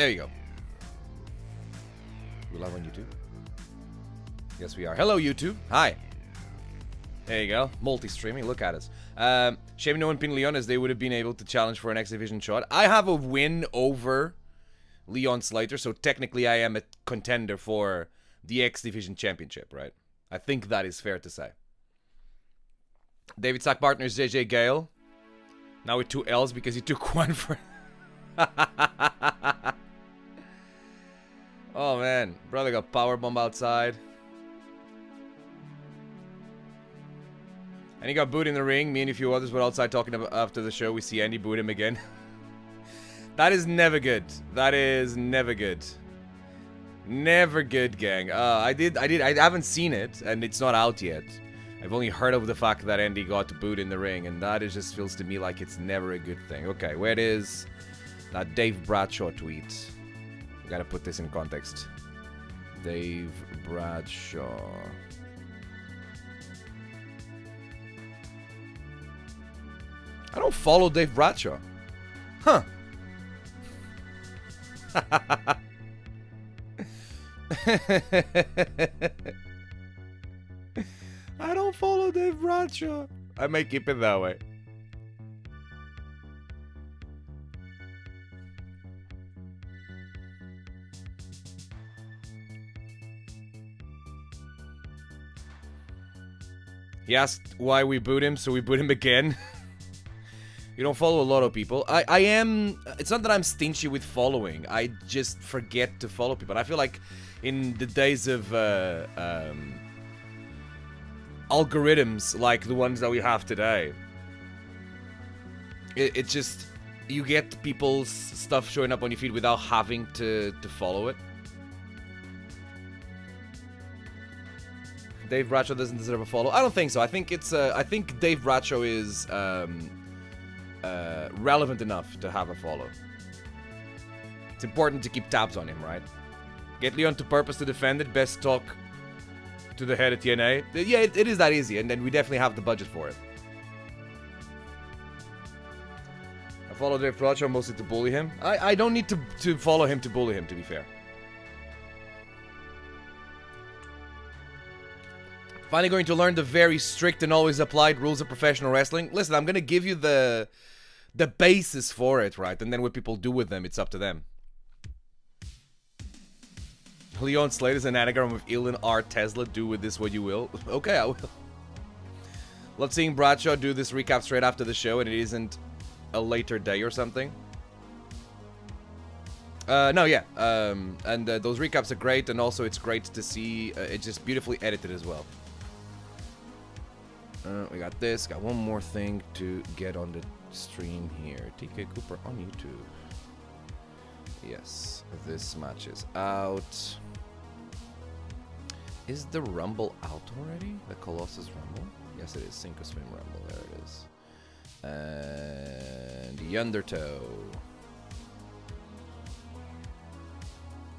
There you go. We're live on YouTube? Yes, we are. Hello, YouTube. Hi. There you go. Multi-streaming. Look at us. Shame no one pinned Leon, as they would have been able to challenge for an X Division shot. I have a win over Leon Slater, so technically I am a contender for the X Division Championship, right? I think that is fair to say. David Sack partners JJ Gale. Now with 2 L's because he took one for... Oh man, brother got powerbomb outside. And he got booed in the ring. Me and a few others were outside talking about after the show. We see Andy boot him again. That is never good. That is never good. Never good, gang. I haven't seen it, and it's not out yet. I've only heard of the fact that Andy got booed in the ring, and that is just feels to me like it's never a good thing. Okay, where is that Dave Bradshaw tweet? We gotta put this in context. Dave Bradshaw. I don't follow Dave Bradshaw. Huh. I don't follow Dave Bradshaw. I may keep it that way. He asked why we boot him, so we boot him again. You don't follow a lot of people. I am... It's not that I'm stingy with following. I just forget to follow people. I feel like in the days of algorithms like the ones that we have today, it just... You get people's stuff showing up on your feed without having to follow it. Dave Bradshaw doesn't deserve a follow. I don't think so. I think it's... I think Dave Bradshaw is... relevant enough to have a follow. It's important to keep tabs on him, right? Get Leon to purpose to defend it. Best talk to the head of TNA. Yeah, it is that easy, and then we definitely have the budget for it. I follow Dave Bradshaw mostly to bully him. I don't need to follow him to bully him, to be fair. Finally going to learn the very strict and always applied rules of professional wrestling. Listen, I'm going to give you the basis for it, right? And then what people do with them, it's up to them. Leon Slade is an anagram of Elon R. Tesla. Do with this what you will. Okay, I will. Love seeing Bradshaw do this recap straight after the show and it isn't a later day or something. No, yeah. And those recaps are great, and also it's great to see it's just beautifully edited as well. We got this. Got one more thing to get on the stream here. TK Cooper on YouTube. Yes, this match is out. Is the Rumble out already? The Colossus Rumble? Yes, it is. Sink or Swim Rumble. There it is. And the Undertow.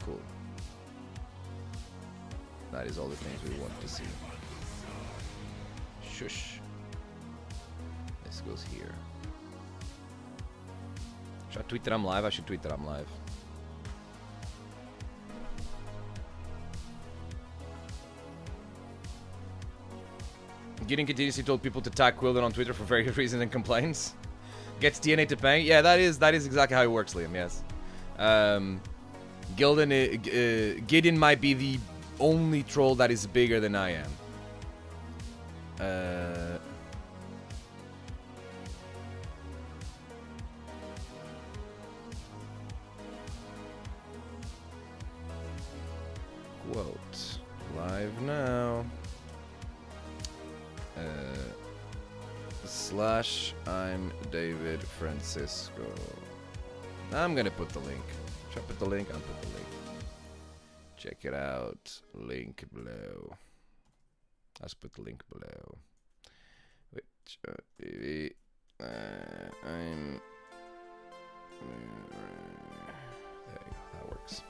Cool. That is all the things we want to see. Shush. This goes here. Should I tweet that I'm live? I should tweet that I'm live. Gideon continuously told people to tag Quilden on Twitter for various reasons and complaints. Gets DNA to pay. Yeah, that is exactly how it works, Liam. Yes. Gideon might be the only troll that is bigger than I am. Quote. Live now. / I'm David Francisco. I'm gonna put the link. Should I put the link? I'll put the link. Check it out. Link below. Let's put the link below. Which TV. I'm. There you go. That works.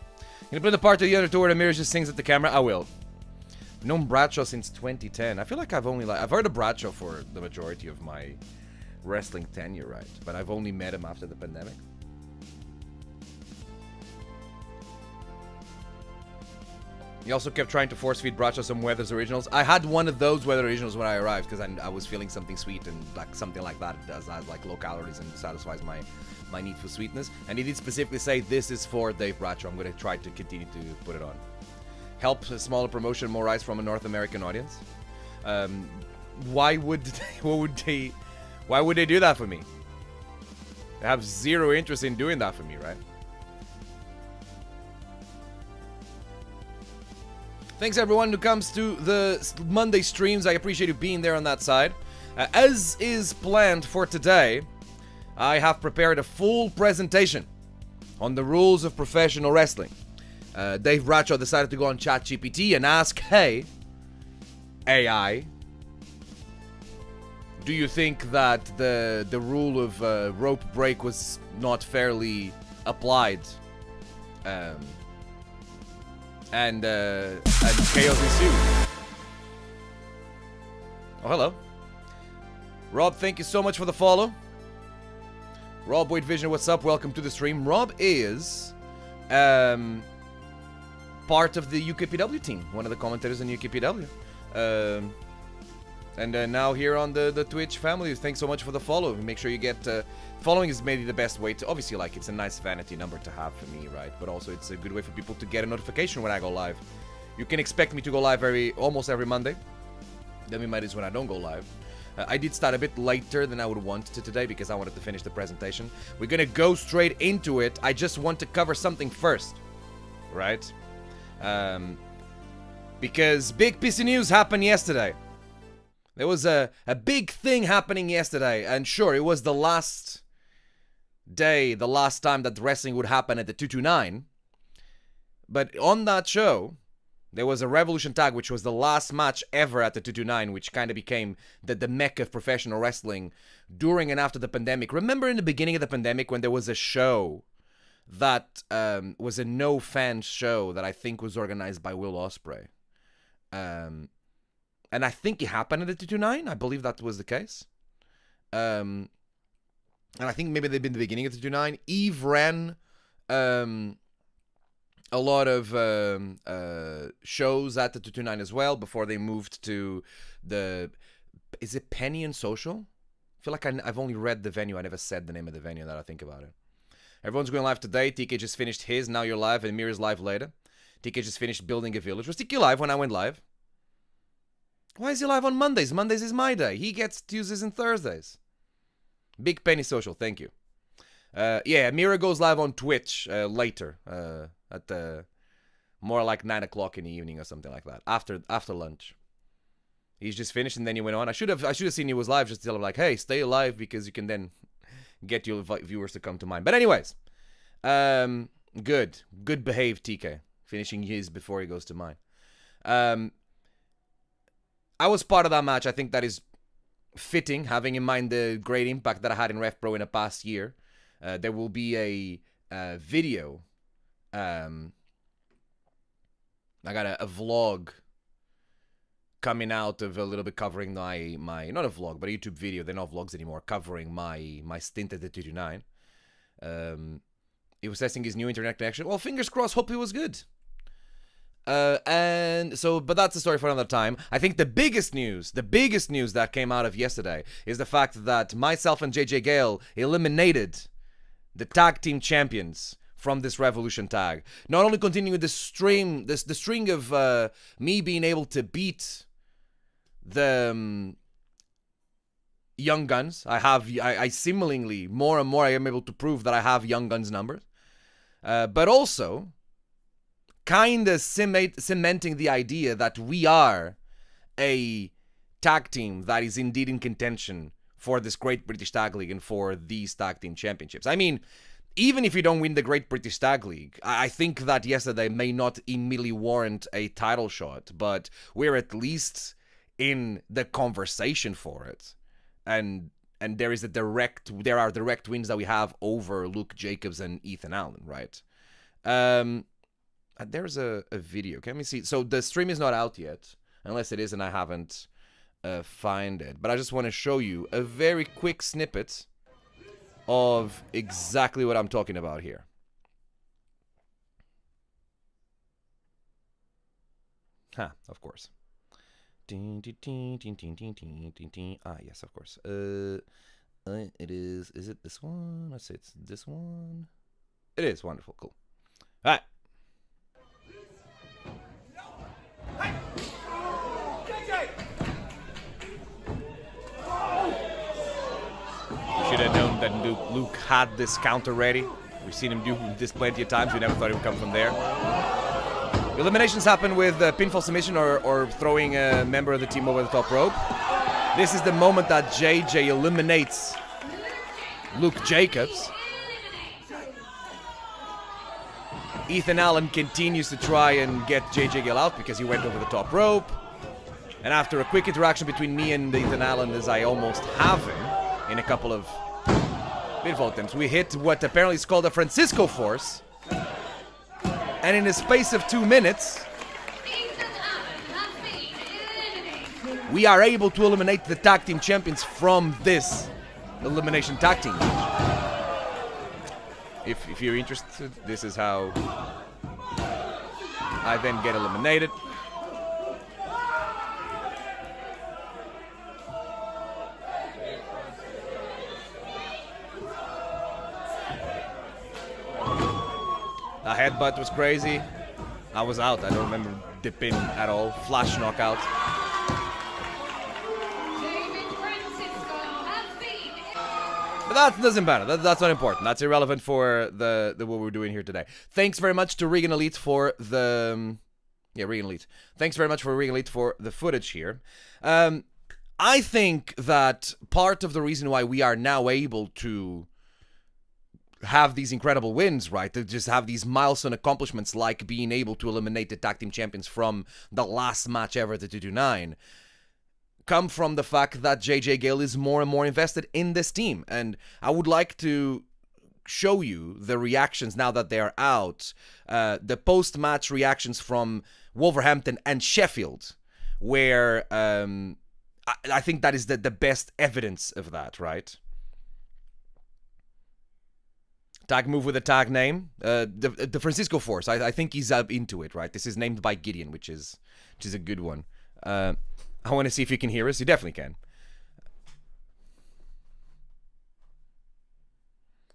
Gonna put the part of the other tour where the mirror just sings at the camera. I will. I've known Bradshaw since 2010. I feel like I've heard of Bradshaw for the majority of my wrestling tenure, right? But I've only met him after the pandemic. He also kept trying to force feed Bracho some Weathers originals. I had one of those Weather originals when I arrived because I was feeling something sweet, and like something like that does add like low calories and satisfies my need for sweetness. And he did specifically say, this is for Dave Bracho. I'm going to try to continue to put it on. Help a smaller promotion, more eyes from a North American audience. Why would they do that for me? They have zero interest in doing that for me, right? Thanks everyone who comes to the Monday streams. I appreciate you being there on that side. As is planned for today, I have prepared a full presentation on the rules of professional wrestling. Dave Bracho decided to go on ChatGPT and ask, hey, AI, do you think that the rule of rope break was not fairly applied? And chaos ensued. Oh, hello. Rob, thank you so much for the follow. Rob Wade Vision, what's up? Welcome to the stream. Rob is part of the UKPW team, one of the commentators in UKPW. And now here on the Twitch family, thanks so much for the follow. Make sure you get... following is maybe the best way to... Obviously, like, it's a nice vanity number to have for me, right? But also, it's a good way for people to get a notification when I go live. You can expect me to go live almost every Monday. Then we might is when I don't go live. I did start a bit later than I would want to today because I wanted to finish the presentation. We're gonna go straight into it. I just want to cover something first, right? Because big piece of news happened yesterday. There was a big thing happening yesterday, and sure, it was the last day, the last time that wrestling would happen at the 229. But on that show, there was a Revolution tag, which was the last match ever at the 229, which kind of became the mecca of professional wrestling during and after the pandemic. Remember in the beginning of the pandemic when there was a show that was a no-fan show that I think was organized by Will Ospreay? And I think it happened at the 229. I believe that was the case. And I think maybe they've been the beginning of the 229. Eve ran a lot of shows at the 229 as well before they moved to the... Is it Penny and Social? I feel like I've only read the venue. I never said the name of the venue now that I think about it. Everyone's going live today. TK just finished his. Now you're live. And Mirror's live later. TK just finished building a village. Was TK live when I went live? Why is he live on Mondays? Mondays is my day. He gets Tuesdays and Thursdays. Big Penny Social, thank you. Yeah, Mira goes live on Twitch later. At more like 9 o'clock in the evening or something like that. After lunch. He's just finished and then he went on. I should have seen he was live just to tell him like, hey, stay alive because you can then get your viewers to come to mine. But anyways, good behaved TK. Finishing his before he goes to mine. I was part of that match. I think that is fitting, having in mind the great impact that I had in RevPro in the past year. There will be a video. I got a vlog coming out of a little bit covering my not a vlog, but a YouTube video. They're not vlogs anymore, covering my stint at the 229. He was testing his new internet connection. Well, fingers crossed, hope it was good. And so, but that's a story for another time. I think the biggest news that came out of yesterday is the fact that myself and JJ Gale eliminated the tag team champions from this Revolution tag. Not only continuing the string of me being able to beat the Young Guns. I seemingly more and more I am able to prove that I have Young Guns numbers, but also kind of cementing the idea that we are a tag team that is indeed in contention for this Great British Tag League and for these tag team championships. I mean, even if you don't win the Great British Tag League, I think that yesterday may not immediately warrant a title shot, but we're at least in the conversation for it. And there are direct wins that we have over Luke Jacobs and Ethan Allen, right? There's a video. Let me see. So the stream is not out yet, unless it is and I haven't find it. But I just want to show you a very quick snippet of exactly what I'm talking about here. Ha, of course. Ah, yes, of course. It is it this one? Let's say it's this one. It is. Wonderful. Cool. All right. Should have known that Luke had this counter ready. We've seen him do this plenty of times. We never thought it would come from there. Eliminations happen with pinfall submission or throwing a member of the team over the top rope. This is the moment that JJ eliminates Luke Jacobs. Ethan Allen continues to try and get JJ Gill out because he went over the top rope. And after a quick interaction between me and Ethan Allen, as I almost have him in a couple of pinfall attempts, we hit what apparently is called a Francisco Force. And in a space of 2 minutes, we are able to eliminate the tag team champions from this elimination tag team match. If you're interested, this is how I then get eliminated. The headbutt was crazy. I was out. I don't remember the pin at all. Flash knockout. But that doesn't matter. That's not important. That's irrelevant for the what we're doing here today. Thanks very much to Regan Elite for the Regan Elite. Thanks very much for Regan Elite for the footage here. I think that part of the reason why we are now able to have these incredible wins, right? To just have these milestone accomplishments like being able to eliminate the tag team champions from the last match ever, the 229, come from the fact that JJ Gale is more and more invested in this team. And I would like to show you the reactions now that they are out, the post-match reactions from Wolverhampton and Sheffield, where I think that is the best evidence of that, right? Tag move with a tag name. The Francisco Force. I think he's into it, right? This is named by Gideon, which is a good one. I want to see if you can hear us. You definitely can.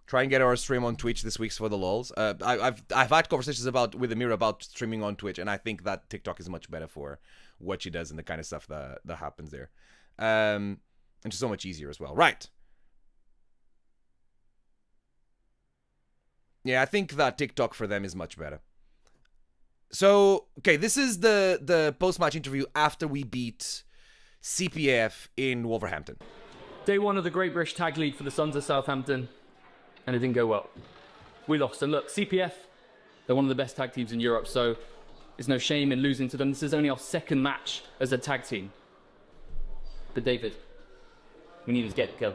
Try and get our stream on Twitch this week for the lols. I've had conversations with Amira about streaming on Twitch, and I think that TikTok is much better for what she does and the kind of stuff that happens there. And just so much easier as well. Right. Yeah, I think that TikTok for them is much better. So, okay, this is the post-match interview after we beat CPF in Wolverhampton. Day one of the Great British Tag League for the Sons of Southampton, and it didn't go well. We lost. And look, CPF, they're one of the best tag teams in Europe, so there's no shame in losing to them. This is only our second match as a tag team. But David, we need to go.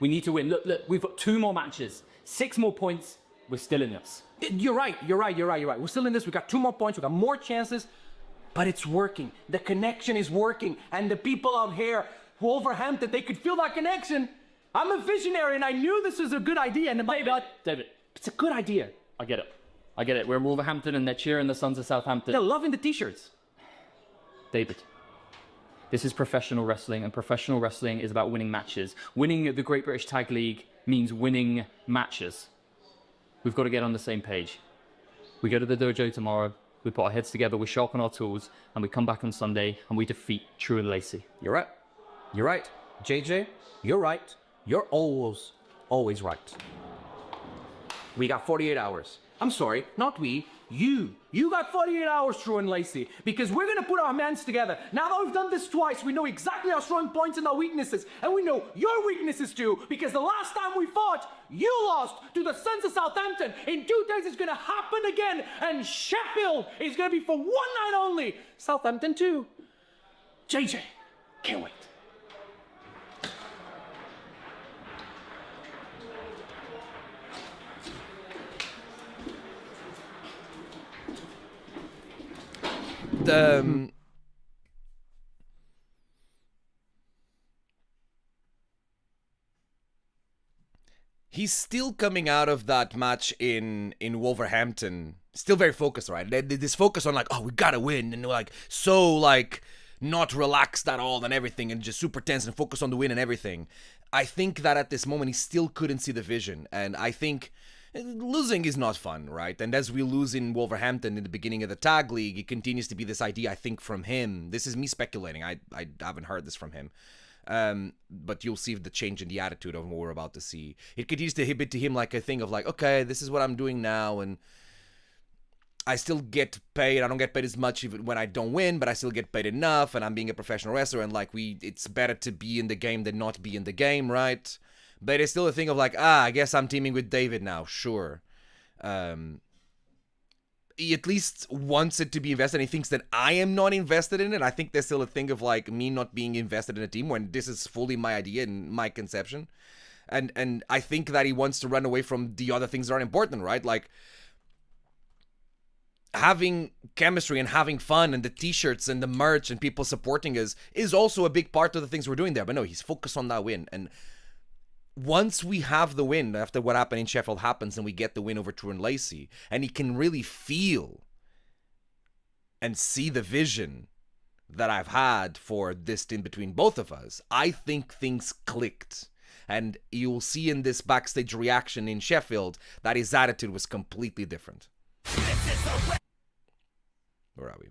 We need to win. Look, we've got 2 more matches, 6 more points. We're still in this. You're right. We're still in this. We got 2 more points. We got more chances, but it's working. The connection is working, and the people out here, Wolverhampton, they could feel that connection. I'm a visionary, and I knew this was a good idea. And David, it's a good idea. I get it. We're in Wolverhampton, and they're cheering the Sons of Southampton. They're loving the t-shirts. David, this is professional wrestling, and professional wrestling is about winning matches. Winning the Great British Tag League means winning matches. We've got to get on the same page. We go to the dojo tomorrow, we put our heads together, we sharpen our tools, and we come back on Sunday and we defeat True and Lacey. You're right. JJ, you're right. You're always right. We got 48 hours. I'm sorry, not we. You got 48 hours, True and Lacey, because we're gonna put our hands together. Now that we've done this twice, we know exactly our strong points and our weaknesses, and we know your weaknesses too, because the last time we fought, you lost to the Sons of Southampton. In 2 days, it's gonna happen again, and Sheffield is gonna be for 1 night only. Southampton too. JJ, can't wait. he's still coming out of that match in Wolverhampton, still very focused, right? This focus on like, oh, we gotta win, and like so like not relaxed at all and everything, and just super tense and focused on the win and everything. I think that at this moment he still couldn't see the vision, and I think losing is not fun, right? And as we lose in Wolverhampton in the beginning of the tag league, it continues to be this idea, I think, from him. This is me speculating. I haven't heard this from him. But you'll see the change in the attitude of what we're about to see. It continues to hit to him like a thing of like, okay, this is what I'm doing now, and I still get paid. I don't get paid as much even when I don't win, but I still get paid enough, and I'm being a professional wrestler, and like it's better to be in the game than not be in the game, right? But it's still a thing of like, I guess I'm teaming with David now, sure. He at least wants it to be invested, and he thinks that I am not invested in it. I think there's still a thing of like me not being invested in a team when this is fully my idea and my conception. And I think that he wants to run away from the other things that aren't important, right? Like having chemistry and having fun and the t-shirts and the merch and people supporting us is also a big part of the things we're doing there. But no, he's focused on that win. And once we have the win, after what happened in Sheffield happens and we get the win over True and Lacey, and he can really feel and see the vision that I've had for this in between both of us, I think things clicked. And you'll see in this backstage reaction in Sheffield that his attitude was completely different. Where are we?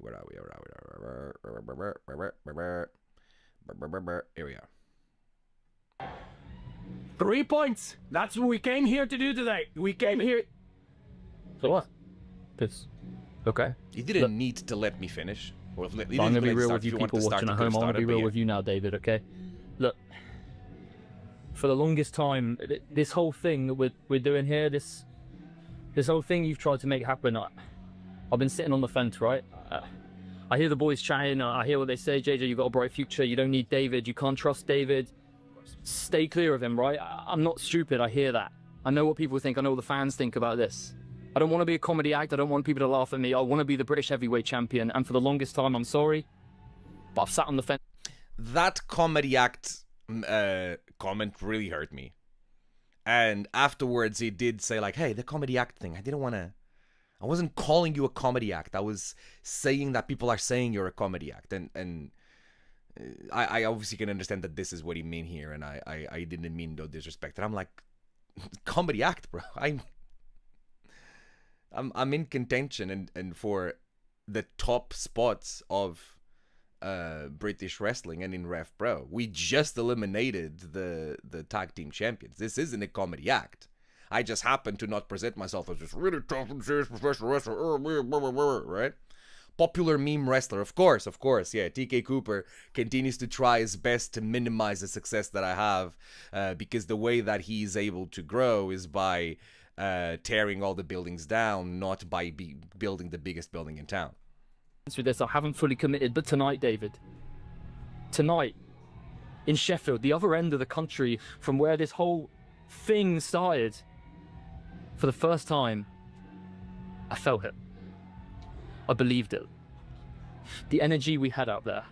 Here we are. 3 points. That's what we came here to do today. We came here. So what? This. Okay. You didn't need to let me finish. Or I'm going to be real with you people watching at home. I'm going to be real with you now, David, okay? Look, for the longest time, this whole thing that we're doing here, this whole thing you've tried to make happen, I've been sitting on the fence, right? I hear the boys chatting, I hear what they say, JJ, you've got a bright future, you don't need David, you can't trust David. Stay clear of him, right? I'm not stupid, I hear that. I know what people think, I know what the fans think about this. I don't want to be a comedy act, I don't want people to laugh at me, I want to be the British heavyweight champion, and for the longest time, I'm sorry, but I've sat on the fence. That comedy act comment really hurt me. And afterwards, he did say like, hey, the comedy act thing, I wasn't calling you a comedy act, I was saying that people are saying you're a comedy act, and I obviously can understand that this is what he mean here, and I didn't mean no disrespect. And I'm like, comedy act, bro. I'm in contention and for the top spots of British wrestling and in RevPro. We just eliminated the tag team champions. This isn't a comedy act. I just happen to not present myself as this really tough and serious professional wrestler, right? Popular meme wrestler, of course, yeah. TK Cooper continues to try his best to minimize the success that I have, because the way that he's able to grow is by tearing all the buildings down, not by building the biggest building in town. With this, I haven't fully committed, but tonight, David, tonight, in Sheffield, the other end of the country from where this whole thing started, for the first time, I felt it. I believed it. The energy we had out there,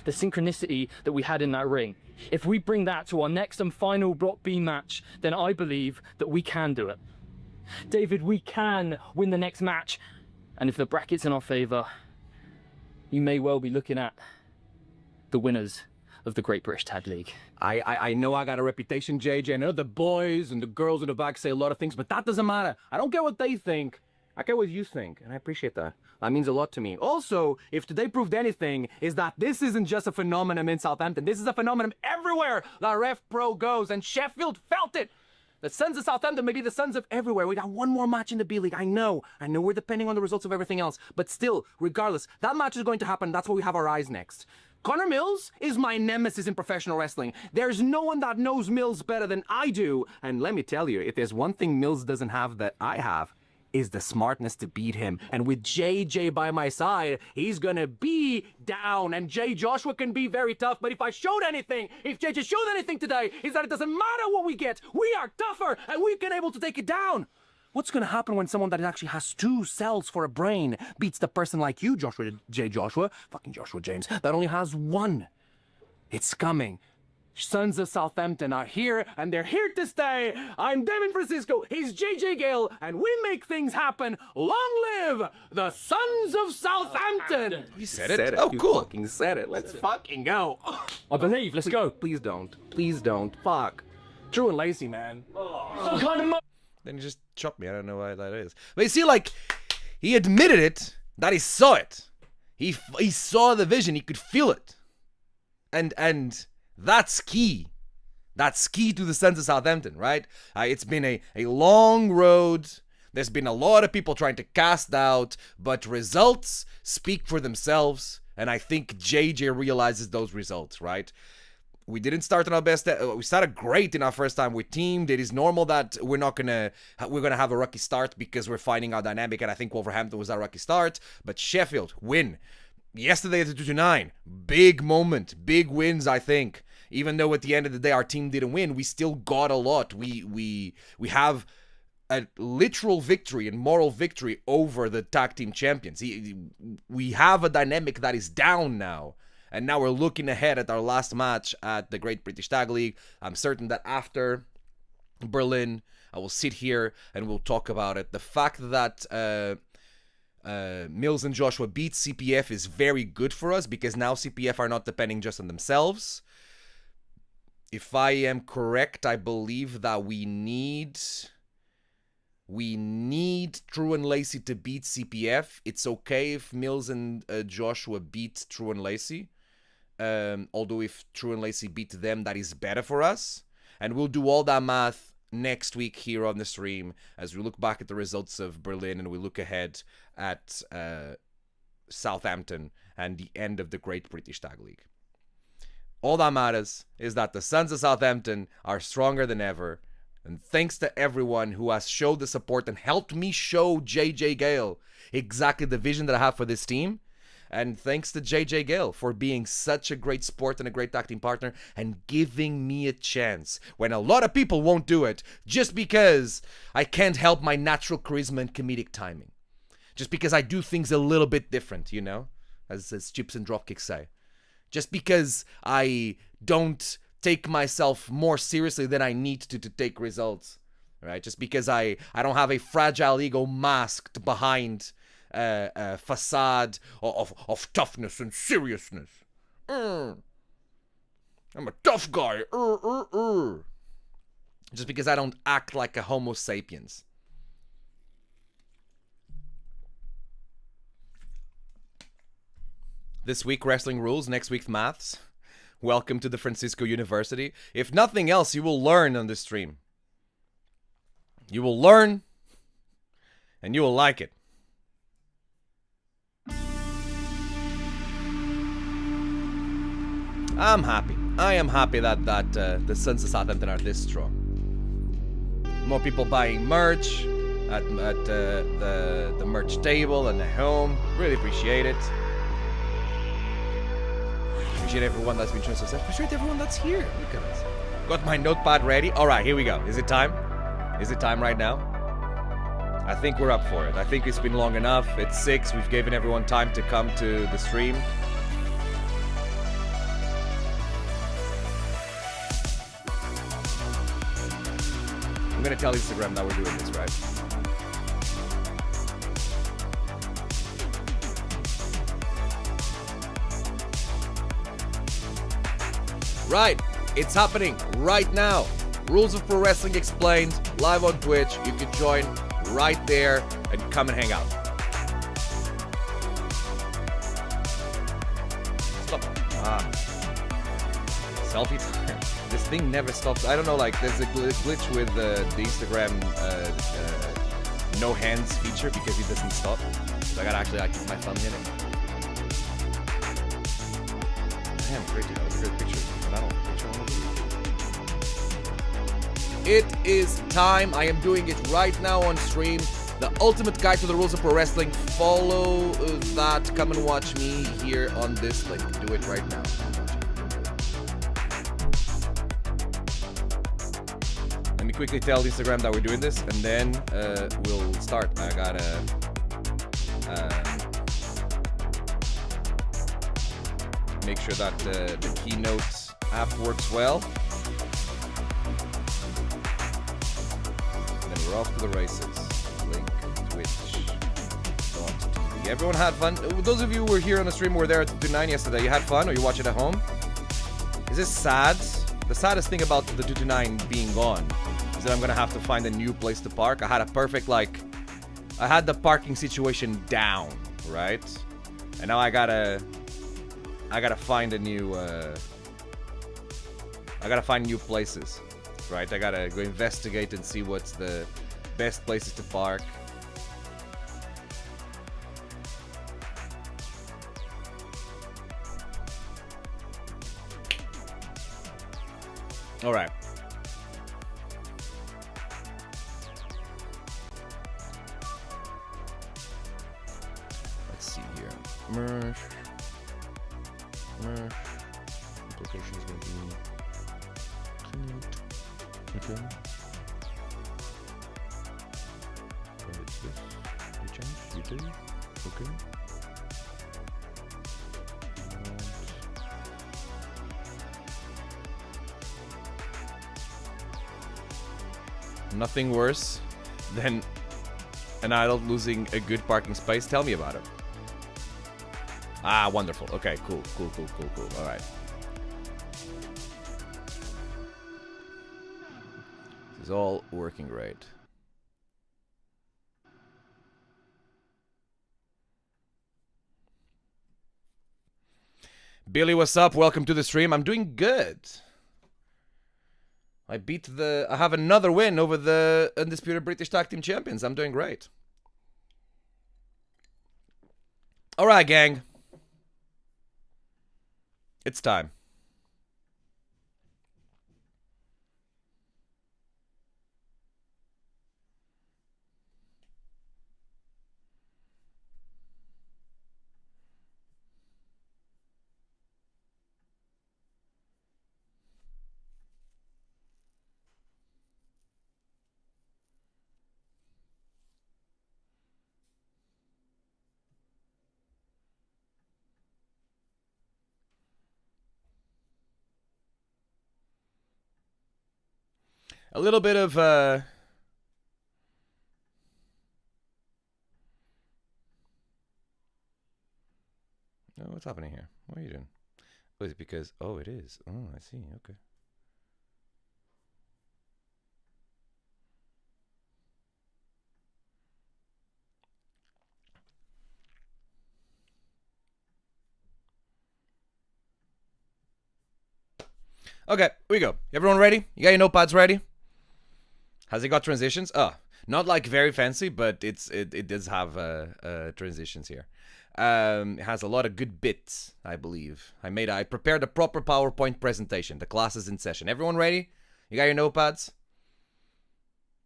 the synchronicity that we had in that ring. If we bring that to our next and final Block B match, then I believe that we can do it. David, we can win the next match. And if the bracket's in our favor, you may well be looking at the winners of the Great British Tag League. I know I got a reputation, JJ. I know the boys and the girls in the back say a lot of things, but that doesn't matter. I don't care what they think. I care what you think, and I appreciate that. That means a lot to me. Also, if today proved anything, is that this isn't just a phenomenon in Southampton. This is a phenomenon everywhere that RevPro goes, and Sheffield felt it. The Sons of Southampton may be the Sons of everywhere. We got one more match in the B-League. I know we're depending on the results of everything else, but still, regardless, that match is going to happen. That's where we have our eyes next. Connor Mills is my nemesis in professional wrestling. There's no one that knows Mills better than I do. And let me tell you, if there's one thing Mills doesn't have that I have, is the smartness to beat him. And with JJ by my side, he's gonna be down. And Jay Joshua can be very tough, but if I showed anything, if JJ showed anything today, is that it doesn't matter what we get. We are tougher, and we've been able to take it down. What's gonna happen when someone that actually has 2 cells for a brain beats the person like you, Joshua, J. Joshua, fucking Joshua James, that only has 1? It's coming. Sons of Southampton are here, and they're here to stay. I'm Devin Francisco, he's JJ Gale, and we make things happen. Long live the Sons of Southampton! You said it? Oh, You cool. fucking said it. Let's Fucking go. I believe. Let's go. Please don't. Please don't. Fuck. True and Lacey, man. Some kind of Then he just chopped me. I don't know why that is. But you see, like, he admitted it, that he saw it. He saw the vision. He could feel it. And that's key. That's key to the Sons of Southampton, right? It's been a long road. There's been a lot of people trying to cast doubt, but results speak for themselves. And I think JJ realizes those results, right? We didn't start on our best. We started great in our first time with teamed. It is normal that we're gonna have a rocky start because we're finding our dynamic, and I think Wolverhampton was our rocky start. But Sheffield win yesterday at the 2-9, big moment, big wins. I think even though at the end of the day our team didn't win, we still got a lot. We have a literal victory and moral victory over the tag team champions. We have a dynamic that is down now. And now we're looking ahead at our last match at the Great British Tag League. I'm certain that after Berlin, I will sit here and we'll talk about it. The fact that Mills and Joshua beat CPF is very good for us because now CPF are not depending just on themselves. If I am correct, I believe that we need True and Lacey to beat CPF. It's okay if Mills and Joshua beat True and Lacey. Although if True and Lacey beat them, that is better for us. And we'll do all that math next week here on the stream as we look back at the results of Berlin and we look ahead at Southampton and the end of the Great British Tag League. All that matters is that the Sons of Southampton are stronger than ever. And thanks to everyone who has showed the support and helped me show JJ Gale exactly the vision that I have for this team. And thanks to JJ Gale for being such a great sport and a great tag team partner and giving me a chance when a lot of people won't do it just because I can't help my natural charisma and comedic timing. Just because I do things a little bit different, you know, as Chips and Dropkicks say. Just because I don't take myself more seriously than I need to take results, right? Just because I don't have a fragile ego masked behind a facade of toughness and seriousness. I'm a tough guy. Just because I don't act like a Homo sapiens. This week, wrestling rules. Next week, maths. Welcome to the Francisco University. If nothing else, you will learn on this stream. You will learn, and you will like it. I'm happy. I am happy that the Sons of Southampton are this strong. More people buying merch at the merch table and the home. Really appreciate it. Appreciate everyone that's been showing success. Appreciate everyone that's here. Look at us. Got my notepad ready. All right, here we go. Is it time? Is it time right now? I think we're up for it. I think it's been long enough. It's 6. We've given everyone time to come to the stream. I'm gonna tell Instagram that we're doing this, right? Right, it's happening right now. Rules of Pro Wrestling Explained, live on Twitch. You can join right there and come and hang out. Stop. Selfie time. This thing never stops. I don't know, like, there's a glitch with the Instagram no hands feature because it doesn't stop. So I gotta actually keep my thumb in it. Damn, pretty. That was a good picture. But I don't picture on the video. It is time. I am doing it right now on stream. The ultimate guide to the rules of pro wrestling. Follow that. Come and watch me here on this link. Do it right now. Let me quickly tell Instagram that we're doing this, and then we'll start. I gotta make sure that the keynote App works well. And then we're off to the races. Link, Twitch.tv. Everyone had fun. Those of you who were here on the stream who were there at 229 yesterday, you had fun or you watch it at home? Is this sad? The saddest thing about the 229 being gone is that I'm gonna have to find a new place to park. I had a perfect, like, I had the parking situation down, right? And now I gotta find a new, I gotta find new places, right? I gotta go investigate and see what's the best places to park. All right. Let's see here. Merge. Application is going to be okay. It's this. You change. You do. Okay. Nothing worse than an adult losing a good parking space. Tell me about it. Ah, wonderful. Okay, cool. All right. This is all working great. Billy, what's up? Welcome to the stream. I'm doing good. I have another win over the undisputed British Tag Team Champions. I'm doing great. All right, gang. It's time. A little bit of oh, what's happening here? What are you doing? Oh, is it because oh it is. Oh, I see. Okay. Okay, here we go. Everyone ready? You got your notepads ready? Has it got transitions? Oh, not like very fancy, but it does have transitions here. It has a lot of good bits, I believe. I prepared a proper PowerPoint presentation. The class is in session. Everyone ready? You got your notepads?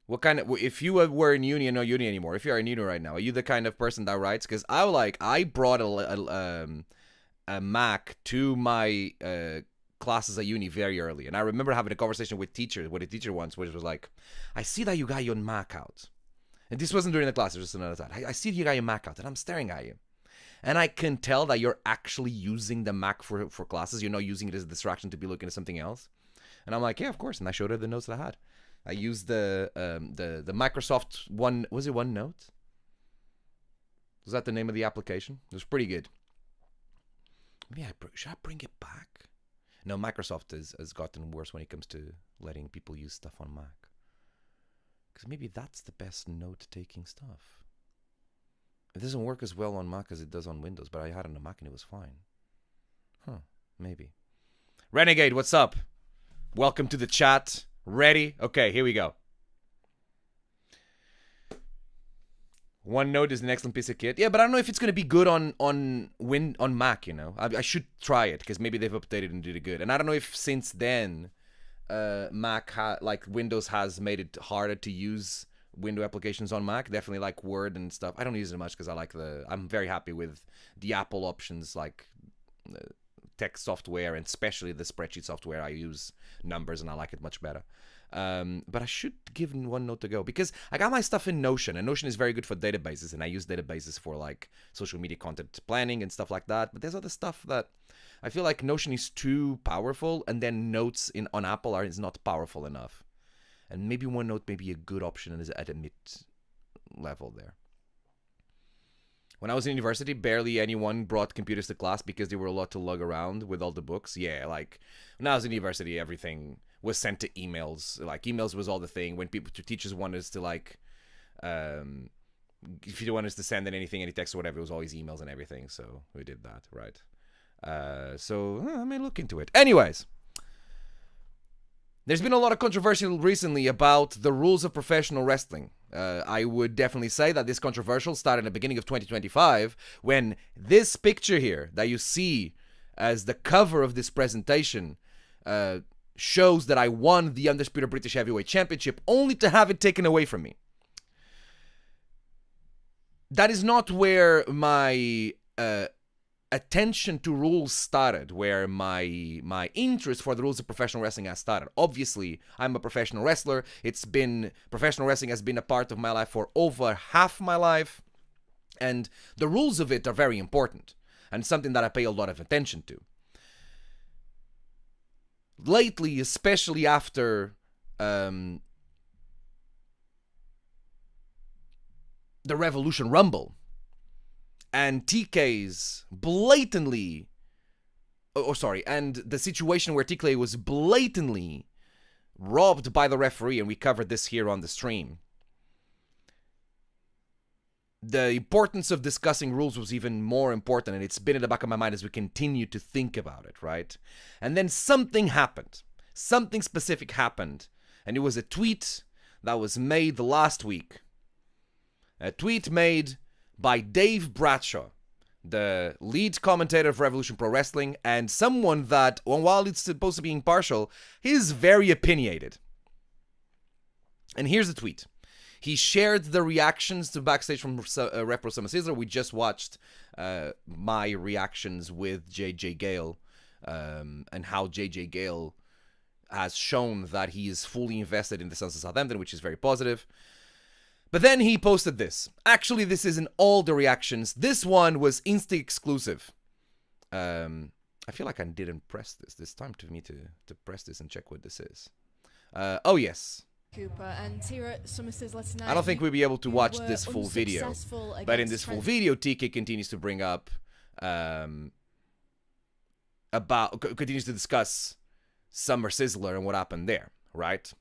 What kind of, if you were in uni and no uni anymore, if you're in uni right now, are you the kind of person that writes? Because I brought a Mac to my classes at uni very early, and I remember having a conversation with a teacher once, which was like, I see that you got your Mac out, and this wasn't during the class, it was just another time. I see you got your Mac out, and I'm staring at you, and I can tell that you're actually using the Mac for classes. You're not using it as a distraction to be looking at something else. And I'm like, yeah, of course. And I showed her the notes that I had. I used the Microsoft One. Was it OneNote? Was that the name of the application? It was pretty good. Maybe should I bring it back? No, Microsoft has gotten worse when it comes to letting people use stuff on Mac. Because maybe that's the best note-taking stuff. It doesn't work as well on Mac as it does on Windows, but I had it on a Mac and it was fine. Huh, maybe. Renegade, what's up? Welcome to the chat. Ready? Okay, here we go. OneNote is an excellent piece of kit. Yeah, but I don't know if it's going to be good on Mac, you know. I should try it because maybe they've updated and did it good. And I don't know if since then Windows has made it harder to use window applications on Mac. Definitely like Word and stuff. I don't use it much because I'm very happy with the Apple options like text software and especially the spreadsheet software. I use Numbers and I like it much better. But I should give OneNote a go because I got my stuff in Notion, and Notion is very good for databases, and I use databases for like social media content planning and stuff like that. But there's other stuff that I feel like Notion is too powerful, and then Notes on Apple is not powerful enough. And maybe OneNote may be a good option at a mid level there. When I was in university, barely anyone brought computers to class because they were a lot to lug around with all the books. Yeah, like when I was in university, everything was sent to emails. Like emails was all the thing. When teachers wanted us to like, if you want us to send in anything, any text or whatever, it was always emails and everything. So we did that, right? So I may look into it. Anyways. There's been a lot of controversy recently about the rules of professional wrestling. I would definitely say that this controversial started in the beginning of 2025 when this picture here that you see as the cover of this presentation shows that I won the Undisputed British Heavyweight Championship only to have it taken away from me. That is not where my attention to rules started, where my interest for the rules of professional wrestling has started. Obviously, I'm a professional wrestler. Professional wrestling has been a part of my life for over half my life, and the rules of it are very important and something that I pay a lot of attention to. Lately, especially after the Revolution Rumble, and TK's blatantly, and the situation where TK was blatantly robbed by the referee, and we covered this here on the stream. The importance of discussing rules was even more important, and it's been in the back of my mind as we continue to think about it, right? And then something happened. Something specific happened, and it was a tweet that was made last week. A tweet made by Dave Bradshaw, the lead commentator of Revolution Pro Wrestling, and someone that, while it's supposed to be impartial, he's very opinionated. And here's the tweet. He shared the reactions to backstage from RevPro Summer Sizzler. We just watched my reactions with JJ Gale, and how JJ Gale has shown that he is fully invested in the Sons of Southampton, which is very positive. But then he posted this. Actually, this isn't all the reactions. This one was Insta exclusive. I feel like I didn't press this. It's time for me to press this and check what this is. Oh, yes. Cooper and here at Summer Sizzler tonight. I don't think we'll be able to watch this full video. But in this full video, TK continues to bring up, continues to discuss Summer Sizzler and what happened there, right?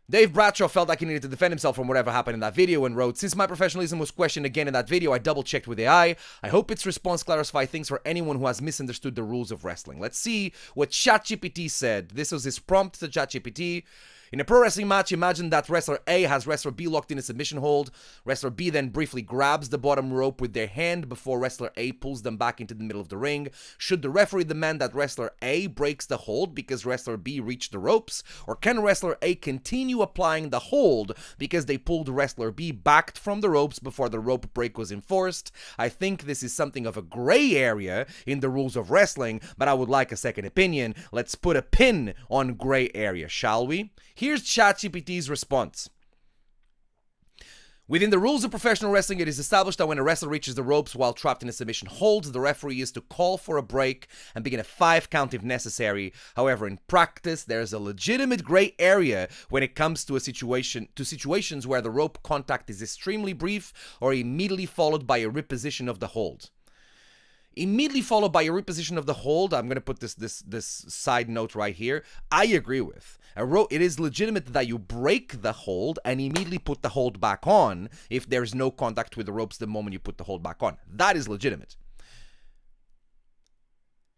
Dave Bradshaw felt like he needed to defend himself from whatever happened in that video and wrote, "Since my professionalism was questioned again in that video, I double-checked with AI. I hope its response clarifies things for anyone who has misunderstood the rules of wrestling." Let's see what ChatGPT said. This was his prompt to ChatGPT. In a pro wrestling match, imagine that wrestler A has wrestler B locked in a submission hold. Wrestler B then briefly grabs the bottom rope with their hand before wrestler A pulls them back into the middle of the ring. Should the referee demand that wrestler A breaks the hold because wrestler B reached the ropes? Or can wrestler A continue applying the hold because they pulled wrestler B back from the ropes before the rope break was enforced? I think this is something of a gray area in the rules of wrestling, but I would like a second opinion. Let's put a pin on gray area, shall we? Here's ChatGPT's response. Within the rules of professional wrestling, it is established that when a wrestler reaches the ropes while trapped in a submission hold, the referee is to call for a break and begin a 5 count if necessary. However, in practice, there is a legitimate gray area when it comes to situations where the rope contact is extremely brief or immediately followed by a reposition of the hold. Immediately followed by a reposition of the hold, I'm going to put this side note right here. I agree with. It is legitimate that you break the hold and immediately put the hold back on if there's no contact with the ropes the moment you put the hold back on. That is legitimate.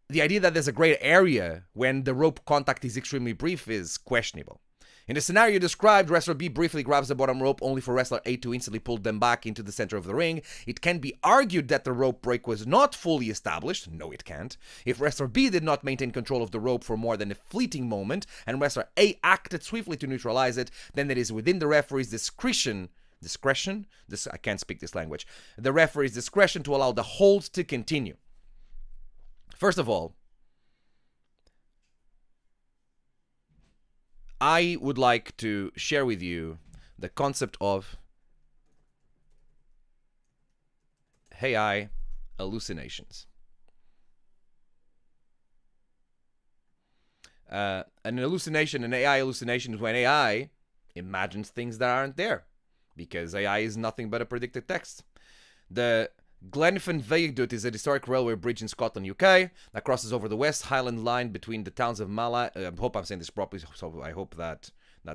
The idea that there's a gray area when the rope contact is extremely brief is questionable. In the scenario described, wrestler B briefly grabs the bottom rope only for wrestler A to instantly pull them back into the center of the ring. It can be argued that the rope break was not fully established. No, it can't. If wrestler B did not maintain control of the rope for more than a fleeting moment, and wrestler A acted swiftly to neutralize it, then it is within the referee's discretion, I can't speak this language, the referee's discretion to allow the hold to continue. First of all, I would like to share with you the concept of AI hallucinations. An hallucination, an AI hallucination, is when AI imagines things that aren't there, because AI is nothing but a predicted text. The Glenfern Viaduct is a historic railway bridge in Scotland, UK, that crosses over the West Highland line between the towns of Mallaig. I hope I'm saying this properly, so I hope that's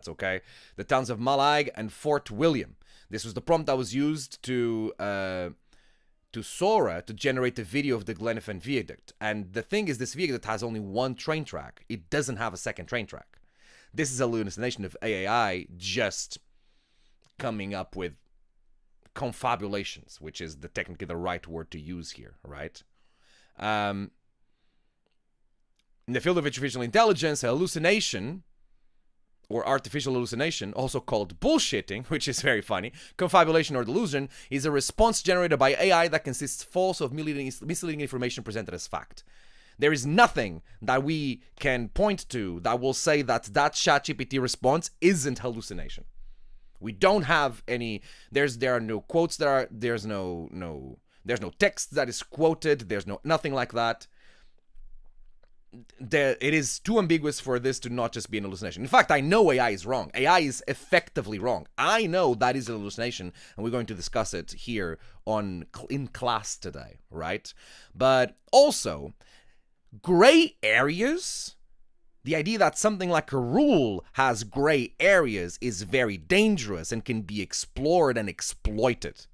okay. The towns of Mallaig and Fort William. This was the prompt that was used to Sora to generate the video of the Glenfern Viaduct. And the thing is, this viaduct has only one train track. It doesn't have a second train track. This is a hallucination of AI just coming up with confabulations, which is technically the right word to use here, right? In the field of artificial intelligence, a hallucination, or artificial hallucination, also called bullshitting, which is very funny, confabulation or delusion, is a response generated by AI that consists false of misleading information presented as fact. There is nothing that we can point to that will say that ChatGPT response isn't hallucination. We don't have any. There are no quotes that are. There's no text that is quoted. There's nothing like that. It is too ambiguous for this to not just be an hallucination. In fact, I know AI is wrong. AI is effectively wrong. I know that is a hallucination, and we're going to discuss it here in class today, right? But also, gray areas, the idea that something like a rule has gray areas is very dangerous and can be explored and exploited.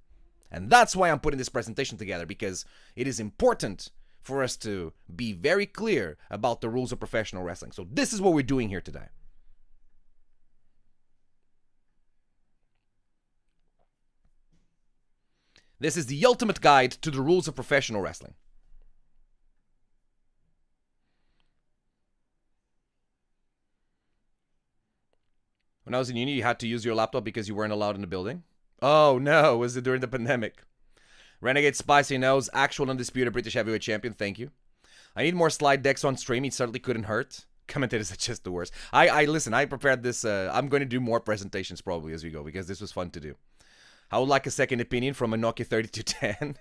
And that's why I'm putting this presentation together, because it is important for us to be very clear about the rules of professional wrestling. So this is what we're doing here today. This is the ultimate guide to the rules of professional wrestling. When I was in uni, you had to use your laptop because you weren't allowed in the building. Oh no, was it during the pandemic? Renegade Spicy knows, actual undisputed British heavyweight champion, thank you. I need more slide decks on stream, it certainly couldn't hurt. Commentators are just the worst. Listen, I prepared this, I'm going to do more presentations probably as we go, because this was fun to do. I would like a second opinion from a Nokia 3210.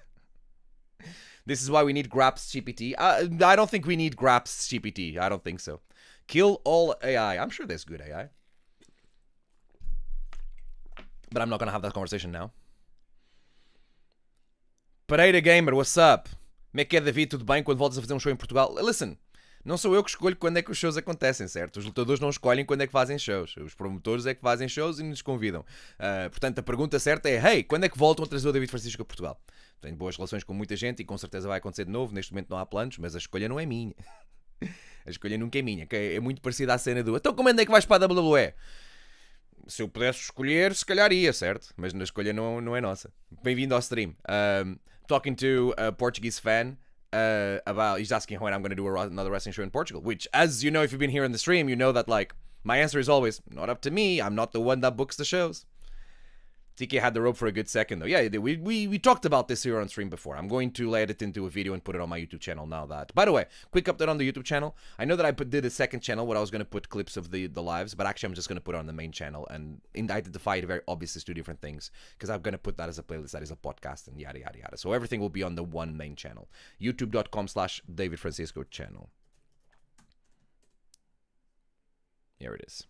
This is why we need Graps GPT. I don't think we need Graps GPT, I don't think so. Kill all AI, I'm sure there's good AI. But I'm not going to have that conversation now. Pereira Gamer, what's up? Como é que é, David? Tudo bem quando voltas a fazer um show em Portugal? Listen, não sou eu que escolho quando é que os shows acontecem, certo? Os lutadores não escolhem quando é que fazem shows. Os promotores é que fazem shows e nos convidam. Portanto, a pergunta certa é: hey, quando é que voltam a trazer o David Francisco a Portugal? Tenho boas relações com muita gente e com certeza vai acontecer de novo. Neste momento não há planos, mas a escolha não é minha. A escolha nunca é minha. É muito parecida à cena do: então, como é que vais para a WWE? Se eu pudesse escolher, se calhar ia, certo? Mas a escolha não é nossa. Bem-vindo ao stream. Talking to a Portuguese fan about, he's asking when I'm going to do another wrestling show in Portugal, which, as you know, if you've been here in the stream, you know that, like, my answer is always, not up to me, I'm not the one that books the shows. TK had the rope for a good second, though. Yeah, we talked about this here on stream before. I'm going to lay it into a video and put it on my YouTube channel now that... By the way, quick update on the YouTube channel. I know that I did a second channel where I was going to put clips of the lives, but actually I'm just going to put it on the main channel and identify it very obviously two different things, because I'm going to put that as a playlist, that is a podcast, and yada, yada, yada. So everything will be on the one main channel. YouTube.com/David Francisco channel. Here it is.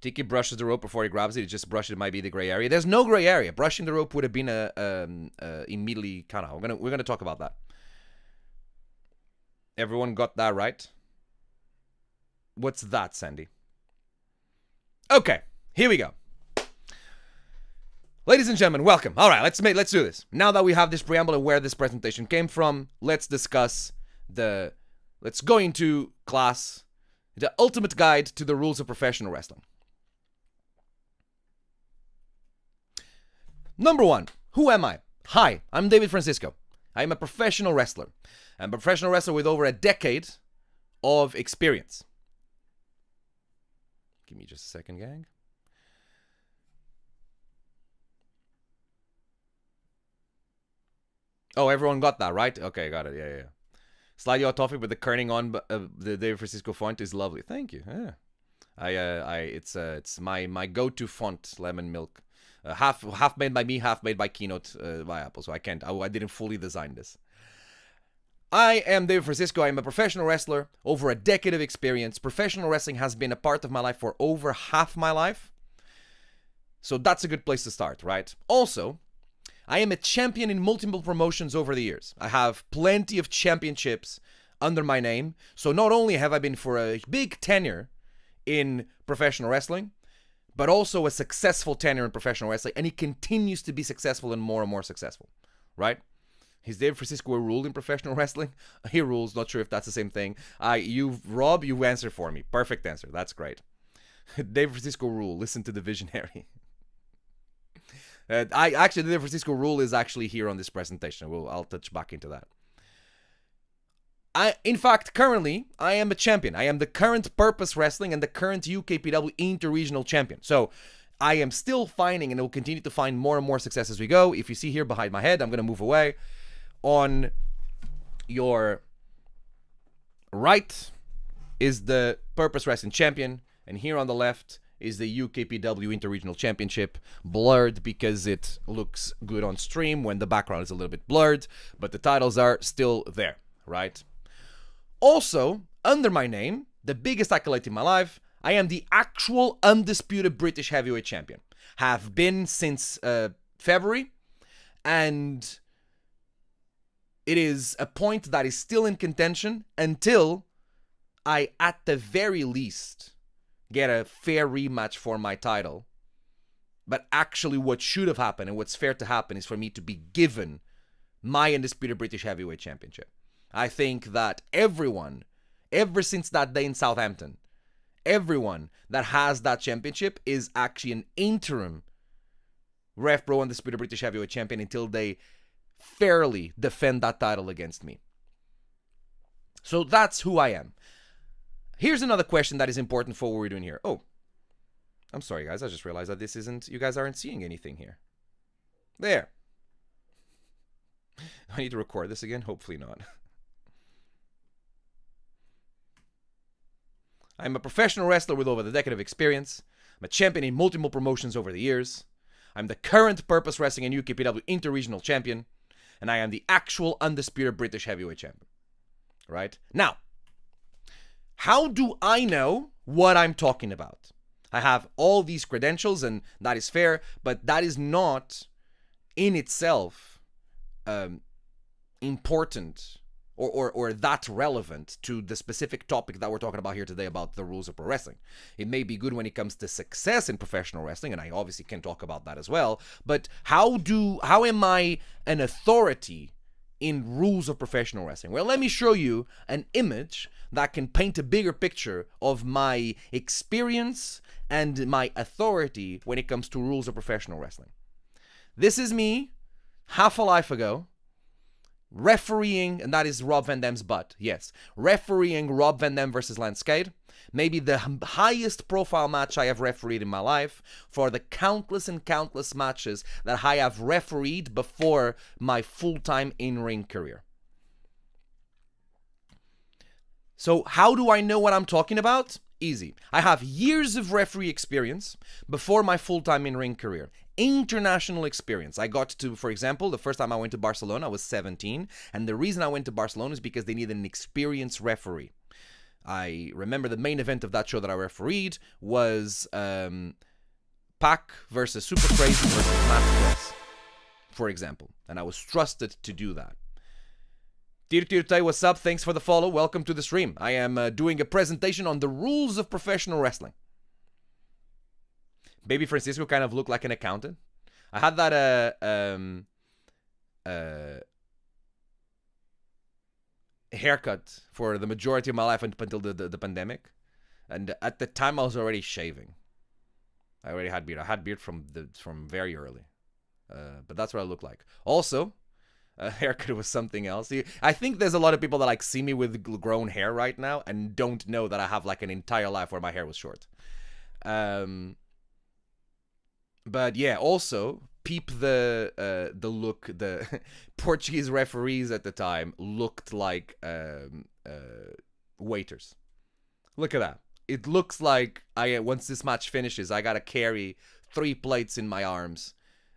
Tiki brushes the rope before he grabs it. He just brushed it. Might be the gray area. There's no gray area. Brushing the rope would have been immediately kind of. We're gonna talk about that. Everyone got that right? What's that, Sandy? Okay, here we go. Ladies and gentlemen, welcome. All right, let's do this. Now that we have this preamble and where this presentation came from, let's discuss let's go into class, the ultimate guide to the rules of professional wrestling. Number one, who am I? Hi, I'm David Francisco. I'm a professional wrestler. I'm a professional wrestler with over a decade of experience. Give me just a second, gang. Oh, everyone got that, right? Okay, got it. Yeah. Slightly off topic, but the kerning on the David Francisco font is lovely. Thank you. Yeah. It's my go-to font, lemon milk. Half made by me, half made by Keynote by Apple. So I didn't fully design this. I am David Francisco. I am a professional wrestler, over a decade of experience. Professional wrestling has been a part of my life for over half my life. So that's a good place to start, right? Also, I am a champion in multiple promotions over the years. I have plenty of championships under my name. So not only have I been for a big tenure in professional wrestling, but also a successful tenure in professional wrestling, and he continues to be successful and more successful, right? Is David Francisco a rule in professional wrestling? He rules. Not sure if that's the same thing. Rob, you answer for me. Perfect answer. That's great. David Francisco rule. Listen to the visionary. The David Francisco rule is actually here on this presentation. I'll touch back into that. In fact, currently, I am a champion. I am the current Purpose Wrestling and the current UKPW Inter-Regional Champion. So, I am still finding and will continue to find more and more success as we go. If you see here behind my head, I'm going to move away. On your right is the Purpose Wrestling Champion, and here on the left is the UKPW Interregional Championship, blurred because it looks good on stream when the background is a little bit blurred, but the titles are still there, right? Also, under my name, the biggest accolade in my life, I am the actual undisputed British Heavyweight Champion. Have been since February, and it is a point that is still in contention until I, at the very least, get a fair rematch for my title. But actually what should have happened and what's fair to happen is for me to be given my undisputed British Heavyweight Championship. I think that everyone, ever since that day in Southampton, everyone that has that championship is actually an interim RevPro Undisputed British Heavyweight Champion until they fairly defend that title against me. So that's who I am. Here's another question that is important for what we're doing here. Oh, I'm sorry guys, I just realized that you guys aren't seeing anything here. There. I need to record this again? Hopefully not. I'm a professional wrestler with over a decade of experience. I'm a champion in multiple promotions over the years. I'm the current Purpose Wrestling and UKPW Inter-Regional Champion. And I am the actual undisputed British Heavyweight Champion. Right? Now, how do I know what I'm talking about? I have all these credentials, and that is fair, but that is not in itself important or that relevant to the specific topic that we're talking about here today about the rules of pro wrestling. It may be good when it comes to success in professional wrestling, and I obviously can talk about that as well, but how am I an authority in rules of professional wrestling? Well, let me show you an image that can paint a bigger picture of my experience and my authority when it comes to rules of professional wrestling. This is me half a life ago refereeing, and that is Rob Van Dam's butt, yes, refereeing Rob Van Dam versus Lance Cade, maybe the highest profile match I have refereed in my life for the countless and countless matches that I have refereed before my full-time in-ring career. So how do I know what I'm talking about? Easy. I have years of referee experience before my full-time in-ring career. International experience. I got to, for example, the first time I went to Barcelona, I was 17. And the reason I went to Barcelona is because they needed an experienced referee. I remember the main event of that show that I refereed was Pac versus Super Crazy versus Matt Press, for example. And I was trusted to do that. Tirtirte, what's up? Thanks for the follow. Welcome to the stream. I am doing a presentation on the rules of professional wrestling. Baby Francisco kind of looked like an accountant. I had that haircut for the majority of my life until the pandemic. And at the time I was already shaving. I already had beard. I had beard from very early. But that's what I look like. Also, a haircut was something else. I think there's a lot of people that like see me with grown hair right now and don't know that I have like an entire life where my hair was short. But yeah, also peep the look. The Portuguese referees at the time looked like waiters. Look at that. it looks like once this match finishes, I gotta carry 3 plates in my arms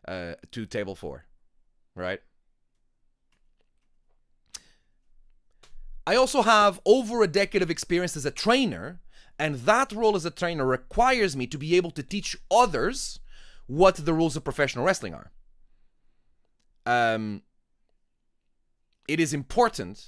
to table 4, right? I also have over a decade of experience as a trainer, and that role as a trainer requires me to be able to teach others what the rules of professional wrestling are. It is important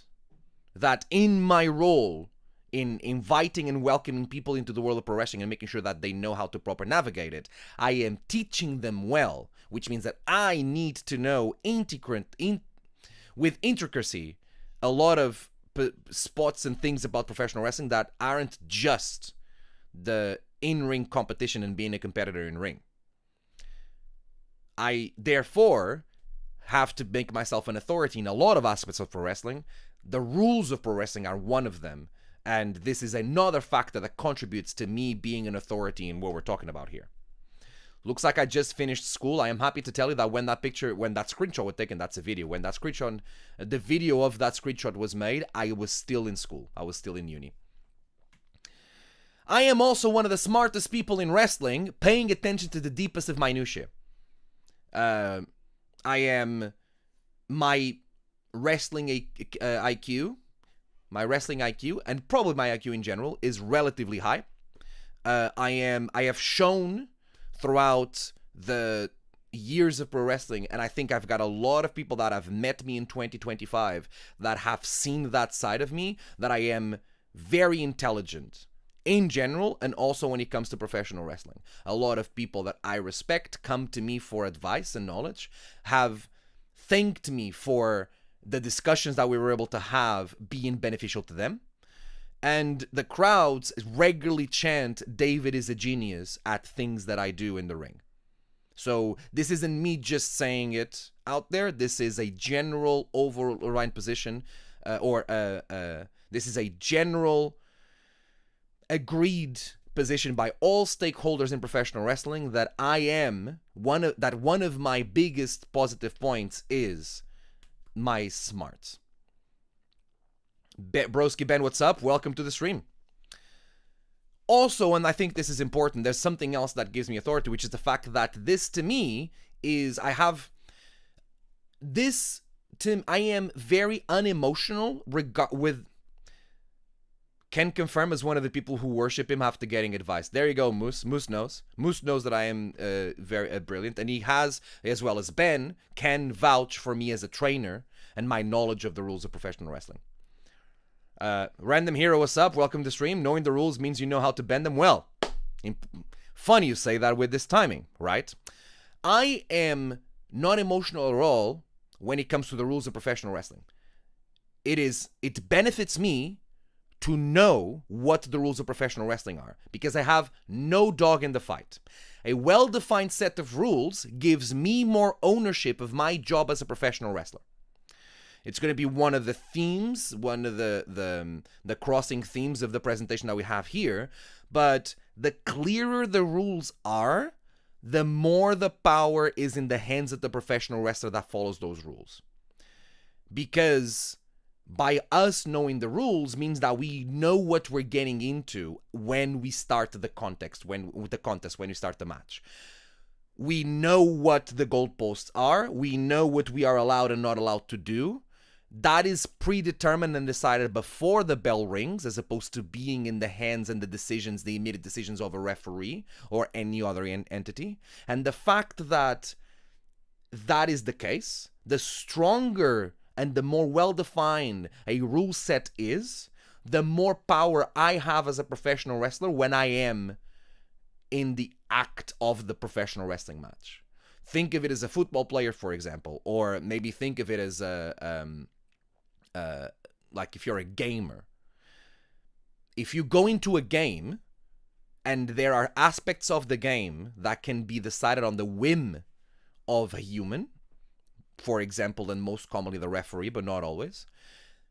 that in my role in inviting and welcoming people into the world of pro wrestling and making sure that they know how to properly navigate it, I am teaching them well, which means that I need to know with intricacy a lot of spots and things about professional wrestling that aren't just the in-ring competition and being a competitor in ring. I therefore have to make myself an authority in a lot of aspects of pro wrestling. The rules of pro wrestling are one of them, and this is another factor that contributes to me being an authority in what we're talking about here. Looks like I just finished school. I am happy to tell you that when that screenshot was taken, that's a video. When that screenshot, the video of that screenshot was made, I was still in school. I was still in uni. I am also one of the smartest people in wrestling, paying attention to the deepest of minutiae. I am my wrestling IQ, and probably my IQ in general is relatively high. I have shown throughout the years of pro wrestling, and I think I've got a lot of people that have met me in 2025 that have seen that side of me, that I am very intelligent in general, and also when it comes to professional wrestling. A lot of people that I respect come to me for advice and knowledge, have thanked me for the discussions that we were able to have being beneficial to them. And the crowds regularly chant, David is a genius, at things that I do in the ring. So this isn't me just saying it out there. This is a general overriding position, this is a general agreed position by all stakeholders in professional wrestling, that one of my biggest positive points is my smarts. Broski Ben, what's up? Welcome to the stream. Also, and I think this is important, there's something else that gives me authority, which is the fact that this to me is, I am very unemotional can confirm as one of the people who worship him after getting advice. There you go, Moose. Moose knows. Moose knows that I am very brilliant, and he has, as well as Ben, can vouch for me as a trainer and my knowledge of the rules of professional wrestling. Random Hero, what's up? Welcome to the stream. Knowing the rules means you know how to bend them well. Funny you say that with this timing, right? I am not emotional at all when it comes to the rules of professional wrestling. It benefits me to know what the rules of professional wrestling are, because I have no dog in the fight. A well-defined set of rules gives me more ownership of my job as a professional wrestler. It's going to be one of the themes, one of the crossing themes of the presentation that we have here, but the clearer the rules are, the more the power is in the hands of the professional wrestler that follows those rules. Because by us knowing the rules means that we know what we're getting into when we start the contest, when we start the match. We know what the goalposts are. We know what we are allowed and not allowed to do. That is predetermined and decided before the bell rings, as opposed to being in the hands and the immediate decisions of a referee or any other entity. And the fact that that is the case, the stronger and the more well-defined a rule set is, the more power I have as a professional wrestler when I am in the act of the professional wrestling match. Think of it as a football player, for example, or maybe think of it as like if you're a gamer. If you go into a game and there are aspects of the game that can be decided on the whim of a human, for example, and most commonly the referee, but not always,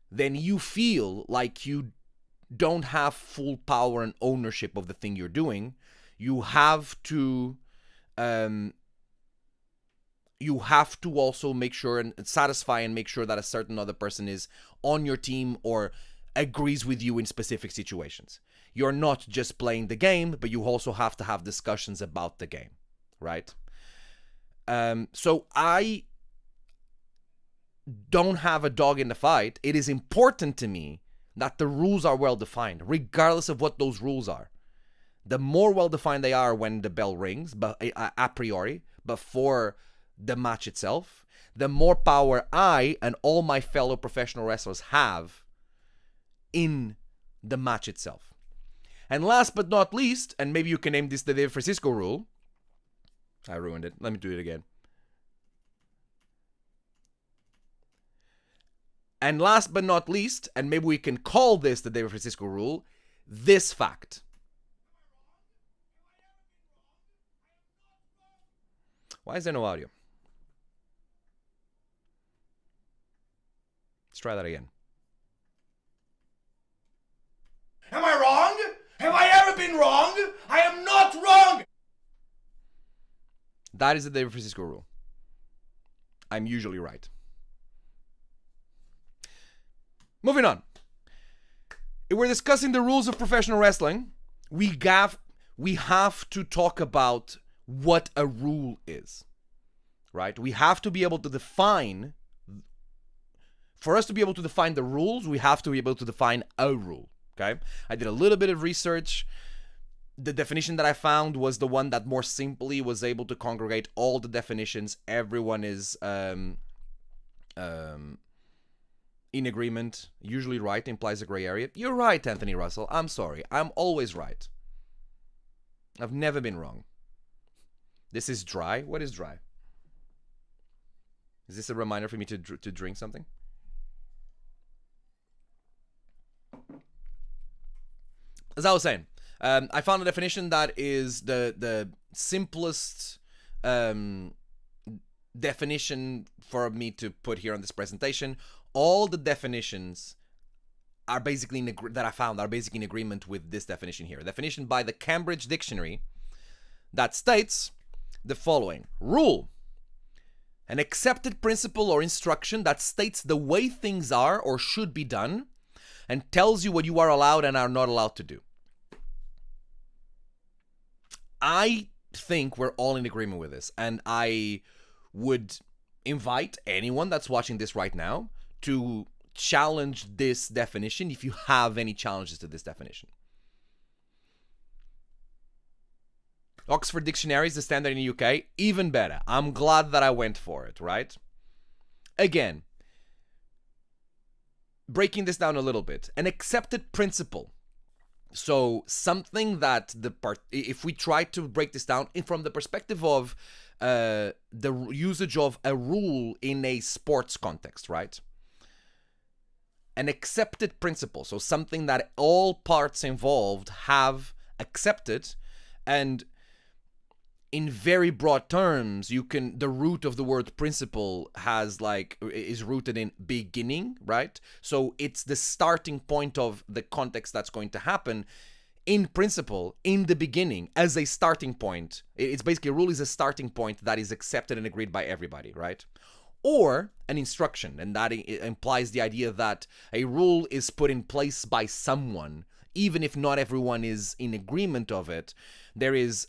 then you feel like you don't have full power and ownership of the thing you're doing. You have to also make sure and satisfy and make sure that a certain other person is on your team or agrees with you in specific situations. You're not just playing the game, but you also have to have discussions about the game, right? So I don't have a dog in the fight. It is important to me that the rules are well defined, regardless of what those rules are. The more well defined they are when the bell rings, but a priori, before the match itself, the more power I and all my fellow professional wrestlers have in the match itself. And last but not least, and maybe you can name this the Dave Francisco rule. I ruined it. Let me do it again. And last but not least, and maybe we can call this the Dave Francisco rule, this fact. Why is there no audio? Let's try that again. Am I wrong? Have I ever been wrong? I am not wrong! That is the Dave Francisco rule. I'm usually right. Moving on. If we're discussing the rules of professional wrestling, we have to talk about what a rule is, right? We have to be able to define, for us to be able to define the rules, we have to be able to define a rule, okay? I did a little bit of research. The definition that I found was the one that more simply was able to congregate all the definitions. Everyone is in agreement, usually right, implies a gray area. You're right, Anthony Russell. I'm sorry. I'm always right. I've never been wrong. This is dry. What is dry? Is this a reminder for me to drink something? As I was saying, I found a definition that is the simplest definition for me to put here on this presentation. All the definitions are basically that I found are basically in agreement with this definition here. A definition by the Cambridge Dictionary that states the following: rule, an accepted principle or instruction that states the way things are or should be done and tells you what you are allowed and are not allowed to do. I think we're all in agreement with this, and I would invite anyone that's watching this right now to challenge this definition if you have any challenges to this definition. Oxford Dictionary is the standard in the UK. Even better. I'm glad that I went for it, right? Again, breaking this down a little bit. An accepted principle. So something that if we try to break this down from the perspective of the usage of a rule in a sports context, right? An accepted principle. So something that all parts involved have accepted, and in very broad terms, the root of the word principle is rooted in beginning, right? So it's the starting point of the context that's going to happen. In principle, in the beginning, as a starting point, it's basically a rule is a starting point that is accepted and agreed by everybody, right? Or an instruction, and that implies the idea that a rule is put in place by someone, even if not everyone is in agreement of it. There is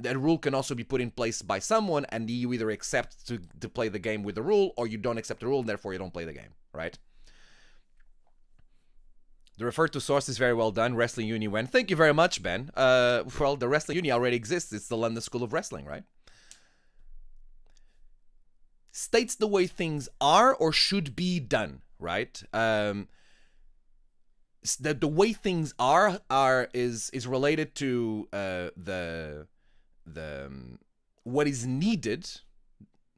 that rule can also be put in place by someone, and you either accept to play the game with the rule, or you don't accept the rule, and therefore you don't play the game, right? The referred to source is very well done. Wrestling Uni went. Thank you very much, Ben. Well, the Wrestling Uni already exists. It's the London School of Wrestling, right? States the way things are or should be done, right? The way things is related to what is needed,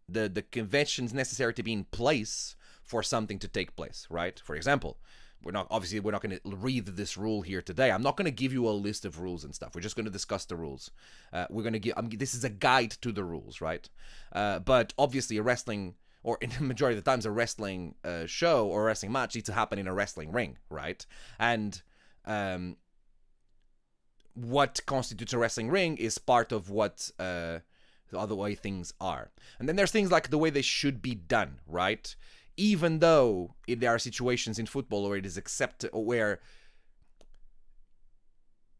the conventions necessary to be in place for something to take place, right? For example, we're not going to read this rule here today. I'm not going to give you a list of rules and stuff. We're just going to discuss the rules. We're going to give this is a guide to the rules, right? But obviously a wrestling, or in the majority of the times a wrestling show or a wrestling match needs to happen in a wrestling ring, right? And what constitutes a wrestling ring is part of what the other way things are. And then there's things like the way they should be done, right? even though there are situations in football where it is accepted, where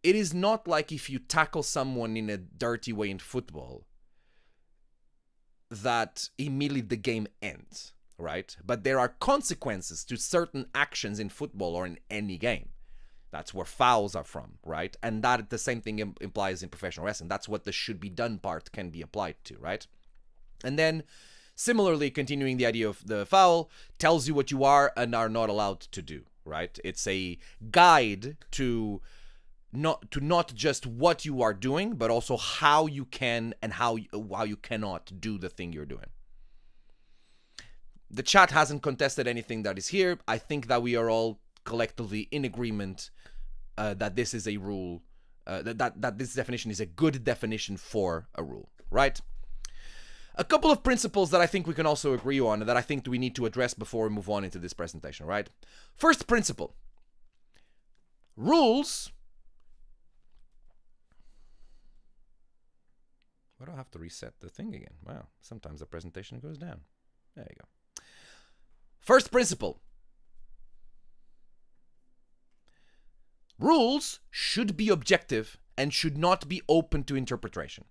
it is not like if you tackle someone in a dirty way in football, that immediately the game ends, right? But there are consequences to certain actions in football or in any game. That's where fouls are from, right? And that the same thing implies in professional wrestling. That's what the should be done part can be applied to, right? And then, similarly, continuing the idea of the foul, tells you what you are and are not allowed to do, right? It's a guide to not just what you are doing, but also how you can and how you cannot do the thing you're doing. The chat hasn't contested anything that is here. I think that we are all collectively in agreement that this is a rule, that this definition is a good definition for a rule, right? A couple of principles that I think we can also agree on and that I think we need to address before we move on into this presentation, right? First principle. Rules... Why do I have to reset the thing again? Wow, sometimes the presentation goes down. There you go. First principle. Rules should be objective and should not be open to interpretation.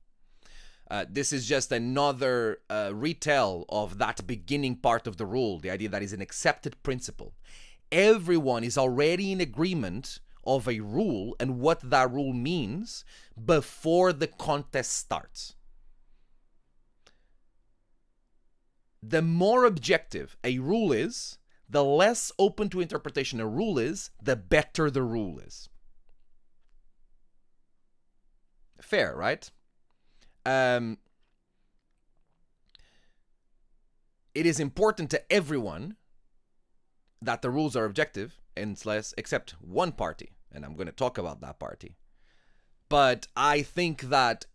This is just another retell of that beginning part of the rule, the idea that is an accepted principle. Everyone is already in agreement of a rule and what that rule means before the contest starts. The more objective a rule is, the less open to interpretation a rule is, the better the rule is. Fair, right? It is important to everyone that the rules are objective, except one party, and I'm going to talk about that party. But I think that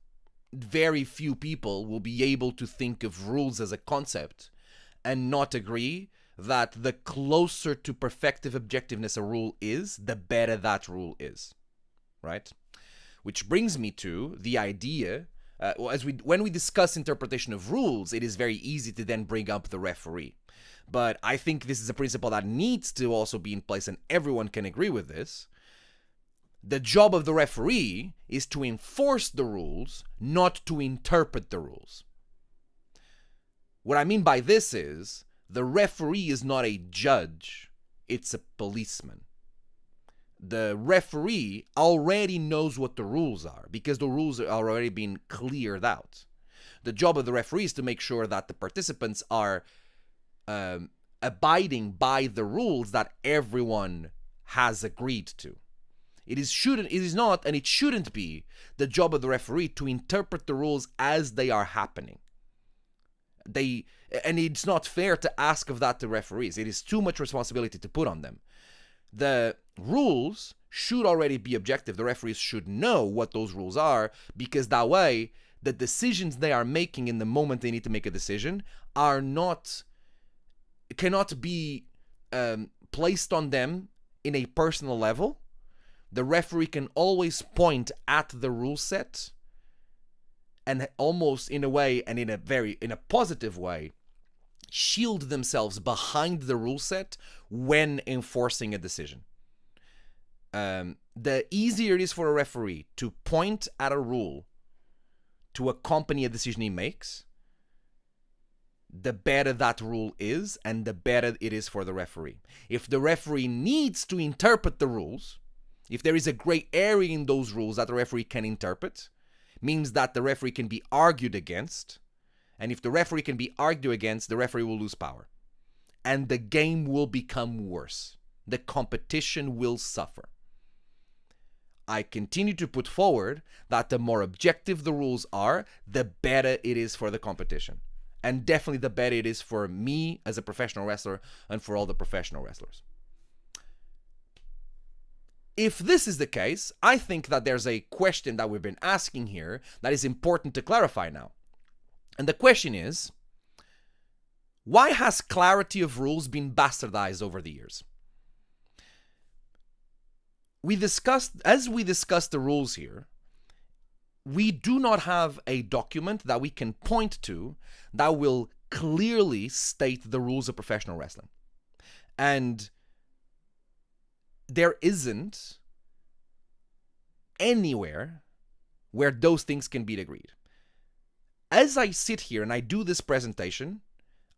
very few people will be able to think of rules as a concept and not agree that the closer to perfective objectiveness a rule is, the better that rule is, right? Which brings me to the idea, when we discuss interpretation of rules, it is very easy to then bring up the referee. But I think this is a principle that needs to also be in place, and everyone can agree with this. The job of the referee is to enforce the rules, not to interpret the rules. What I mean by this is, the referee is not a judge, it's a policeman. The referee already knows what the rules are, because the rules are already been cleared out. The job of the referee is to make sure that the participants are abiding by the rules that everyone has agreed to. It is not, and it shouldn't be, the job of the referee to interpret the rules as they are happening. And it's not fair to ask of that to referees. It is too much responsibility to put on them. The rules should already be objective. The referees should know what those rules are, because that way, the decisions they are making in the moment they need to make a decision cannot be placed on them in a personal level. The referee can always point at the rule set and almost in a way, and in a positive way, shield themselves behind the rule set when enforcing a decision. The easier it is for a referee to point at a rule to accompany a decision he makes, the better that rule is, and the better it is for the referee. If the referee needs to interpret the rules, if there is a gray area in those rules that the referee can interpret, means that the referee can be argued against. And if the referee can be argued against, the referee will lose power. And the game will become worse. The competition will suffer. I continue to put forward that the more objective the rules are, the better it is for the competition. And definitely the better it is for me as a professional wrestler and for all the professional wrestlers. If this is the case, I think that there's a question that we've been asking here that is important to clarify now. And the question is, why has clarity of rules been bastardized over the years? As we discussed the rules here, we do not have a document that we can point to that will clearly state the rules of professional wrestling. And there isn't anywhere where those things can be agreed. As I sit here and I do this presentation,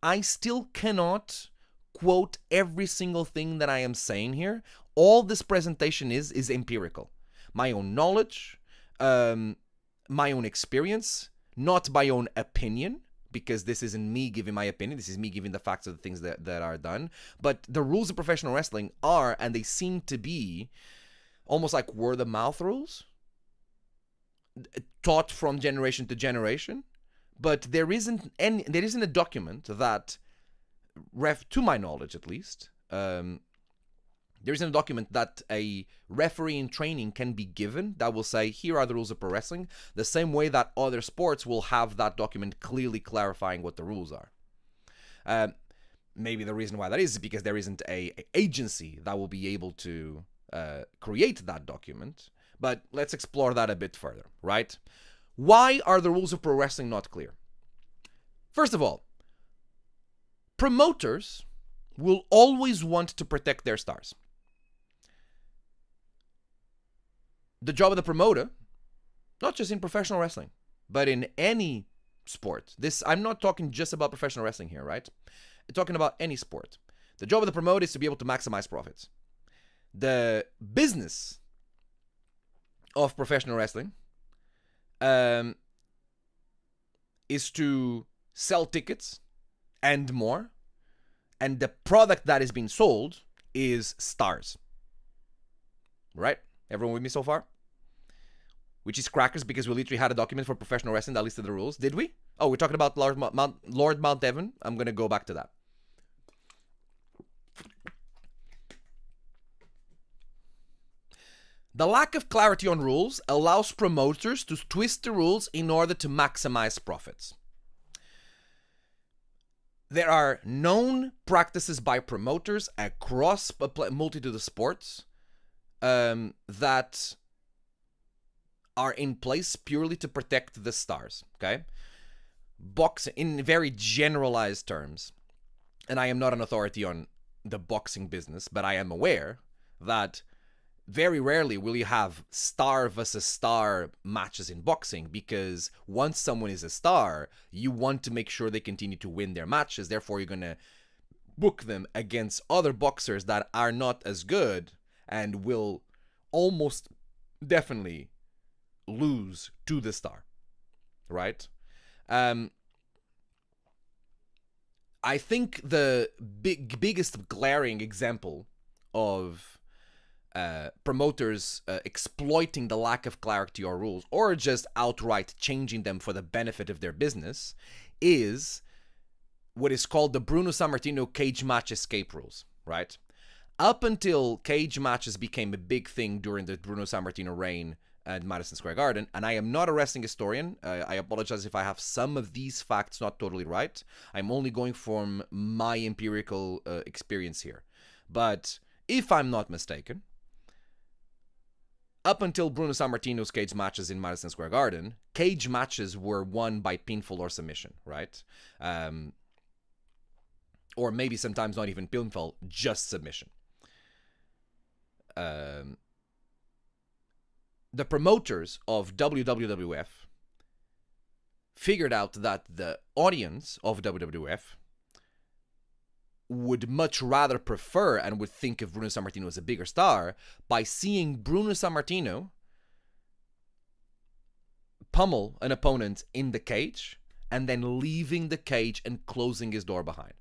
I still cannot quote every single thing that I am saying here. All this presentation is empirical. My own knowledge, my own experience, not my own opinion, because this isn't me giving my opinion, this is me giving the facts of the things that are done. But the rules of professional wrestling are, and they seem to be, almost like word of mouth rules, taught from generation to generation. But there isn't a document that, to my knowledge at least, there isn't a document that a referee in training can be given that will say, here are the rules of pro wrestling, the same way that other sports will have that document clearly clarifying what the rules are. Maybe the reason why that is because there isn't a agency that will be able to create that document. But let's explore that a bit further, right? Why are the rules of pro wrestling not clear? First of all, promoters will always want to protect their stars. The job of the promoter, not just in professional wrestling, but in any sport. I'm not talking just about professional wrestling here, right? I'm talking about any sport. The job of the promoter is to be able to maximize profits. The business of professional wrestling is to sell tickets and more, and the product that is being sold is stars. Right? Everyone with me so far? Which is crackers, because we literally had a document for professional wrestling that listed the rules. Did we? Oh, we're talking about Lord Mount Devon. I'm going to go back to that. The lack of clarity on rules allows promoters to twist the rules in order to maximize profits. There are known practices by promoters across a multitude of sports that are in place purely to protect the stars, okay? Boxing, in very generalized terms, and I am not an authority on the boxing business, but I am aware that very rarely will you have star versus star matches in boxing, because once someone is a star, you want to make sure they continue to win their matches. Therefore, you're going to book them against other boxers that are not as good and will almost definitely lose to the star, right? I think the biggest glaring example of promoters exploiting the lack of clarity or rules, or just outright changing them for the benefit of their business, is what is called the Bruno Sammartino cage match escape rules, right? Up until cage matches became a big thing during the Bruno Sammartino reign at Madison Square Garden, and I am not a wrestling historian. I apologize if I have some of these facts not totally right. I'm only going from my empirical experience here. But if I'm not mistaken, up until Bruno Sammartino's cage matches in Madison Square Garden, cage matches were won by pinfall or submission, right? Or maybe sometimes not even pinfall, just submission. The promoters of WWF figured out that the audience of WWF would much rather prefer and would think of Bruno Sammartino as a bigger star by seeing Bruno Sammartino pummel an opponent in the cage and then leaving the cage and closing his door behind.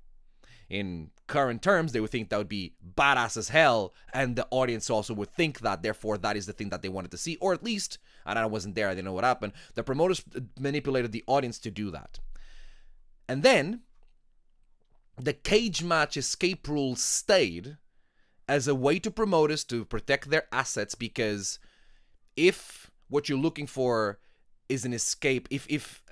In current terms, they would think that would be badass as hell, and the audience also would think that, therefore, that is the thing that they wanted to see, or at least, and I wasn't there, I didn't know what happened, the promoters manipulated the audience to do that. And then, the cage match escape rules stayed as a way to promoters to protect their assets, because if what you're looking for is an escape, if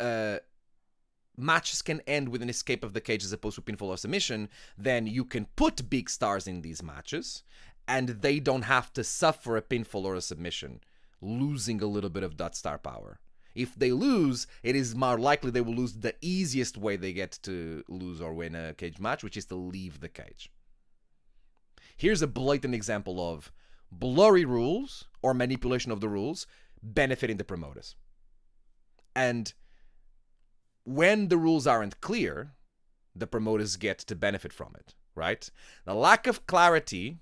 matches can end with an escape of the cage as opposed to pinfall or submission, then you can put big stars in these matches, and they don't have to suffer a pinfall or a submission, losing a little bit of that star power. If they lose, it is more likely they will lose the easiest way they get to lose or win a cage match, which is to leave the cage. Here's a blatant example of blurry rules or manipulation of the rules benefiting the promoters. And when the rules aren't clear, the promoters get to benefit from it, right? The lack of clarity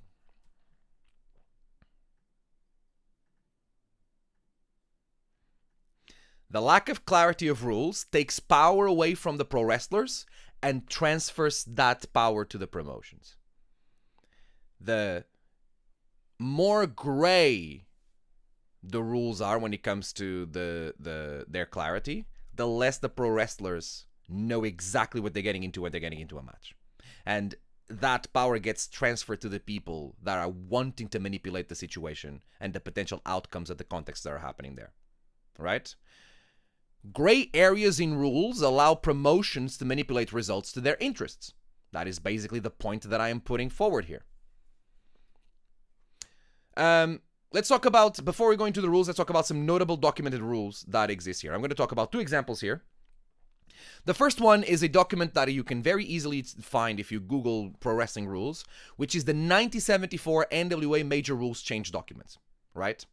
of rules takes power away from the pro wrestlers and transfers that power to the promotions. The more gray the rules are when it comes to their clarity, the less the pro wrestlers know exactly what they're getting into when they're getting into a match. And that power gets transferred to the people that are wanting to manipulate the situation and the potential outcomes of the context that are happening there. Right? Gray areas in rules allow promotions to manipulate results to their interests. That is basically the point that I am putting forward here. Let's talk about, before we go into the rules, let's talk about some notable documented rules that exist here. I'm going to talk about 2 examples here. The first one is a document that you can very easily find if you Google pro wrestling rules, which is the 1974 NWA Major Rules Change document, right?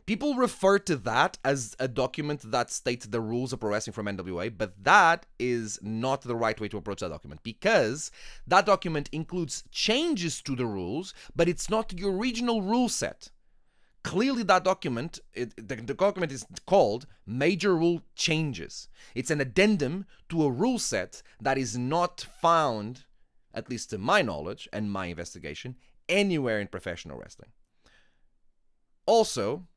People refer to that as a document that states the rules of pro wrestling from NWA, but that is not the right way to approach that document, because that document includes changes to the rules, but it's not the original rule set. Clearly, that document, the document is called Major Rule Changes. It's an addendum to a rule set that is not found, at least to my knowledge and my investigation, anywhere in professional wrestling. Also,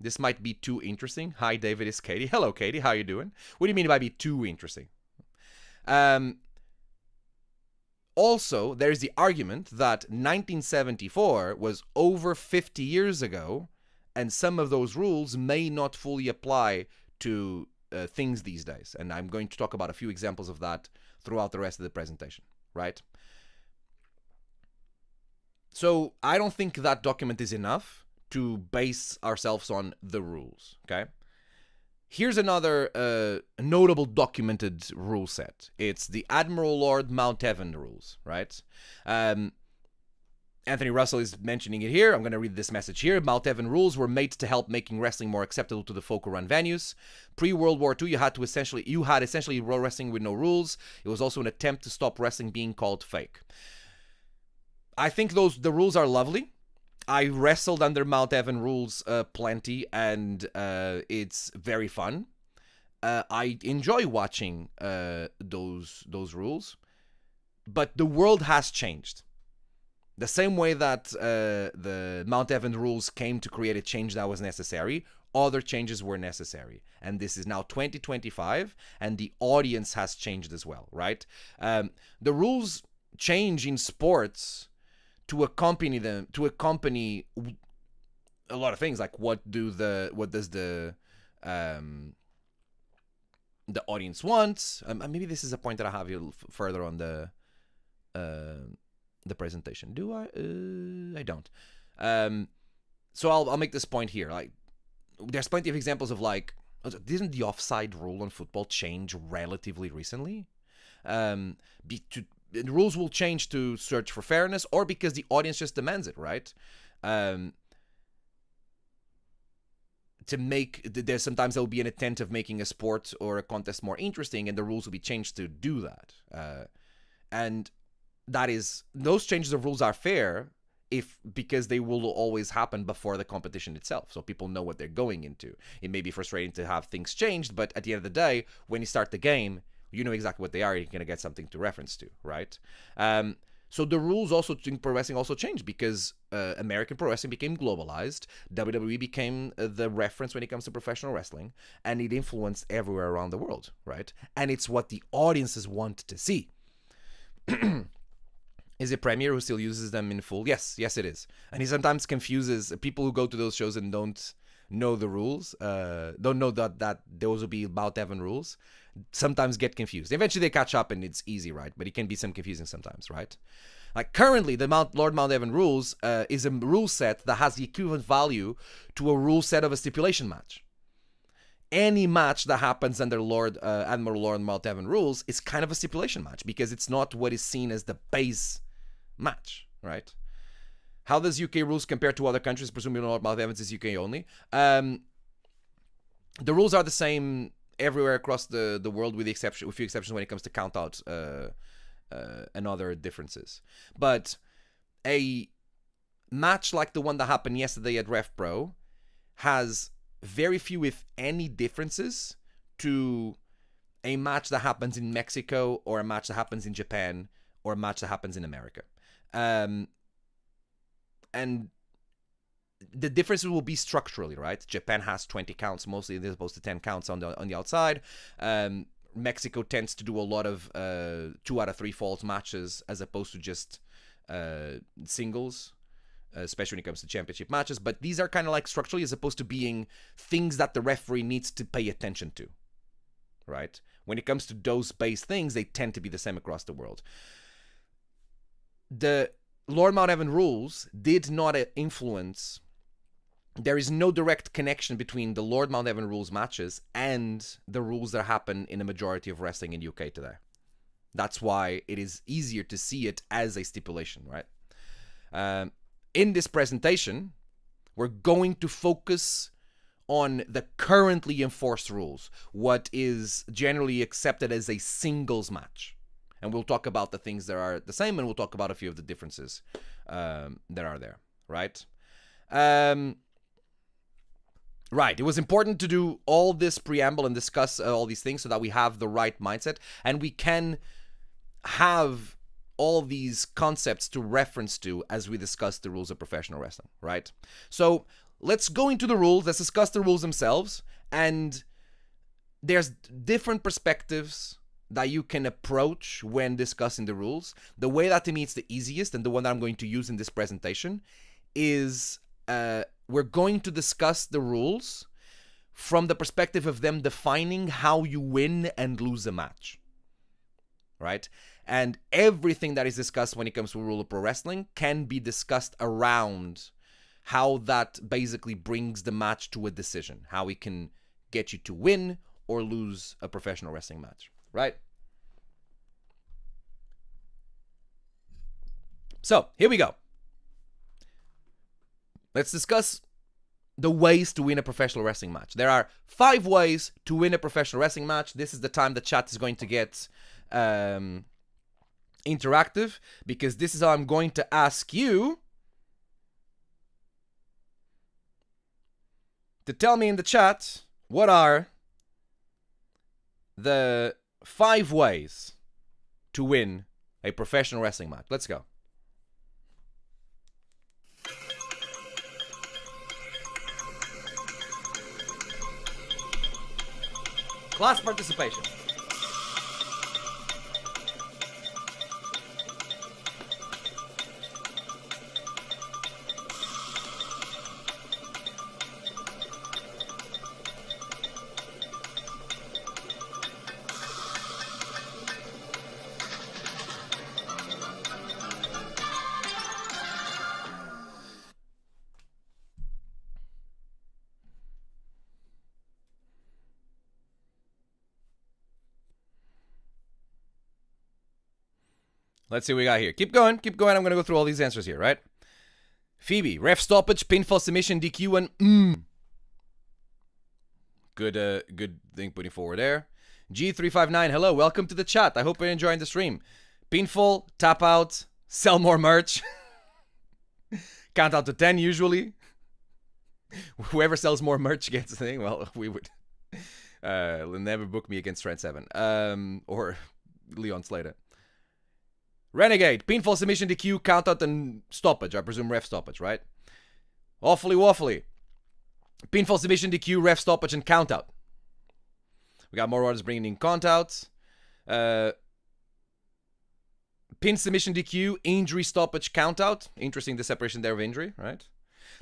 this might be too interesting. Hi, David, it's Katie. Hello, Katie. How you doing? What do you mean by be too interesting? Also, there's the argument that 1974 was over 50 years ago, and some of those rules may not fully apply to things these days. And I'm going to talk about a few examples of that throughout the rest of the presentation, right? So I don't think that document is enough to base ourselves on the rules, okay? Here's another notable documented rule set. It's the Admiral Lord Mount Evan rules, right? Anthony Russell is mentioning it here. I'm going to read this message here. Mount Evan rules were made to help making wrestling more acceptable to the folk who run venues. Pre-World War II, you had essentially pro wrestling with no rules. It was also an attempt to stop wrestling being called fake. I think the rules are lovely. I wrestled under Mount Evan rules plenty, and it's very fun. I enjoy watching those rules, but the world has changed. The same way that the Mount Evan rules came to create a change that was necessary, other changes were necessary. And this is now 2025, and the audience has changed as well, right? The rules change in sports to accompany a lot of things, like what does the audience want. Maybe this is a point that I have you further on the presentation. Do I? I don't. So I'll make this point here. Like, there's plenty of examples of, like, didn't the offside rule on football change relatively recently? The rules will change to search for fairness, or because the audience just demands it, right? Sometimes there will be an intent of making a sport or a contest more interesting, and the rules will be changed to do that. And those changes of rules are fair because they will always happen before the competition itself, so people know what they're going into. It may be frustrating to have things changed, but at the end of the day, when you start the game, you know exactly what they are. You're going to get something to reference to, right? So the rules also in pro wrestling also changed because American pro wrestling became globalized. WWE became the reference when it comes to professional wrestling, and it influenced everywhere around the world, right? And it's what the audiences want to see. Is it Premier who still uses them in full? Yes, it is. And he sometimes confuses people who go to those shows and don't know the rules, don't know that those will be Mount Evan rules, sometimes get confused. Eventually they catch up and it's easy, right? But it can be some confusing sometimes, right? Like currently, the Lord Mount Evan rules is a rule set that has the equivalent value to a rule set of a stipulation match. any match that happens under Admiral Lord Maltevan rules is kind of a stipulation match because it's not what is seen as the base match, right? How does UK rules compare to other countries? Presumably Lord Maltevan's is UK only. The rules are the same everywhere across the world with a few exceptions when it comes to count out and other differences. But a match like the one that happened yesterday at RevPro has very few, if any, differences to a match that happens in Mexico or a match that happens in Japan or a match that happens in America. And the differences will be structurally, right? Japan has 20 counts mostly as opposed to 10 counts on the outside. Mexico tends to do a lot of 2 out of 3 falls matches as opposed to just singles, especially when it comes to championship matches. But these are kind of like structurally as opposed to being things that the referee needs to pay attention to, right? When it comes to those base things, they tend to be the same across the world. The Lord Mountevan rules did not influence. There is no direct connection between the Lord Mountevan rules matches and the rules that happen in a majority of wrestling in UK today. That's why it is easier to see it as a stipulation, right? In this presentation, we're going to focus on the currently enforced rules, what is generally accepted as a singles match. And we'll talk about the things that are the same, and we'll talk about a few of the differences that are there, right? Right, it was important to do all this preamble and discuss all these things so that we have the right mindset, and we can have all these concepts to reference to as we discuss the rules of professional wrestling, right? So let's go into the rules, let's discuss the rules themselves, and there's different perspectives that you can approach when discussing the rules. The way that to me it's the easiest, and the one that I'm going to use in this presentation, is we're going to discuss the rules from the perspective of them defining how you win and lose a match, right? And everything that is discussed when it comes to rule of pro wrestling can be discussed around how that basically brings the match to a decision, how it can get you to win or lose a professional wrestling match, right? So, here we go. Let's discuss the ways to win a professional wrestling match. There are 5 ways to win a professional wrestling match. This is the time the chat is going to get interactive, because this is how I'm going to ask you to tell me in the chat what are the 5 ways to win a professional wrestling match. Let's go. Class participation. Let's see what we got here. Keep going, keep going. I'm going to go through all these answers here, right? Phoebe, ref stoppage, pinfall, submission, DQ, and Good thing putting forward there. G359, hello, welcome to the chat. I hope you're enjoying the stream. Pinfall, tap out, sell more merch. Count out to 10 usually. Whoever sells more merch gets the thing. Well, we would. Never book me against Trent 7. Or Leon Slater. Renegade, pinfall, submission, DQ, count out, and stoppage. I presume ref stoppage, right? Awfully waffly. Pinfall, submission, DQ, ref stoppage, and count out. We got more orders bringing in count outs. Pin, submission, DQ, injury, stoppage, count out. Interesting, the separation there of injury, right?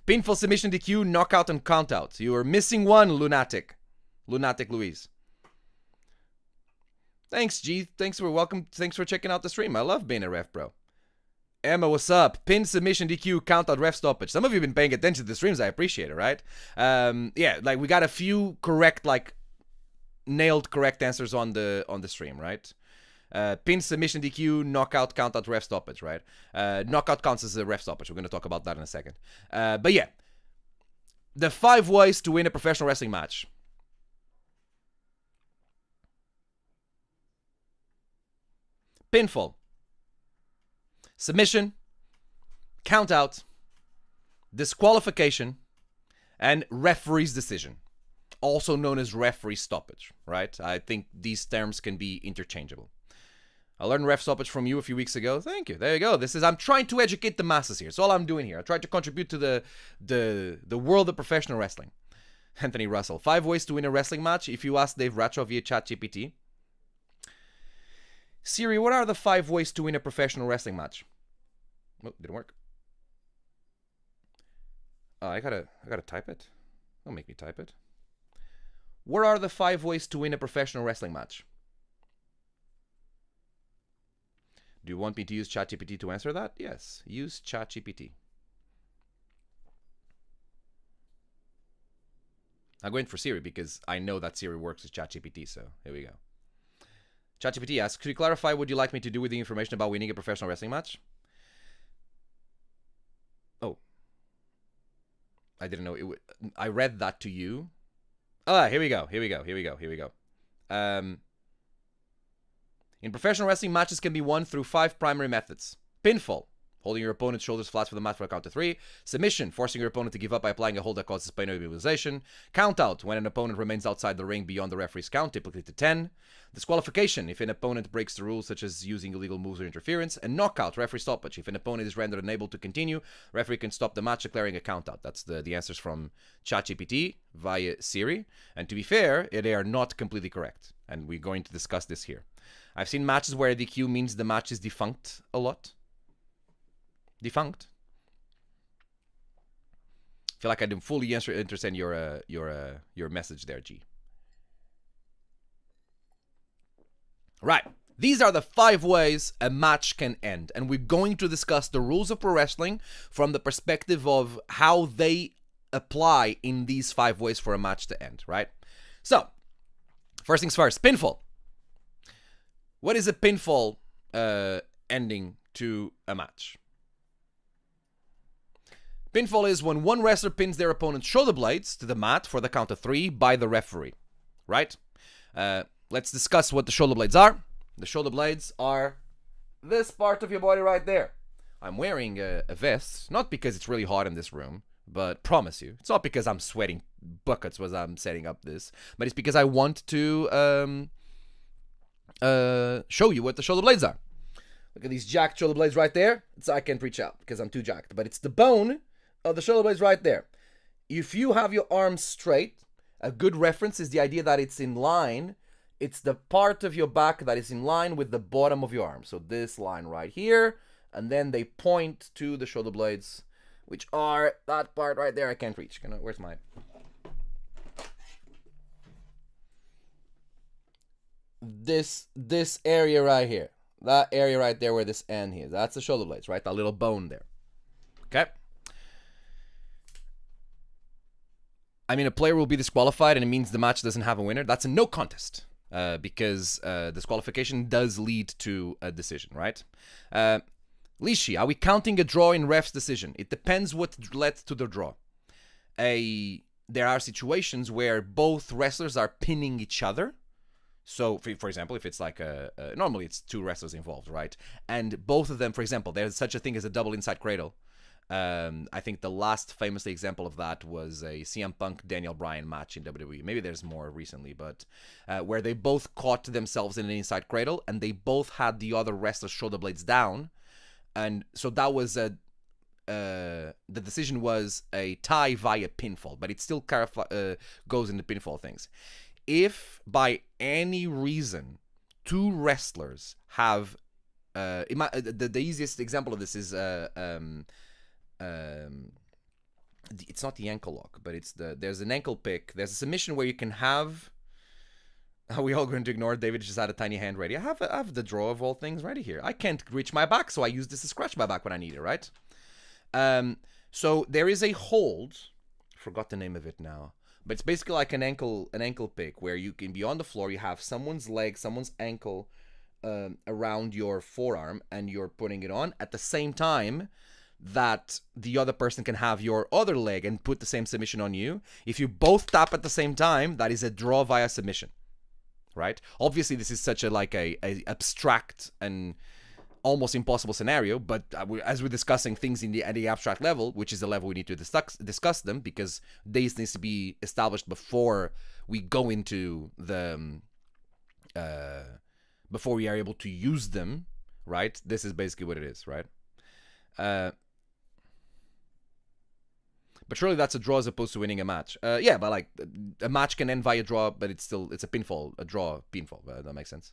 Pinfall, submission, DQ, knockout, and count out. You are missing one, Lunatic. Lunatic Louise. Thanks, G. Thanks for welcome. Thanks for checking out the stream. I love being a RevPro. Emma, what's up? Pin, submission, DQ, count out, ref stoppage. Some of you have been paying attention to the streams. I appreciate it, right? Yeah, like we got a few correct, like nailed correct answers on the stream, right? Pin, submission, DQ, knockout, count out, ref stoppage, right? Knockout counts as a ref stoppage. We're going to talk about that in a second. But yeah, the 5 ways to win a professional wrestling match. Pinfall, submission, count out, disqualification, and referee's decision, also known as referee stoppage, right? I think these terms can be interchangeable. I learned ref stoppage from you a few weeks ago. Thank you. There you go. I'm trying to educate the masses here. That's all I'm doing here. I try to contribute to the world of professional wrestling. Anthony Russell, 5 ways to win a wrestling match. If you ask Dave Ratcho via ChatGPT. Siri, what are the 5 ways to win a professional wrestling match? Oh, didn't work. Oh, I gotta type it. Don't make me type it. What are the 5 ways to win a professional wrestling match? Do you want me to use ChatGPT to answer that? Yes, use ChatGPT. I'm going for Siri because I know that Siri works with ChatGPT, so here we go. ChatGPT asks, could you clarify what you'd like me to do with the information about winning a professional wrestling match? Oh. I didn't know. I read that to you. Ah, here we go. In professional wrestling, matches can be won through 5 primary methods. Pinfall, holding your opponent's shoulders flat for the mat for a count to 3. Submission, forcing your opponent to give up by applying a hold that causes pain or immobilization. Count out, when an opponent remains outside the ring beyond the referee's count, typically to 10. Disqualification, if an opponent breaks the rules such as using illegal moves or interference. And knockout, referee stoppage, if an opponent is rendered unable to continue, referee can stop the match declaring a count out. That's the answers from ChatGPT via Siri. And to be fair, they are not completely correct. And we're going to discuss this here. I've seen matches where DQ means the match is defunct a lot. Defunct. I feel like I didn't fully understand your message there, G. Right. These are the 5 ways a match can end. And we're going to discuss the rules of pro wrestling from the perspective of how they apply in these 5 ways for a match to end, right? So, first things first, pinfall. What is a pinfall ending to a match? Pinfall is when one wrestler pins their opponent's shoulder blades to the mat for the count of 3 by the referee, right? Let's discuss what the shoulder blades are. The shoulder blades are this part of your body right there. I'm wearing a vest, not because it's really hot in this room, but promise you, it's not because I'm sweating buckets as I'm setting up this, but it's because I want to show you what the shoulder blades are. Look at these jacked shoulder blades right there. I can't reach out because I'm too jacked, but it's the bone of the shoulder blades right there. If you have your arms straight, a good reference is the idea that it's in line. It's the part of your back that is in line with the bottom of your arm. So this line right here, and then they point to the shoulder blades, which are that part right there. I can't reach. Where's my... This area right here. That area right there where this end is. That's the shoulder blades, right? That little bone there. Okay? I mean, a player will be disqualified and it means the match doesn't have a winner. That's a no contest. Because disqualification does lead to a decision, right? Lishi, are we counting a draw in ref's decision? It depends what led to the draw. There are situations where both wrestlers are pinning each other. So, for example, if it's like normally it's 2 wrestlers involved, right? And both of them, for example, there's such a thing as a double inside cradle. I think the last famous example of that was a CM Punk Daniel Bryan match in WWE. Maybe there's more recently, but where they both caught themselves in an inside cradle and they both had the other wrestler's shoulder blades down. And so that was the decision was a tie via pinfall, but it still goes into pinfall things. If by any reason 2 wrestlers have the easiest example of this is it's not the ankle lock, but it's there's an ankle pick. There's a submission where you can have Are we all going to ignore David just had a tiny hand ready? I have the draw of all things ready here. I can't reach my back, so I use this to scratch my back when I need it, right? So there is a hold. Forgot the name of it now. But it's basically like an ankle pick where you can be on the floor, you have someone's leg, someone's ankle around your forearm, and you're putting it on at the same time that the other person can have your other leg and put the same submission on you. If you both tap at the same time, that is a draw via submission, right? Obviously, this is such a abstract and almost impossible scenario, but as we're discussing things at the abstract level, which is the level we need to discuss them, because these needs to be established before we go into the before we are able to use them, right? This is basically what it is, right? But surely that's a draw as opposed to winning a match. Yeah, but like a match can end via draw, but it's a pinfall, a draw pinfall. That makes sense.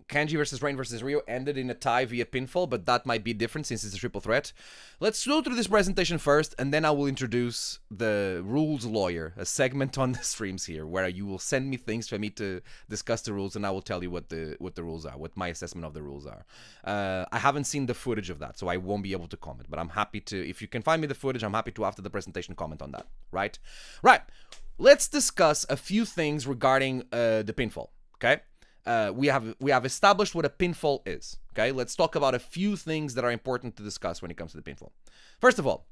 Kanji versus Rain versus Rio ended in a tie via pinfall, but that might be different since it's a triple threat. Let's go through this presentation first, and then I will introduce the rules lawyer, a segment on the streams here, where you will send me things for me to discuss the rules, and I will tell you what the rules are, what my assessment of the rules are. I haven't seen the footage of that, so I won't be able to comment, but I'm happy to, if you can find me the footage, I'm happy to, after the presentation, comment on that, right? Right, let's discuss a few things regarding the pinfall, okay? We have established what a pinfall is. Okay, let's talk about a few things that are important to discuss when it comes to the pinfall. First of all,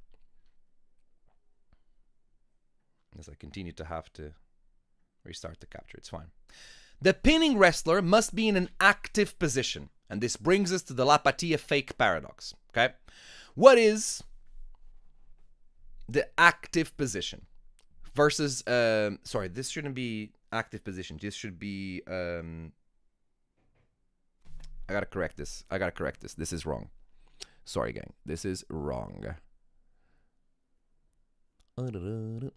as I continue to have to restart the capture, it's fine. The pinning wrestler must be in an active position, and this brings us to the Lapatilla fake paradox. Okay, what is the active position versus? Sorry, this shouldn't be active position. This should be. I gotta correct this. This is wrong. Sorry, gang. This is wrong. That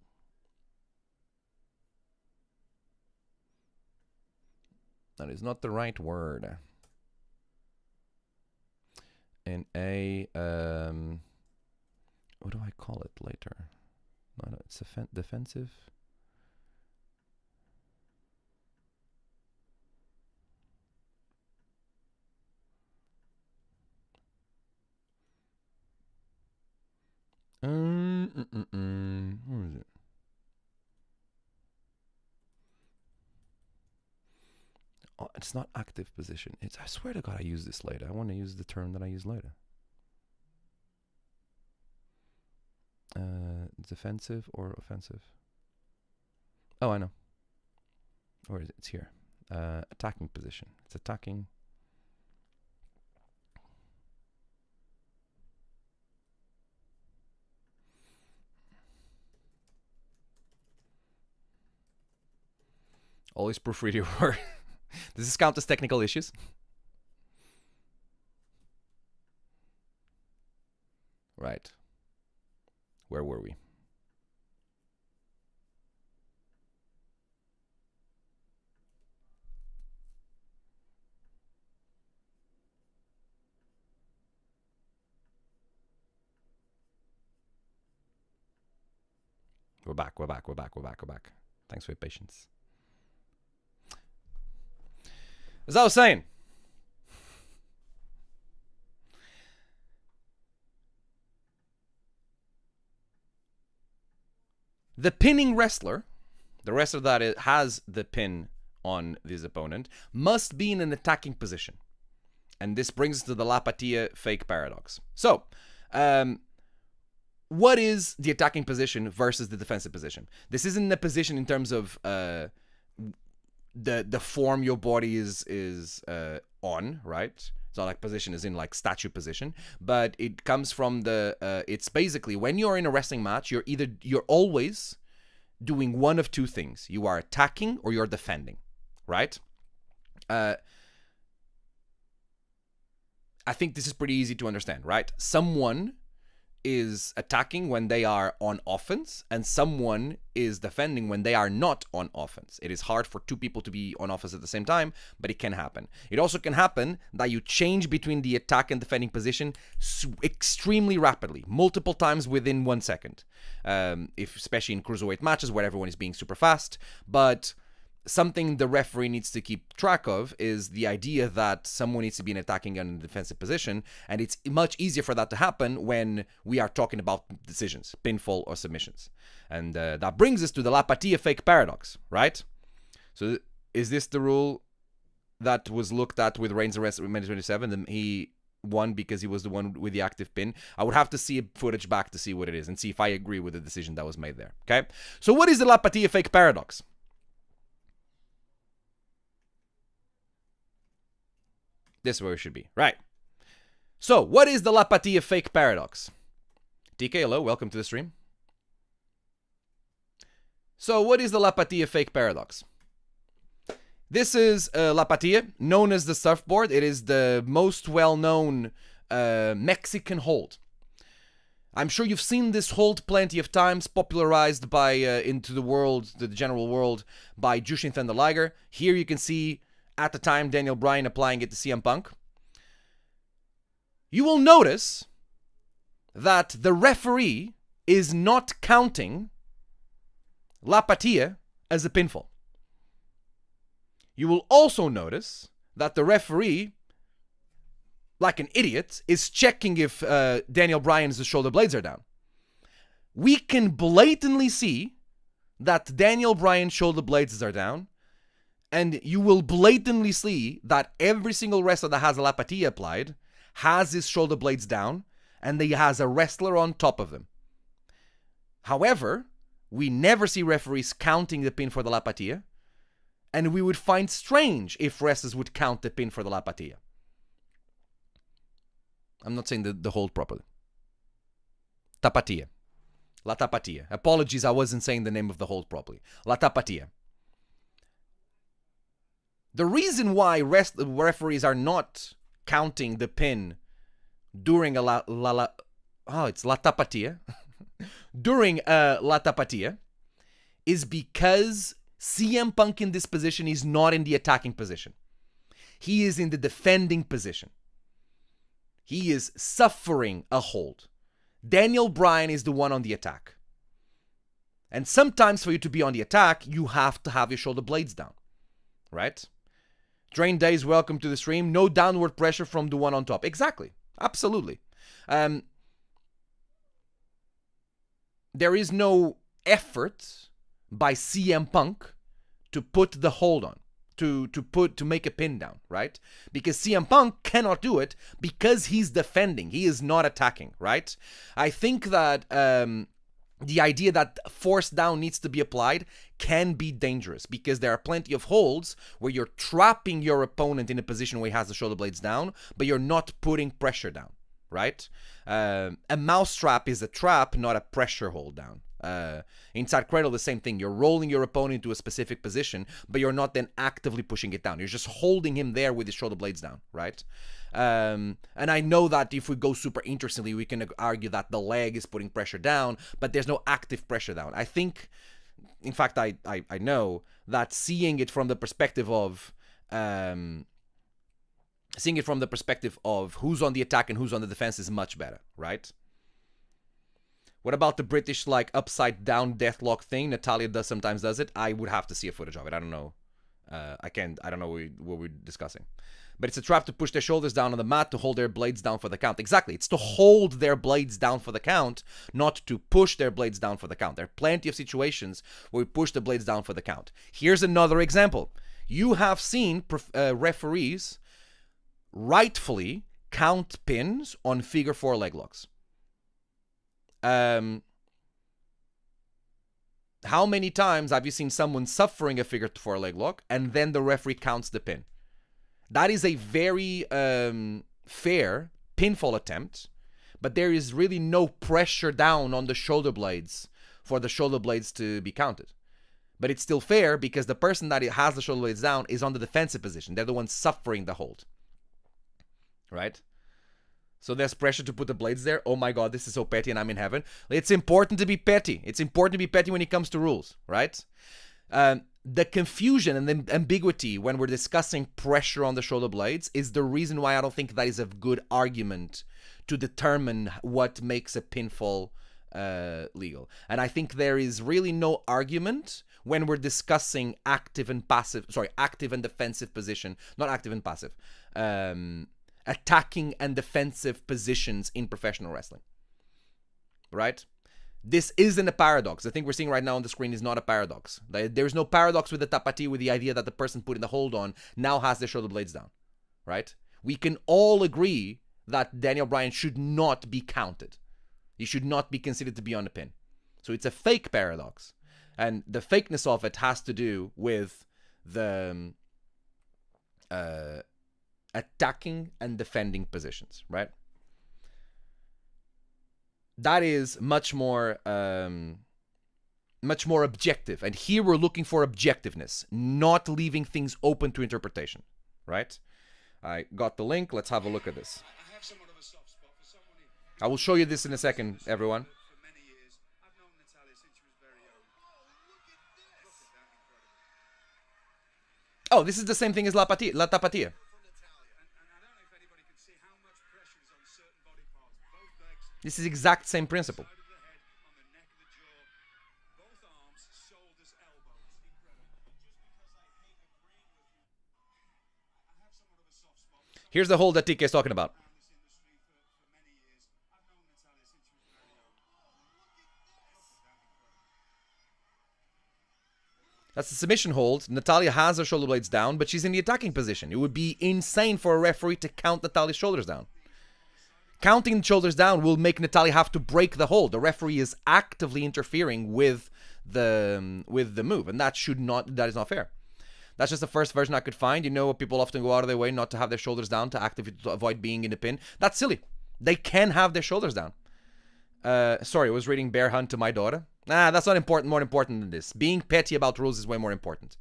is not the right word. And what do I call it later? No, it's defensive. What is it? Oh, it's not active position. It's. I swear to God, I use this later. I want to use the term that I use later. Defensive or offensive? Oh, I know. Where is it? It's here. Attacking position. It's attacking. Always proofread your work. Does this count as technical issues? Right. Where were we? We're back. Thanks for your patience. As I was saying, the pinning wrestler, the wrestler that has the pin on his opponent, must be in an attacking position. And this brings us to the Lapatilla fake paradox. So, what is the attacking position versus the defensive position? This isn't a position in terms of the form your body is on, right? It's not like position is in like statue position, but it comes from the it's basically when you're in a wrestling match, you're always doing one of two things. You are attacking or you're defending, right? I think this is pretty easy to understand, right? Someone is attacking when they are on offense and someone is defending when they are not on offense. It is hard for two people to be on offense at the same time, but it can happen. It also can happen that you change between the attack and defending position extremely rapidly, multiple times within 1 second. Especially in cruiserweight matches where everyone is being super fast. But something the referee needs to keep track of is the idea that someone needs to be in attacking and defensive position, and it's much easier for that to happen when we are talking about decisions, pinfall or submissions. And that brings us to the La Patilla fake paradox, right? So is this the rule that was looked at with Reigns arrest in 2027? And he won because he was the one with the active pin. I would have to see footage back to see what it is and see if I agree with the decision that was made there, okay? So what is the La Patilla fake paradox? This is where it should be. Right. So, what is the La Patilla fake paradox? TK, hello. Welcome to the stream. So, what is the La Patilla fake paradox? This is La Patilla, known as the surfboard. It is the most well-known Mexican hold. I'm sure you've seen this hold plenty of times, popularized by into the world, the general world, by Jushin Thunder Liger. Here you can see at the time Daniel Bryan applying it to CM Punk. You will notice that the referee is not counting La Patilla as a pinfall. You will also notice that the referee, like an idiot, is checking if Daniel Bryan's shoulder blades are down. We can blatantly see that Daniel Bryan's shoulder blades are down. And you will blatantly see that every single wrestler that has a La Patilla applied has his shoulder blades down, and he has a wrestler on top of them. However, we never see referees counting the pin for the La Patilla, and we would find strange if wrestlers would count the pin for the La Patilla. I'm not saying the hold properly. Tapatilla. La Tapatilla. Apologies, I wasn't saying the name of the hold properly. La Tapatilla. The reason why referees are not counting the pin during a La Tapatilla during a La Tapatilla is because CM Punk in this position is not in the attacking position. He is in the defending position. He is suffering a hold. Daniel Bryan is the one on the attack. And sometimes for you to be on the attack, you have to have your shoulder blades down. Right? Drain Days, welcome to the stream. No downward pressure from the one on top. Exactly. Absolutely. There is no effort by CM Punk to put the hold on, to make a pin down, right? Because CM Punk cannot do it because he's defending. He is not attacking, right? I think that the idea that force down needs to be applied can be dangerous because there are plenty of holds where you're trapping your opponent in a position where he has the shoulder blades down, but you're not putting pressure down, right? A mousetrap is a trap, not a pressure hold down. Inside cradle, the same thing. You're rolling your opponent into a specific position, but you're not then actively pushing it down. You're just holding him there with his shoulder blades down, right? And I know that if we go super interestingly, we can argue that the leg is putting pressure down, but there's no active pressure down. I think, in fact, I know that seeing it from the perspective of who's on the attack and who's on the defense is much better, right? What about the British, like, upside down deathlock thing? Natalia sometimes does it. I would have to see a footage of it. I don't know. I don't know what we're discussing. But it's a trap to push their shoulders down on the mat to hold their blades down for the count. Exactly. It's to hold their blades down for the count, not to push their blades down for the count. There are plenty of situations where we push the blades down for the count. Here's another example. You have seen referees rightfully count pins on figure 4 leg locks. How many times have you seen someone suffering a figure 4 leg lock and then the referee counts the pin? That is a very fair pinfall attempt, but there is really no pressure down on the shoulder blades for the shoulder blades to be counted. But it's still fair because the person that has the shoulder blades down is on the defensive position. They're the ones suffering the hold. Right? So there's pressure to put the blades there. Oh my god, this is so petty and I'm in heaven. It's important to be petty. It's important to be petty when it comes to rules, right? The confusion and the ambiguity when we're discussing pressure on the shoulder blades is the reason why I don't think that is a good argument to determine what makes a pinfall legal. And I think there is really no argument when we're discussing active and defensive position, not active and passive, attacking and defensive positions in professional wrestling, right? This isn't a paradox. The thing we're seeing right now on the screen is not a paradox. There's no paradox with the tapati, with the idea that the person putting the hold on now has their shoulder blades down, right? We can all agree that Daniel Bryan should not be counted. He should not be considered to be on the pin. So it's a fake paradox. And the fakeness of it has to do with the attacking and defending positions, right? That is much more objective. And here we're looking for objectiveness, not leaving things open to interpretation, right? I got the link. Let's have a look at this. I will show you this in a second, everyone. Oh, this is the same thing as La Tapatia. This is exact same principle. Here's the hold that TK is talking about. That's the submission hold. Natalya has her shoulder blades down, but she's in the attacking position. It would be insane for a referee to count Natalya's shoulders down. Counting the shoulders down will make Natalya have to break the hold. The referee is actively interfering with the move, and that is not fair. That's just the first version I could find. You know, people often go out of their way not to have their shoulders down to avoid being in the pin. That's silly. They can have their shoulders down. Sorry, I was reading Bear Hunt to my daughter. That's not important. More important than this. Being petty about rules is way more important.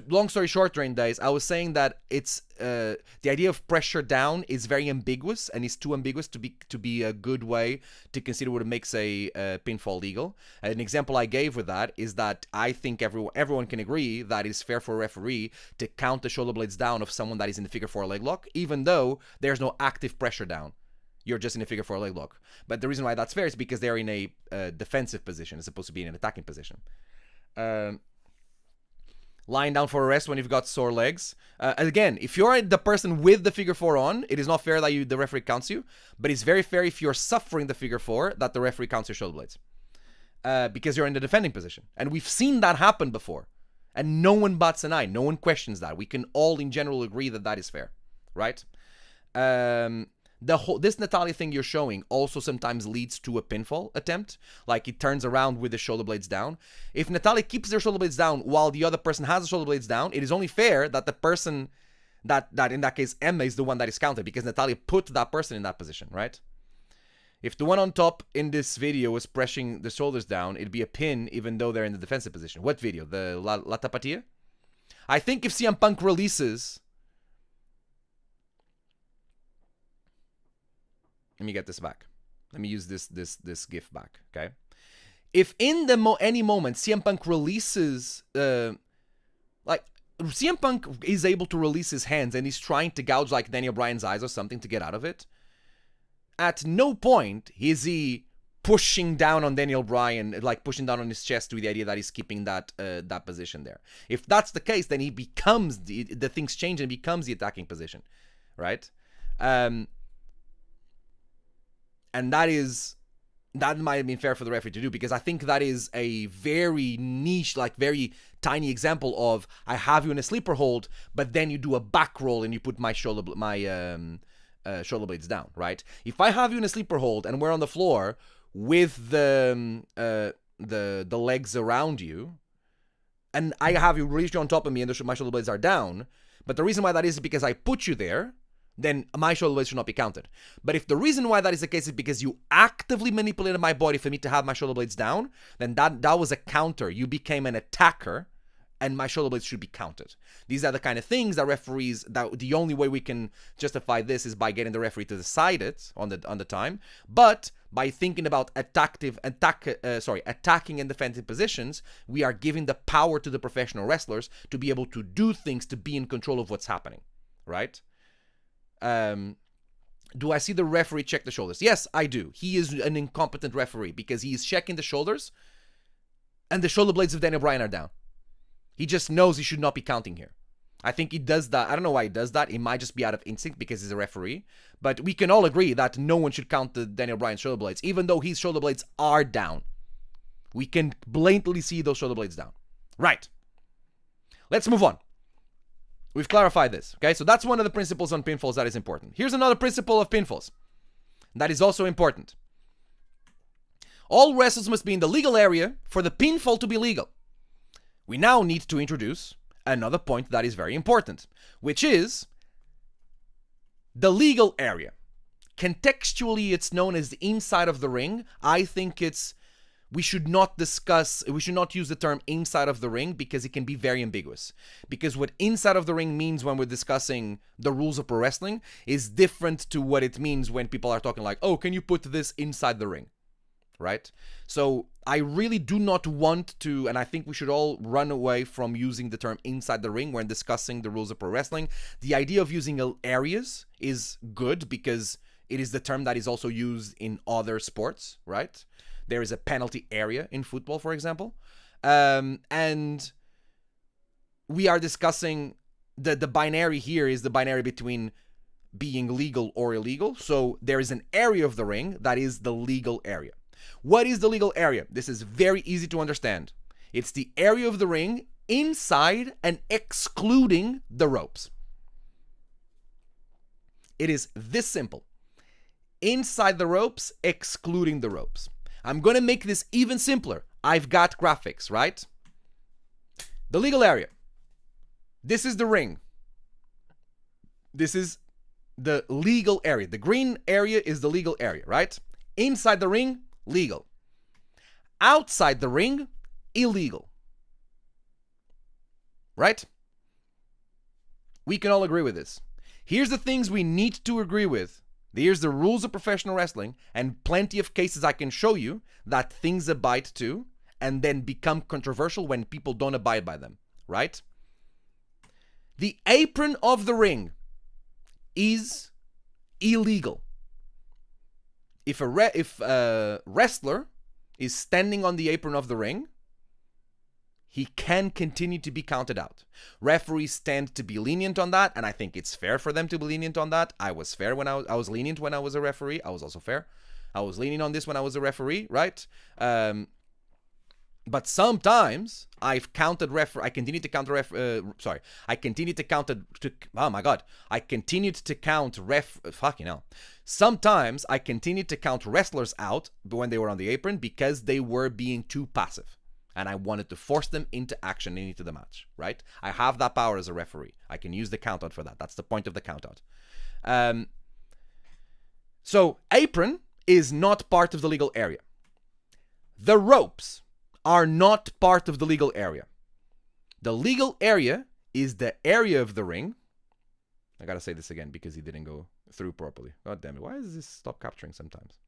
Long story short, during days, I was saying that it's the idea of pressure down is very ambiguous and is too ambiguous to be a good way to consider what makes a pinfall legal. An example I gave with that is that I think everyone can agree that it's fair for a referee to count the shoulder blades down of someone that is in the figure 4 leg lock, even though there's no active pressure down. You're just in a figure 4 leg lock. But the reason why that's fair is because they're in a defensive position as opposed to being in an attacking position. Lying down for a rest when you've got sore legs. Again, if you're the person with the figure 4 on, it is not fair that the referee counts you. But it's very fair if you're suffering the figure 4 that the referee counts your shoulder blades. Because you're in the defending position. And we've seen that happen before. And no one bats an eye. No one questions that. We can all in general agree that that is fair. Right? This Natalya thing you're showing also sometimes leads to a pinfall attempt. Like it turns around with the shoulder blades down. If Natalya keeps their shoulder blades down while the other person has the shoulder blades down, it is only fair that the person that in that case Emma is the one that is counted because Natalya put that person in that position, right? If the one on top in this video was pressing the shoulders down, it'd be a pin even though they're in the defensive position. What video? The La Tapatia? I think if CM Punk releases... Let me get this back. Let me use this GIF back, okay? If in any moment CM Punk releases, CM Punk is able to release his hands and he's trying to gouge like Daniel Bryan's eyes or something to get out of it, at no point is he pushing down on Daniel Bryan, like pushing down on his chest with the idea that he's keeping that position there. If that's the case, then he becomes, the things change and becomes the attacking position, right? And that might have been fair for the referee to do because I think that is a very niche, like very tiny example of I have you in a sleeper hold, but then you do a back roll and you put my shoulder blades down, right? If I have you in a sleeper hold and we're on the floor with the legs around you, and I have you reach on top of me and my shoulder blades are down, but the reason why that is because I put you there, then my shoulder blades should not be counted. But if the reason why that is the case is because you actively manipulated my body for me to have my shoulder blades down, then that was a counter. You became an attacker, and my shoulder blades should be counted. These are the kind of things that referees, that the only way we can justify this is by getting the referee to decide it on the time. But by thinking about attacking and defensive positions, we are giving the power to the professional wrestlers to be able to do things, to be in control of what's happening, right? Do I see the referee check the shoulders? Yes, I do. He is an incompetent referee because he is checking the shoulders and the shoulder blades of Daniel Bryan are down. He just knows he should not be counting here. I think he does that. I don't know why he does that. It might just be out of instinct because he's a referee. But we can all agree that no one should count the Daniel Bryan shoulder blades, even though his shoulder blades are down. We can blatantly see those shoulder blades down. Right. Let's move on. We've clarified this, okay? So that's one of the principles on pinfalls that is important. Here's another principle of pinfalls that is also important. All wrestlers must be in the legal area for the pinfall to be legal. We now need to introduce another point that is very important, which is the legal area. Contextually, it's known as the inside of the ring. I think we should not use the term inside of the ring because it can be very ambiguous. Because what inside of the ring means when we're discussing the rules of pro wrestling is different to what it means when people are talking like, oh, can you put this inside the ring? Right? So I really do not want to, and I think we should all run away from using the term inside the ring when discussing the rules of pro wrestling. The idea of using areas is good because it is the term that is also used in other sports, right? There is a penalty area in football, for example. And we are discussing the binary here is the binary between being legal or illegal. So there is an area of the ring that is the legal area. What is the legal area? This is very easy to understand. It's the area of the ring inside and excluding the ropes. It is this simple. Inside the ropes, excluding the ropes. I'm going to make this even simpler. I've got graphics, right? The legal area. This is the ring. This is the legal area. The green area is the legal area, right? Inside the ring, legal. Outside the ring, illegal. Right? We can all agree with this. Here's the things we need to agree with. Here's the rules of professional wrestling and plenty of cases I can show you that things abide to and then become controversial when people don't abide by them, right? The apron of the ring is illegal. If a wrestler is standing on the apron of the ring, he can continue to be counted out. Referees tend to be lenient on that, and I think it's fair for them to be lenient on that. I was fair when I was lenient when I was a referee. I was also fair. I was lenient on this when I was a referee, right? But sometimes I've counted I continued to count I continued to count oh my god. I continued to count fucking hell. Sometimes I continued to count wrestlers out when they were on the apron because they were being too passive. And I wanted to force them into action and into the match, right? I have that power as a referee. I can use the countout for that. That's the point of the countout. So apron is not part of the legal area. The ropes are not part of the legal area. The legal area is the area of the ring. I gotta say this again because he didn't go through properly. God damn it. Why does this stop capturing sometimes?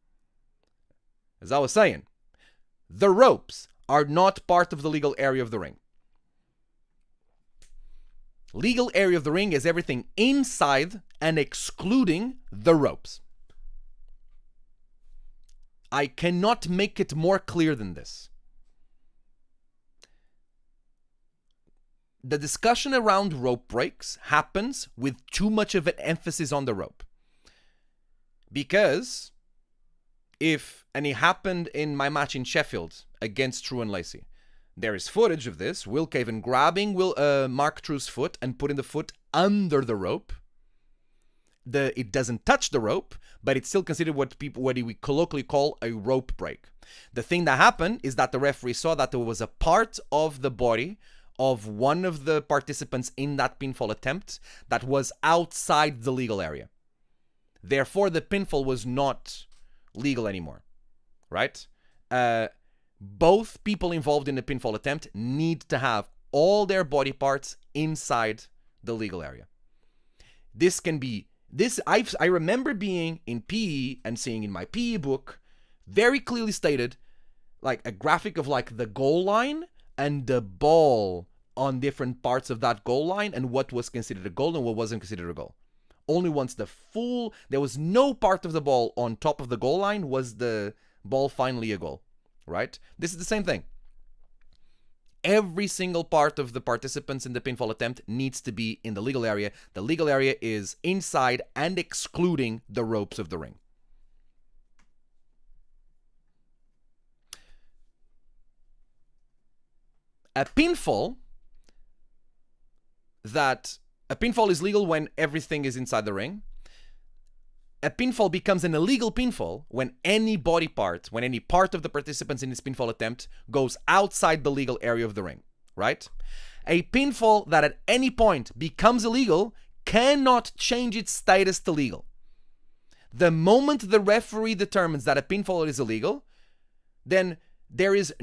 As I was saying, the ropes are not part of the legal area of the ring. Legal area of the ring is everything inside and excluding the ropes. I cannot make it more clear than this. The discussion around rope breaks happens with too much of an emphasis on the rope. Because and it happened in my match in Sheffield against True and Lacey. There is footage of this. Will Caven grabbing Mark True's foot and putting the foot under the rope. It doesn't touch the rope, but it's still considered what we colloquially call a rope break. The thing that happened is that the referee saw that there was a part of the body of one of the participants in that pinfall attempt that was outside the legal area. Therefore, the pinfall was not legal anymore, right? Both people involved in the pinfall attempt need to have all their body parts inside the legal area. This can be I remember being in PE and seeing in my PE book very clearly stated, like a graphic of like the goal line and the ball on different parts of that goal line and what was considered a goal and what wasn't considered a goal. Only once there was no part of the ball on top of the goal line was the ball finally a goal, right? This is the same thing. Every single part of the participants in the pinfall attempt needs to be in the legal area. The legal area is inside and excluding the ropes of the ring. A pinfall is legal when everything is inside the ring. A pinfall becomes an illegal pinfall when any body part, when any part of the participants in this pinfall attempt goes outside the legal area of the ring, right? A pinfall that at any point becomes illegal cannot change its status to legal. The moment the referee determines that a pinfall is illegal, then that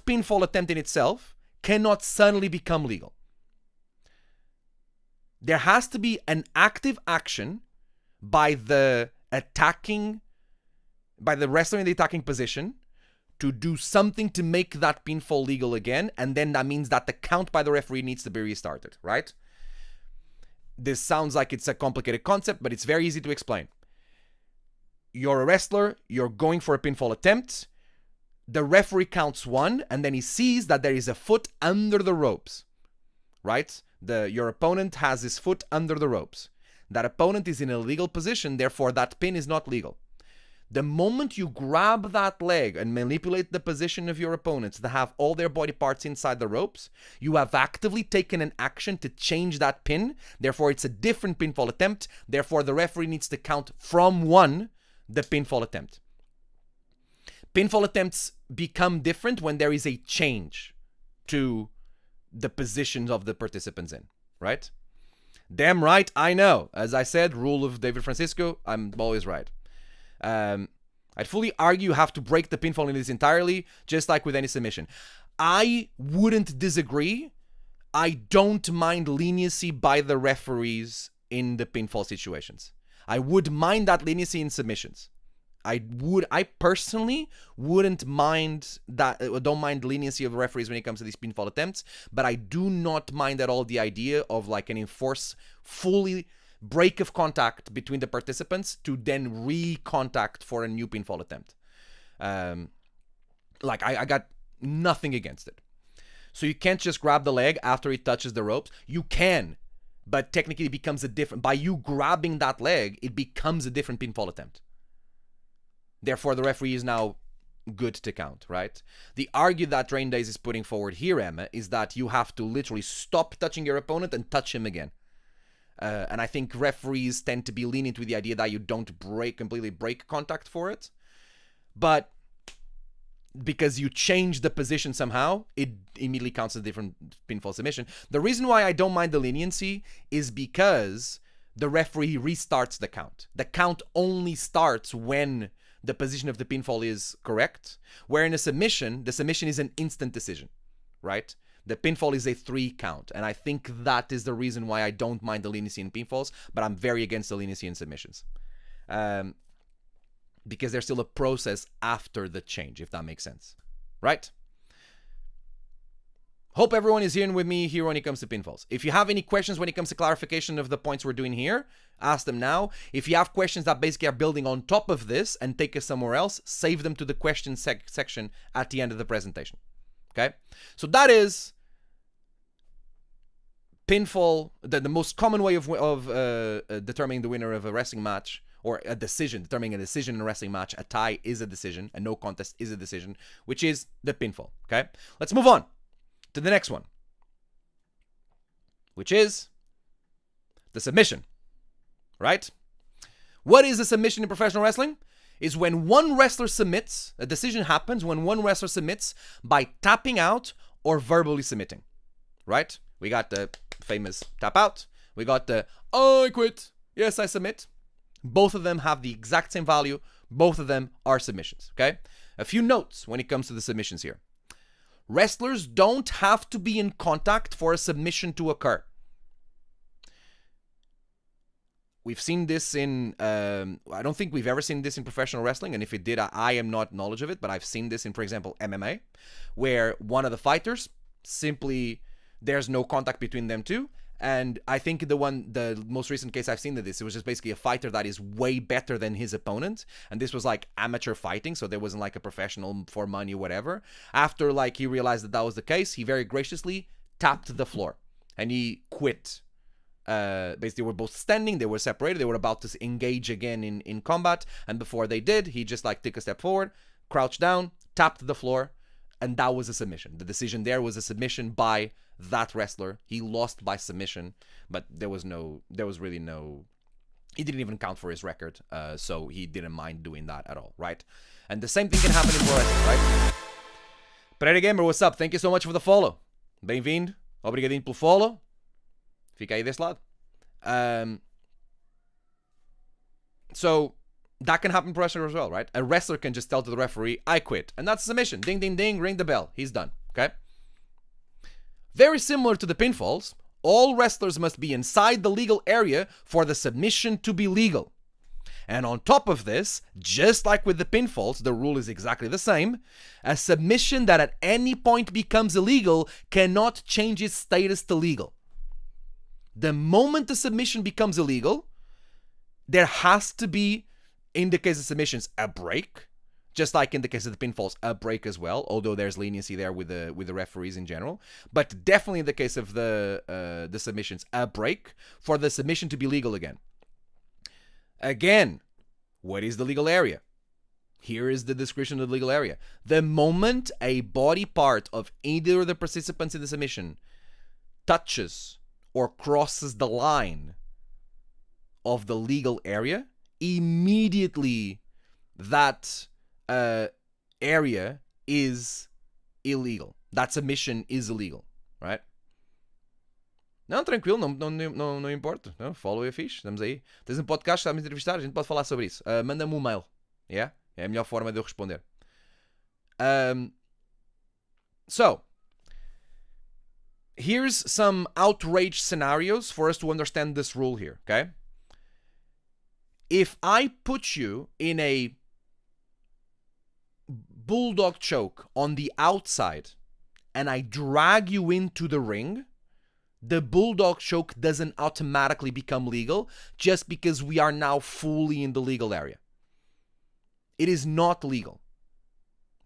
pinfall attempt in itself cannot suddenly become legal. There has to be an active action by the wrestler in the attacking position to do something to make that pinfall legal again, and then that means that the count by the referee needs to be restarted, right? This sounds like it's a complicated concept, but it's very easy to explain. You're a wrestler, you're going for a pinfall attempt, the referee counts 1, and then he sees that there is a foot under the ropes, right? Your opponent has his foot under the ropes. That opponent is in a legal position, therefore that pin is not legal. The moment you grab that leg and manipulate the position of your opponents to have all their body parts inside the ropes, you have actively taken an action to change that pin, therefore it's a different pinfall attempt, therefore the referee needs to count from 1 the pinfall attempt. Pinfall attempts become different when there is a change to the positions of the participants in, right? Damn right, I know. As I said, rule of David Francisco, I'm always right. I'd fully argue you have to break the pinfall in this entirely, just like with any submission. I wouldn't disagree. I don't mind leniency by the referees in the pinfall situations. I would mind that leniency in submissions. I personally wouldn't mind that, don't mind leniency of referees when it comes to these pinfall attempts, but I do not mind at all the idea of like an enforced fully break of contact between the participants to then re-contact for a new pinfall attempt. I got nothing against it. So you can't just grab the leg after it touches the ropes. You can, but technically it becomes a different, by you grabbing that leg, it becomes a different pinfall attempt. Therefore, the referee is now good to count, right? The argument that Rain Days is putting forward here, Emma, is that you have to literally stop touching your opponent and touch him again. And I think referees tend to be lenient with the idea that you don't completely break contact for it. But because you change the position somehow, it immediately counts as a different pinfall submission. The reason why I don't mind the leniency is because the referee restarts the count. The count only starts when the position of the pinfall is correct, where in a submission, the submission is an instant decision, right? The pinfall is a 3 count, and I think that is the reason why I don't mind the leniency in pinfalls, but I'm very against the leniency in submissions. Because there's still a process after the change, if that makes sense, right? Hope everyone is hearing with me here when it comes to pinfalls. If you have any questions when it comes to clarification of the points we're doing here, ask them now. If you have questions that basically are building on top of this and take us somewhere else, save them to the question section at the end of the presentation. Okay? So that is pinfall, the most common way of determining the winner of a wrestling match, or a decision, determining a decision in a wrestling match. A tie is a decision, a no contest is a decision, which is the pinfall. Okay? Let's move on to the next one, which is the submission, right? What is a submission in professional wrestling? Is when one wrestler submits, a decision happens when one wrestler submits by tapping out or verbally submitting, right? We got the famous tap out. We got the, oh, I quit. Yes, I submit. Both of them have the exact same value. Both of them are submissions, okay? A few notes when it comes to the submissions here. Wrestlers don't have to be in contact for a submission to occur. We've seen this in, I don't think we've ever seen this in professional wrestling, and if it did, I am not knowledge of it, but I've seen this in, for example, MMA, where one of the fighters simply, there's no contact between them two, and I think the most recent case I've seen of this, it was just basically a fighter that is way better than his opponent, and this was like amateur fighting, so there wasn't like a professional for money or whatever. After like he realized that was the case, he very graciously tapped the floor, and he quit. Basically, they were both standing, they were separated, they were about to engage again in combat, and before they did, he just like took a step forward, crouched down, tapped the floor, and that was a submission. The decision there was a submission by that wrestler. He lost by submission, but there was really no, he didn't even count for his record, so he didn't mind doing that at all, right? And the same thing can happen in pro wrestling, right? Pereira Gamer, what's up? Thank you so much for the follow. Bem-vindo. Obrigadinho pelo follow. Fica aí desse lado. So that can happen in pro wrestling as well, right? A wrestler can just tell to the referee, I quit. And that's submission. Ding, ding, ding, ring the bell. He's done, okay? Very similar to the pinfalls, all wrestlers must be inside the legal area for the submission to be legal. And on top of this, just like with the pinfalls, the rule is exactly the same. A submission that at any point becomes illegal cannot change its status to legal. The moment the submission becomes illegal, there has to be, in the case of submissions, a break. Just like in the case of the pinfalls, a break as well, although there's leniency there with the referees in general. But definitely in the case of the submissions, a break for the submission to be legal again. Again, what is the legal area? Here is the description of the legal area. The moment a body part of either of the participants in the submission touches or crosses the line of the legal area, immediately that area is illegal. That submission is illegal, right? Não, tranquilo, não importa. Não, follow é fixe, estamos aí. Tens um podcast, estás a me entrevistar, a gente pode falar sobre isso. Manda-me um mail, yeah? É a melhor forma de eu responder. So, here's some outrage scenarios for us to understand this rule here, okay? If I put you in a bulldog choke on the outside and I drag you into the ring, the bulldog choke doesn't automatically become legal just because we are now fully in the legal area. It is not legal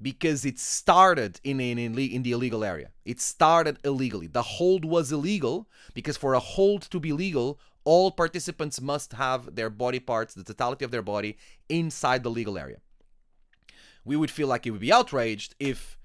because it started in the illegal area. It started illegally. The hold was illegal because for a hold to be legal, all participants must have their body parts, the totality of their body, inside the legal area. We would feel like it would be outraged if,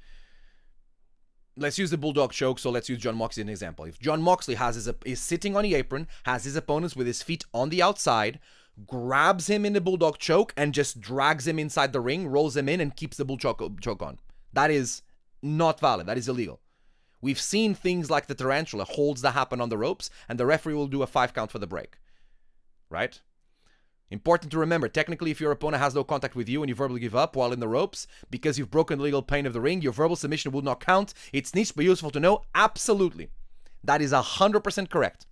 let's use the bulldog choke, so let's use John Moxley as an example. If John Moxley is sitting on the apron, has his opponents with his feet on the outside, grabs him in the bulldog choke and just drags him inside the ring, rolls him in and keeps the bulldog choke on. That is not valid. That is illegal. We've seen things like the tarantula holds that happen on the ropes and the referee will do a 5 count for the break. Right? Important to remember, technically if your opponent has no contact with you and you verbally give up while in the ropes, because you've broken the legal plane of the ring, your verbal submission will not count. It's niche but useful to know. Absolutely. That is 100% correct.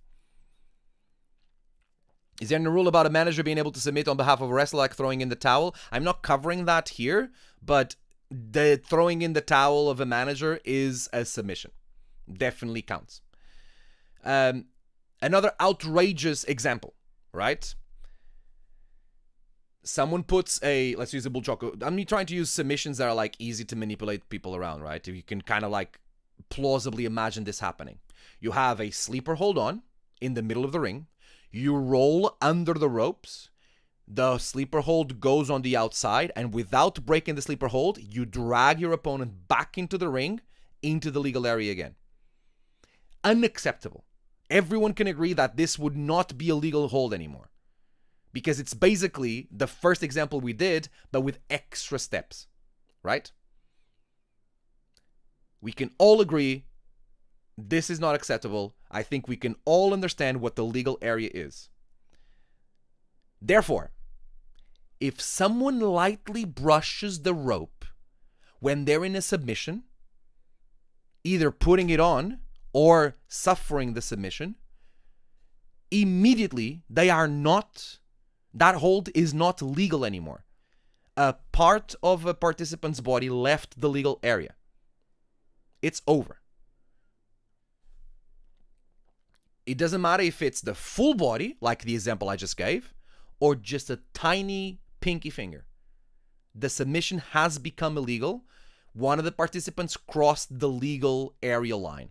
Is there any rule about a manager being able to submit on behalf of a wrestler like throwing in the towel? I'm not covering that here, but the throwing in the towel of a manager is a submission. Definitely counts. Another outrageous example, right? Someone puts let's use a bull choke. I'm trying to use submissions that are like easy to manipulate people around, right? You can kind of like plausibly imagine this happening. You have a sleeper hold on in the middle of the ring. You roll under the ropes. The sleeper hold goes on the outside, and without breaking the sleeper hold, you drag your opponent back into the ring, into the legal area again. Unacceptable. Everyone can agree that this would not be a legal hold anymore. Because it's basically the first example we did, but with extra steps, right? We can all agree this is not acceptable. I think we can all understand what the legal area is. Therefore, if someone lightly brushes the rope when they're in a submission, either putting it on or suffering the submission, immediately they are not, that hold is not legal anymore. A part of a participant's body left the legal area. It's over. It doesn't matter if it's the full body, like the example I just gave, or just a tiny pinky finger. The submission has become illegal. One of the participants crossed the legal area line.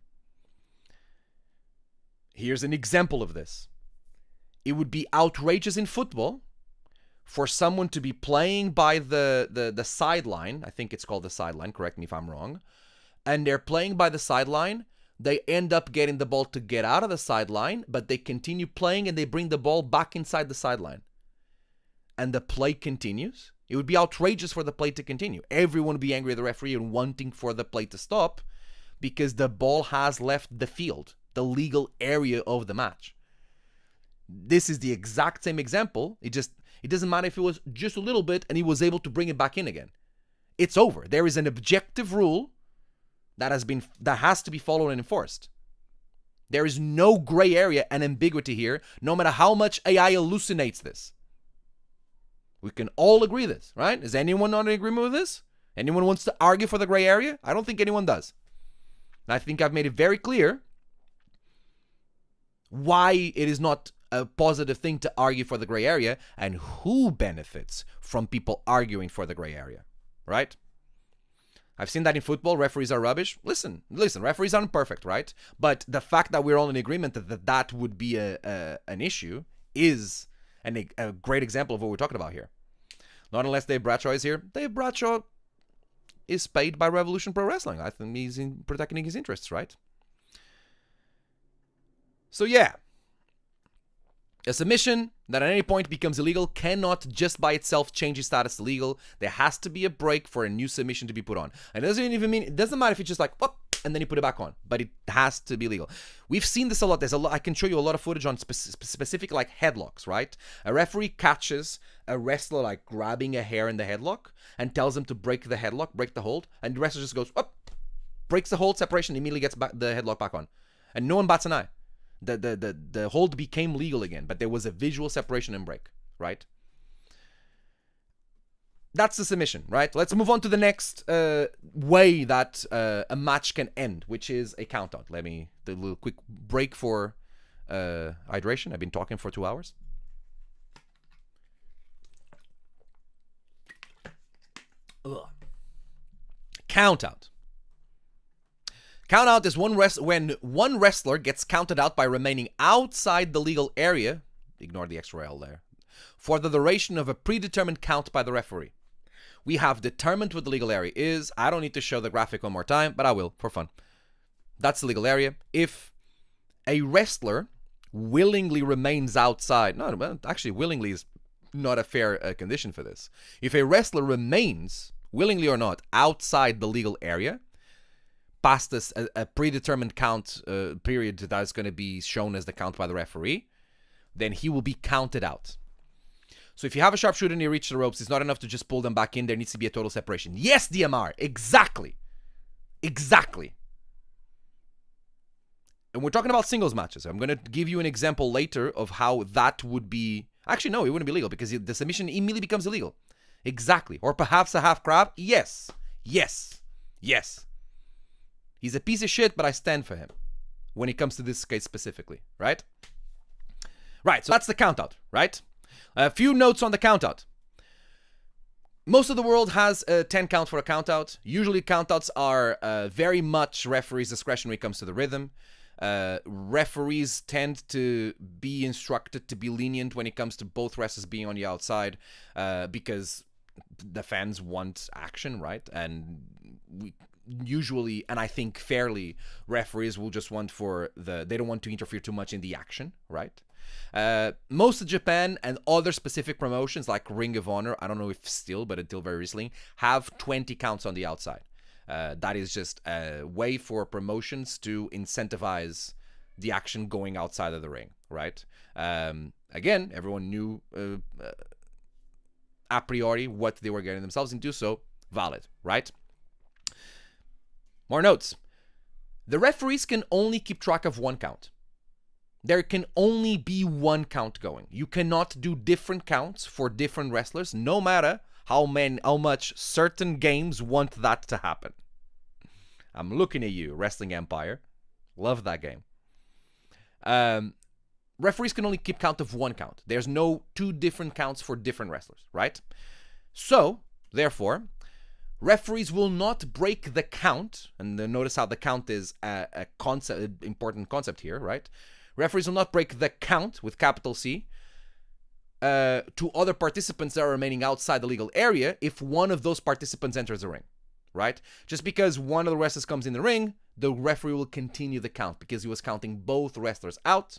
Here's an example of this. It would be outrageous in football for someone to be playing by the sideline. I think it's called the sideline, correct me if I'm wrong. And they're playing by the sideline. They end up getting the ball to get out of the sideline, but they continue playing and they bring the ball back inside the sideline. And the play continues. It would be outrageous for the play to continue. Everyone would be angry at the referee and wanting for the play to stop because the ball has left the field, the legal area of the match. This is the exact same example. It doesn't matter if it was just a little bit and he was able to bring it back in again. It's over. There is an objective rule that has to be followed and enforced. There is no gray area and ambiguity here, no matter how much AI hallucinates this. We can all agree this, right? Is anyone not in agreement with this? Anyone wants to argue for the gray area? I don't think anyone does. And I think I've made it very clear why it is not a positive thing to argue for the gray area and who benefits from people arguing for the gray area, right? I've seen that in football. Referees are rubbish. Listen, referees aren't perfect, right? But the fact that we're all in agreement that would be an issue is a great example of what we're talking about here. Not unless Dave Bradshaw is here. Dave Bradshaw is paid by Revolution Pro Wrestling. I think he's protecting his interests, right? So yeah, a submission that at any point becomes illegal cannot just by itself change its status to legal. There has to be a break for a new submission to be put on. And it doesn't matter if it's just like, whoop, and then you put it back on, but it has to be legal. We've seen this a lot. I can show you a lot of footage on specific like headlocks, right? A referee catches a wrestler like grabbing a hair in the headlock and tells him to break the headlock, break the hold, and the wrestler just goes, whoop, breaks the hold separation, immediately gets the headlock back on. And no one bats an eye. The hold became legal again, but there was a visual separation and break, right? That's the submission, right? Let's move on to the next way that a match can end, which is a countout. Do a little quick break for hydration. I've been talking for 2 hours. Ugh. Countout. Countout is when one wrestler gets counted out by remaining outside the legal area, ignore the extra L there, for the duration of a predetermined count by the referee. We have determined what the legal area is. I don't need to show the graphic one more time, but I will for fun. That's the legal area. If a wrestler willingly remains outside, actually willingly is not a fair condition for this. If a wrestler remains, willingly or not, outside the legal area, past a predetermined count period that is going to be shown as the count by the referee, then he will be counted out. So if you have a sharpshooter and you reach the ropes, it's not enough to just pull them back in. There needs to be a total separation. Yes, DMR. Exactly. Exactly. And we're talking about singles matches. I'm going to give you an example later of how that would be... Actually, no, it wouldn't be legal because the submission immediately becomes illegal. Exactly. Or perhaps a half crab. Yes. Yes. Yes. He's a piece of shit, but I stand for him when it comes to this case specifically, right? Right, so that's the countout, right? A few notes on the countout. Most of the world has a 10 count for a countout. Usually countouts are very much referee's discretion when it comes to the rhythm. Referees tend to be instructed to be lenient when it comes to both wrestlers being on the outside because the fans want action, right? And we usually, and I think fairly, referees will just want they don't want to interfere too much in the action, right? Most of Japan and other specific promotions like Ring of Honor, I don't know if still, but until very recently, have 20 counts on the outside. That is just a way for promotions to incentivize the action going outside of the ring, right? Again, everyone knew a priori what they were getting themselves into, so valid, right? More notes. The referees can only keep track of one count. There can only be one count going. You cannot do different counts for different wrestlers, no matter how much certain games want that to happen. I'm looking at you, Wrestling Empire. Love that game. Referees can only keep count of one count. There's no two different counts for different wrestlers, right? So, therefore, referees will not break the count, and notice how the count is a concept, important concept here, right? Referees will not break the count, with capital C, to other participants that are remaining outside the legal area if one of those participants enters the ring, right? Just because one of the wrestlers comes in the ring, the referee will continue the count because he was counting both wrestlers out,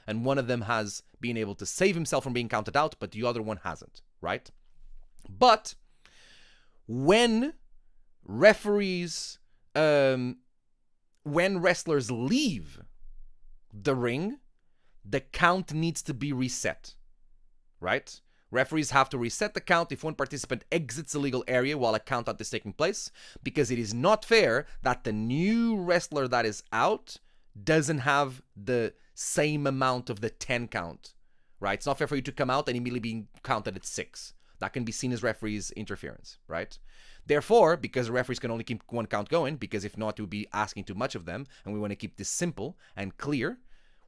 and one of them has been able to save himself from being counted out, but the other one hasn't, right? But when referees, when wrestlers leave the ring, the count needs to be reset, right? Referees have to reset the count if one participant exits the legal area while a countout is taking place, because it is not fair that the new wrestler that is out doesn't have the same amount of the 10 count, right? It's not fair for you to come out and immediately being counted at 6. That can be seen as referees' interference, right? Therefore, because the referees can only keep one count going, because if not, it would be asking too much of them, and we want to keep this simple and clear,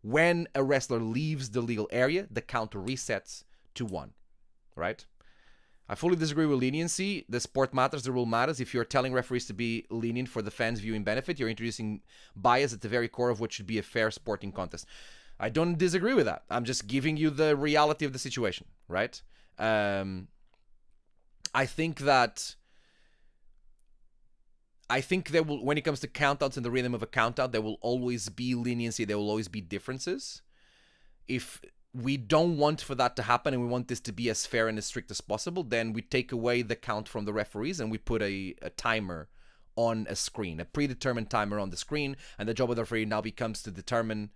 when a wrestler leaves the legal area, the count resets to 1, right? I fully disagree with leniency. The sport matters, the rule matters. If you're telling referees to be lenient for the fans' viewing benefit, you're introducing bias at the very core of what should be a fair sporting contest. I don't disagree with that. I'm just giving you the reality of the situation, right? I think there will, when it comes to countouts and the rhythm of a countout, there will always be leniency. There will always be differences. If we don't want for that to happen and we want this to be as fair and as strict as possible, then we take away the count from the referees and we put a timer on a screen, a predetermined timer on the screen, and the job of the referee now becomes to determine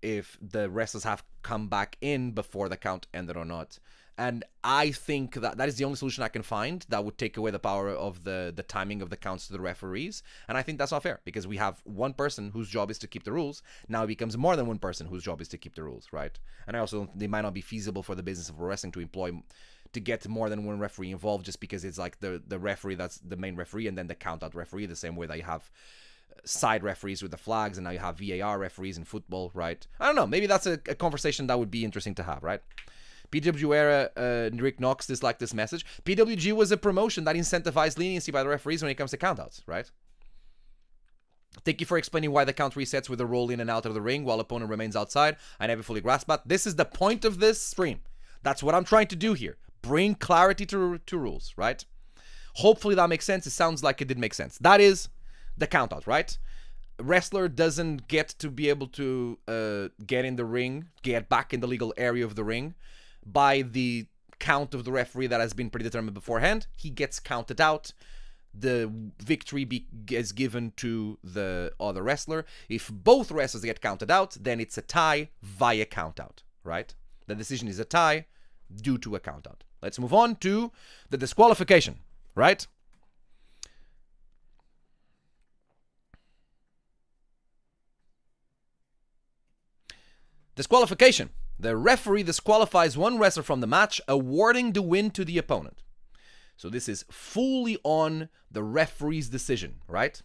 if the wrestlers have come back in before the count ended or not. And I think that is the only solution I can find that would take away the power of the timing of the counts to the referees. And I think that's not fair, because we have one person whose job is to keep the rules. Now it becomes more than one person whose job is to keep the rules, right? And I also, they might not be feasible for the business of wrestling to get more than one referee involved, just because it's like the referee that's the main referee and then the count out referee, the same way that you have side referees with the flags and now you have VAR referees in football, right? I don't know, maybe that's a conversation that would be interesting to have, right? PWG era, Rick Knox disliked this message. PWG was a promotion that incentivized leniency by the referees when it comes to countouts, right? Thank you for explaining why the count resets with a roll in and out of the ring while opponent remains outside. I never fully grasped that. This is the point of this stream. That's what I'm trying to do here. Bring clarity to rules, right? Hopefully that makes sense. It sounds like it did make sense. That is the countout, right? Wrestler doesn't get to be able to get in the ring, get back in the legal area of the ring by the count of the referee that has been predetermined beforehand. He gets counted out. The victory is given to the other wrestler. If both wrestlers get counted out, then it's a tie via countout, right? The decision is a tie due to a countout. Let's move on to the disqualification, right? Disqualification. The referee disqualifies one wrestler from the match, awarding the win to the opponent. So this is fully on the referee's decision, right?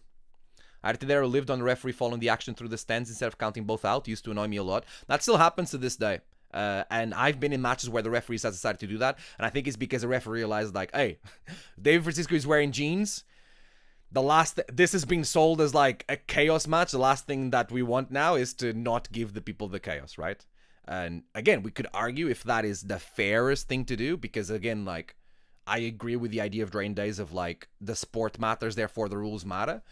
Artidero lived on the referee following the action through the stands instead of counting both out. Used to annoy me a lot. That still happens to this day. And I've been in matches where the referees has decided to do that. And I think it's because the referee realized, like, hey, David Francisco is wearing jeans. This is being sold as like a chaos match. The last thing that we want now is to not give the people the chaos, right? And again, we could argue if that is the fairest thing to do, because again, like, I agree with the idea of Drain Days of like the sport matters, therefore the rules matter.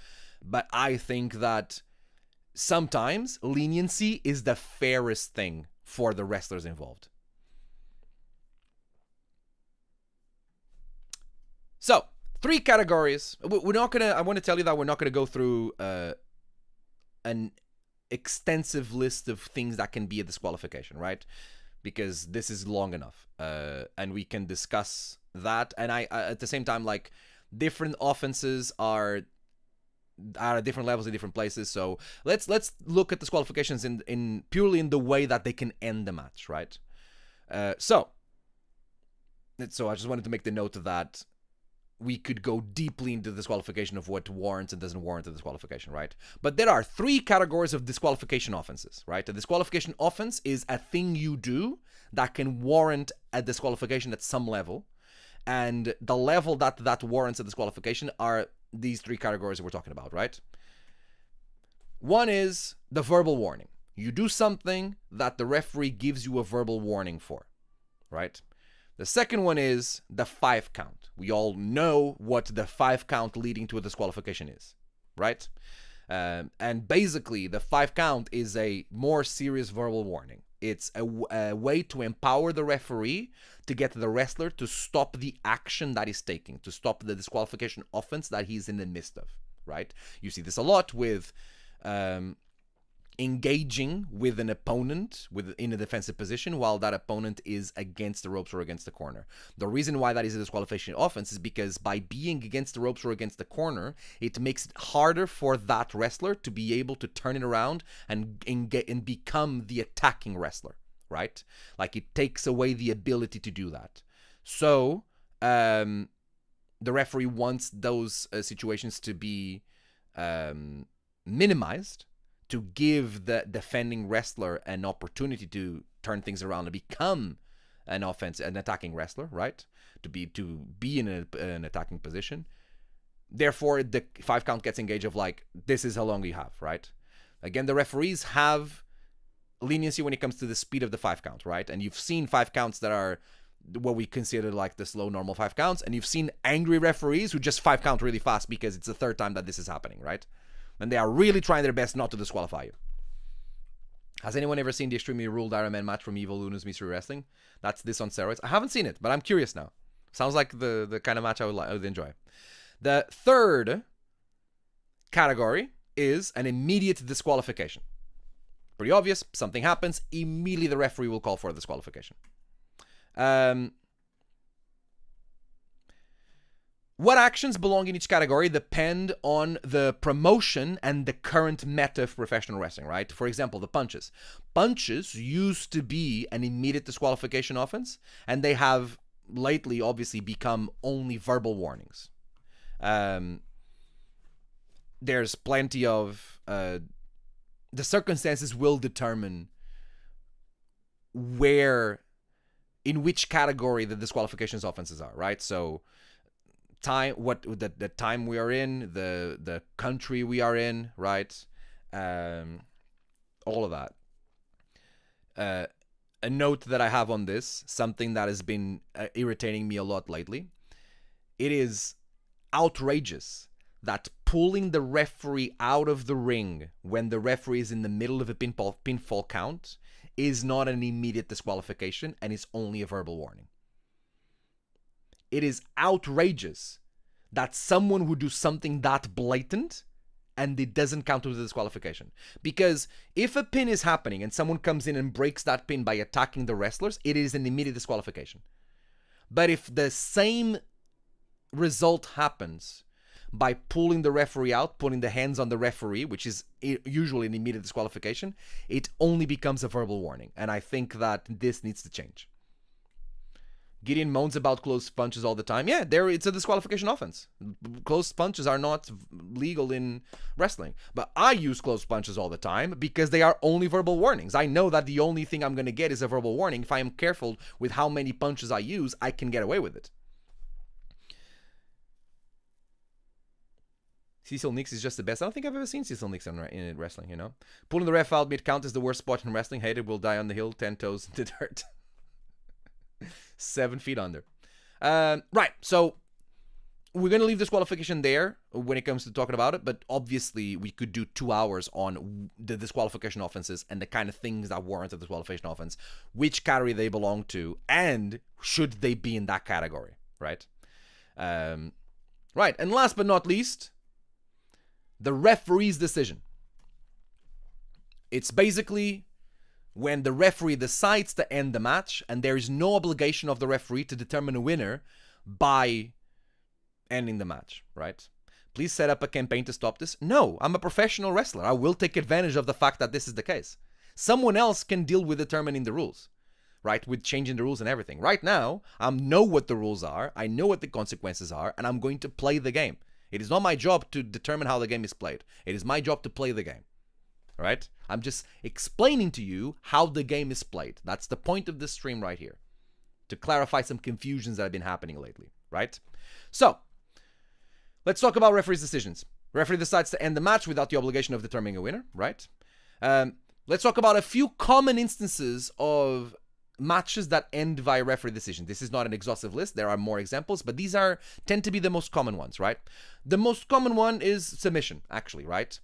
But I think that sometimes leniency is the fairest thing for the wrestlers involved. So, 3 categories. We're not gonna. I want to tell you that we're not gonna go through an extensive list of things that can be a disqualification, right? Because this is long enough, and we can discuss that. And I at the same time, like, different offenses are are at different levels in different places. So let's look at disqualifications in purely in the way that they can end the match, right? So I just wanted to make the note that we could go deeply into the disqualification of what warrants and doesn't warrant a disqualification, right? But there are 3 categories of disqualification offenses, right? A disqualification offense is a thing you do that can warrant a disqualification at some level. And the level that warrants a disqualification are these 3 categories that we're talking about, right? One is the verbal warning. You do something that the referee gives you a verbal warning for, right? The second one is the 5 count. We all know what the 5 count leading to a disqualification is, right? And basically, the 5 count is a more serious verbal warning. It's a way to empower the referee to get the wrestler to stop the action that he's taking, to stop the disqualification offense that he's in the midst of, right? You see this a lot with engaging with an opponent in a defensive position while that opponent is against the ropes or against the corner. The reason why that is a disqualification offense is because by being against the ropes or against the corner, it makes it harder for that wrestler to be able to turn it around and become the attacking wrestler, right? Like, it takes away the ability to do that. So the referee wants those situations to be minimized, to give the defending wrestler an opportunity to turn things around and become an attacking wrestler, right? To be in an attacking position. Therefore, the 5 count gets engaged of like, this is how long you have, right? Again, the referees have leniency when it comes to the speed of the 5 count, right? And you've seen 5 counts that are what we consider like the slow normal 5 counts, and you've seen angry referees who just 5 count really fast because it's the 3rd time that this is happening, right? And they are really trying their best not to disqualify you. Has anyone ever seen the extremely ruled Iron Man match from Evil Uno's Mystery Wrestling? That's this on steroids. I haven't seen it, but I'm curious now. Sounds like the kind of match I would enjoy. The 3rd category is an immediate disqualification. Pretty obvious. Something happens, immediately the referee will call for a disqualification. What actions belong in each category depend on the promotion and the current meta of professional wrestling, right? For example, the punches. Punches used to be an immediate disqualification offense, and they have lately obviously become only verbal warnings. There's plenty of... the circumstances will determine in which category the disqualifications offenses are, right? So... the time we are in, the country we are in, right? All of that. A note that I have on this, something that has been irritating me a lot lately. It is outrageous that pulling the referee out of the ring when the referee is in the middle of a pinfall count is not an immediate disqualification and is only a verbal warning. It is outrageous that someone would do something that blatant and it doesn't count as a disqualification. Because if a pin is happening and someone comes in and breaks that pin by attacking the wrestlers, it is an immediate disqualification. But if the same result happens by pulling the referee out, putting the hands on the referee, which is usually an immediate disqualification, it only becomes a verbal warning. And I think that this needs to change. Gideon moans about close punches all the time. Yeah, it's a disqualification offense. Close punches are not legal in wrestling. But I use close punches all the time because they are only verbal warnings. I know that the only thing I'm going to get is a verbal warning. If I am careful with how many punches I use, I can get away with it. Cecil Nix is just the best. I don't think I've ever seen Cecil Nix in wrestling, you know. Pulling the ref out mid-count is the worst spot in wrestling. Hated will die on the hill, 10 toes in the dirt. 7 feet under. Right, so we're going to leave disqualification there when it comes to talking about it, but obviously we could do 2 hours on the disqualification offenses and the kind of things that warrant a disqualification offense, which category they belong to, and should they be in that category, right? Right, and last but not least, the referee's decision. It's basically when the referee decides to end the match and there is no obligation of the referee to determine a winner by ending the match, right? Please set up a campaign to stop this. No, I'm a professional wrestler. I will take advantage of the fact that this is the case. Someone else can deal with determining the rules, right? With changing the rules and everything. Right now, I know what the rules are. I know what the consequences are, and I'm going to play the game. It is not my job to determine how the game is played. It is my job to play the game, right? I'm just explaining to you how the game is played. That's the point of this stream right here, to clarify some confusions that have been happening lately, right? So, let's talk about referee's decisions. Referee decides to end the match without the obligation of determining a winner, right? Let's talk about a few common instances of matches that end via referee decision. This is not an exhaustive list. There are more examples, but these tend to be the most common ones, right? The most common one is submission, actually, right?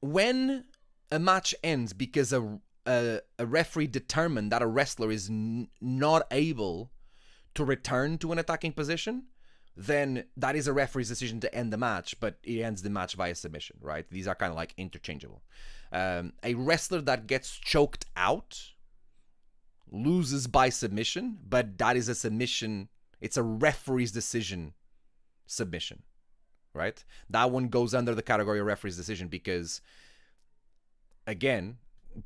When a match ends because a referee determined that a wrestler is not able to return to an attacking position, then that is a referee's decision to end the match, but it ends the match via submission, right? These are kind of like interchangeable. A wrestler that gets choked out loses by submission, but that is a submission. It's a referee's decision submission, right? That one goes under the category of referee's decision because, again,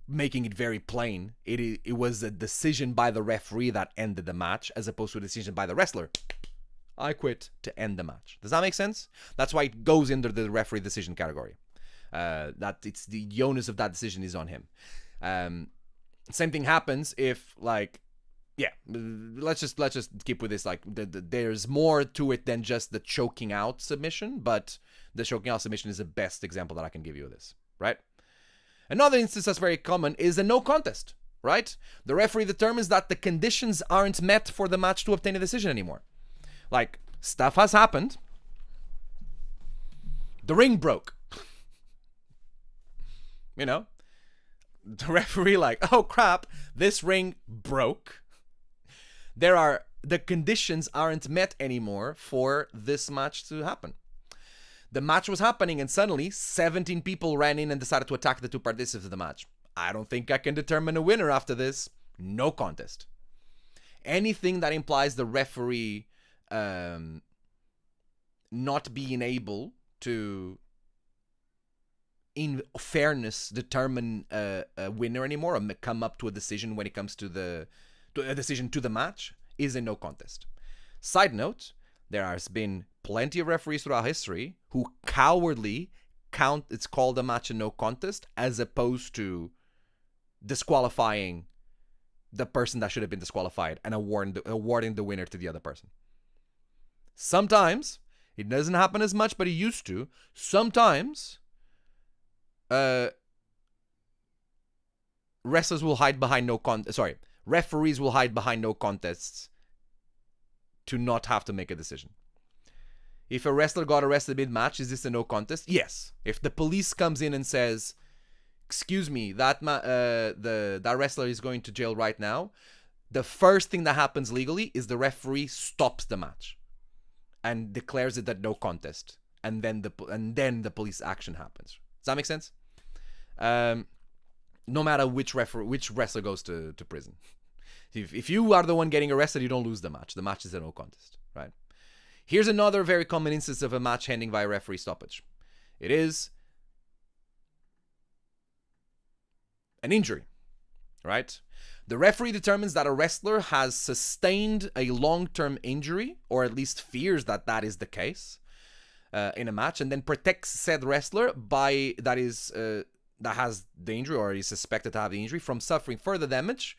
making it very plain, it was a decision by the referee that ended the match as opposed to a decision by the wrestler. I quit to end the match. Does that make sense? That's why it goes under the referee decision category. That it's the onus of that decision is on him. Same thing happens if, like, yeah, let's just keep with this. Like, there's more to it than just the choking out submission, but the choking out submission is the best example that I can give you of this, right? Another instance that's very common is a no contest, right? The referee determines that the conditions aren't met for the match to obtain a decision anymore. Like, stuff has happened. The ring broke. You know? The referee like, oh crap, this ring broke. The conditions aren't met anymore for this match to happen. The match was happening and suddenly 17 people ran in and decided to attack the two participants of the match. I don't think I can determine a winner after this. No contest. Anything that implies the referee not being able to, in fairness, determine a winner anymore or come up to a decision when it comes to a decision to the match is a no contest. Side note, there has been plenty of referees throughout history who cowardly it's called a match a no contest as opposed to disqualifying the person that should have been disqualified and awarding the winner to the other person. Sometimes, it doesn't happen as much, but it used to. Sometimes, wrestlers will hide behind referees will hide behind no contests to not have to make a decision. If a wrestler got arrested mid-match, is this a no contest? Yes. If the police comes in and says, excuse me, that wrestler is going to jail right now, the first thing that happens legally is the referee stops the match and declares it that no contest, and then the police action happens. Does that make sense? No matter which wrestler goes to prison. If you are the one getting arrested, you don't lose the match. The match is a no contest, right? Here's another very common instance of a match ending via referee stoppage. It is an injury, right? The referee determines that a wrestler has sustained a long-term injury, or at least fears that that is the case in a match, and then protects said wrestler that has the injury or is suspected to have the injury from suffering further damage,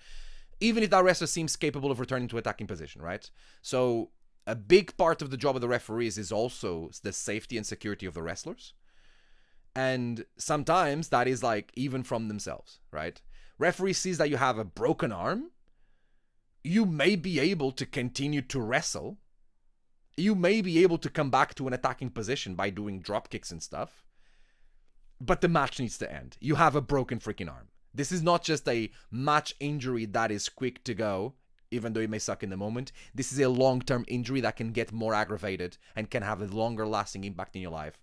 even if that wrestler seems capable of returning to attacking position, right? So a big part of the job of the referees is also the safety and security of the wrestlers. And sometimes that is like even from themselves, right? Referee sees that you have a broken arm. You may be able to continue to wrestle. You may be able to come back to an attacking position by doing drop kicks and stuff. But the match needs to end. You have a broken freaking arm. This is not just a match injury that is quick to go, even though it may suck in the moment. This is a long-term injury that can get more aggravated and can have a longer lasting impact in your life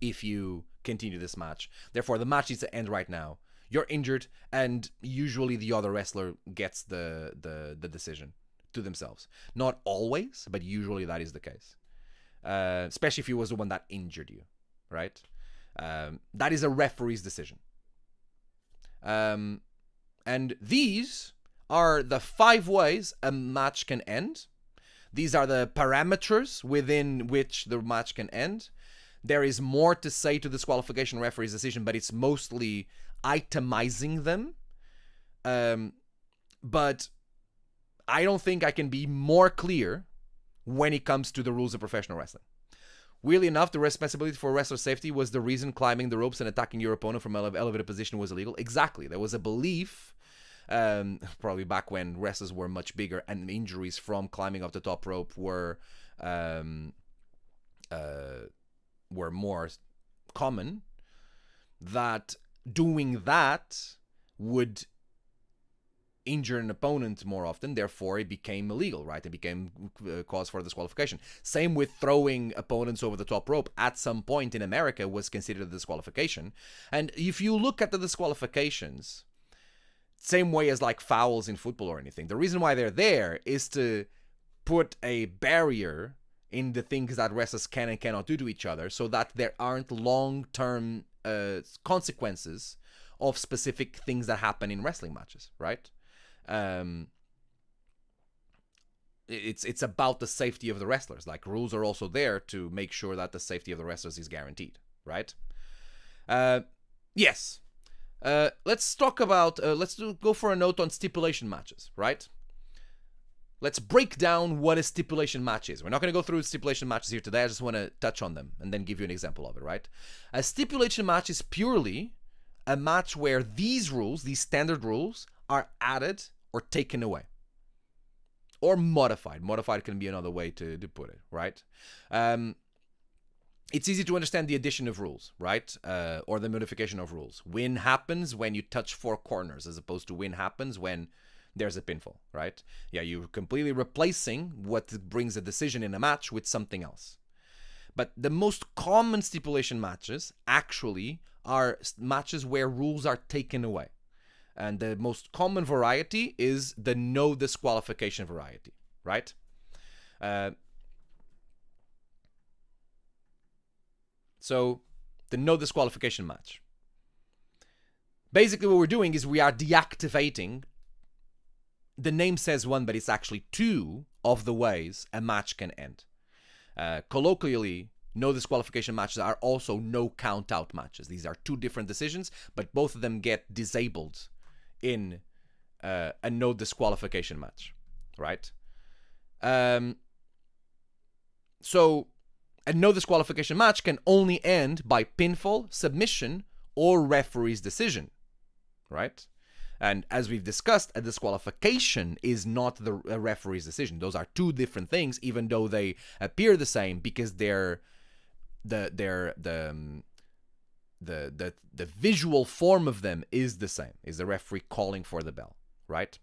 if you continue this match. Therefore, the match needs to end right now. You're injured, and usually the other wrestler gets the decision to themselves. Not always, but usually that is the case. Especially if he was the one that injured you, right? That is a referee's decision. And these are the 5 ways a match can end. These are the parameters within which the match can end. There is more to say to disqualification referee's decision, but it's mostly itemizing them. But I don't think I can be more clear when it comes to the rules of professional wrestling. Weirdly enough, the responsibility for wrestler safety was the reason climbing the ropes and attacking your opponent from an elevated position was illegal. Exactly. There was a belief, probably back when wrestlers were much bigger and injuries from climbing up the top rope were more common, that doing that would injure an opponent more often, therefore it became illegal, right? It became cause for disqualification. Same with throwing opponents over the top rope. At some point in America was considered a disqualification. And if you look at the disqualifications, same way as like fouls in football or anything, the reason why they're there is to put a barrier in the things that wrestlers can and cannot do to each other, so that there aren't long-term consequences of specific things that happen in wrestling matches, right? It's about the safety of the wrestlers. Like, rules are also there to make sure that the safety of the wrestlers is guaranteed, right? Yes. Let's talk about, go for a note on stipulation matches, right? Let's break down what a stipulation match is. We're not going to go through stipulation matches here today. I just want to touch on them and then give you an example of it, right? A stipulation match is purely a match where these rules, these standard rules, are added or taken away. Or modified. Modified can be another way to put it, right? It's easy to understand the addition of rules, right? Or the modification of rules. Win happens when you touch 4 corners, as opposed to win happens when there's a pinfall, right? Yeah, you're completely replacing what brings a decision in a match with something else. But the most common stipulation matches actually are matches where rules are taken away. And the most common variety is the no disqualification variety, right? So, the no disqualification match. Basically what we're doing is we are deactivating, the name says 1, but it's actually 2 of the ways a match can end. Colloquially, no disqualification matches are also no count out matches. These are 2 different decisions, but both of them get disabled in a no disqualification match, right? So a no disqualification match can only end by pinfall, submission, or referee's decision, right? And as we've discussed, a disqualification is not a referee's decision. Those are 2 different things, even though they appear the same, because the visual form of them is the same, is the referee calling for the bell, right?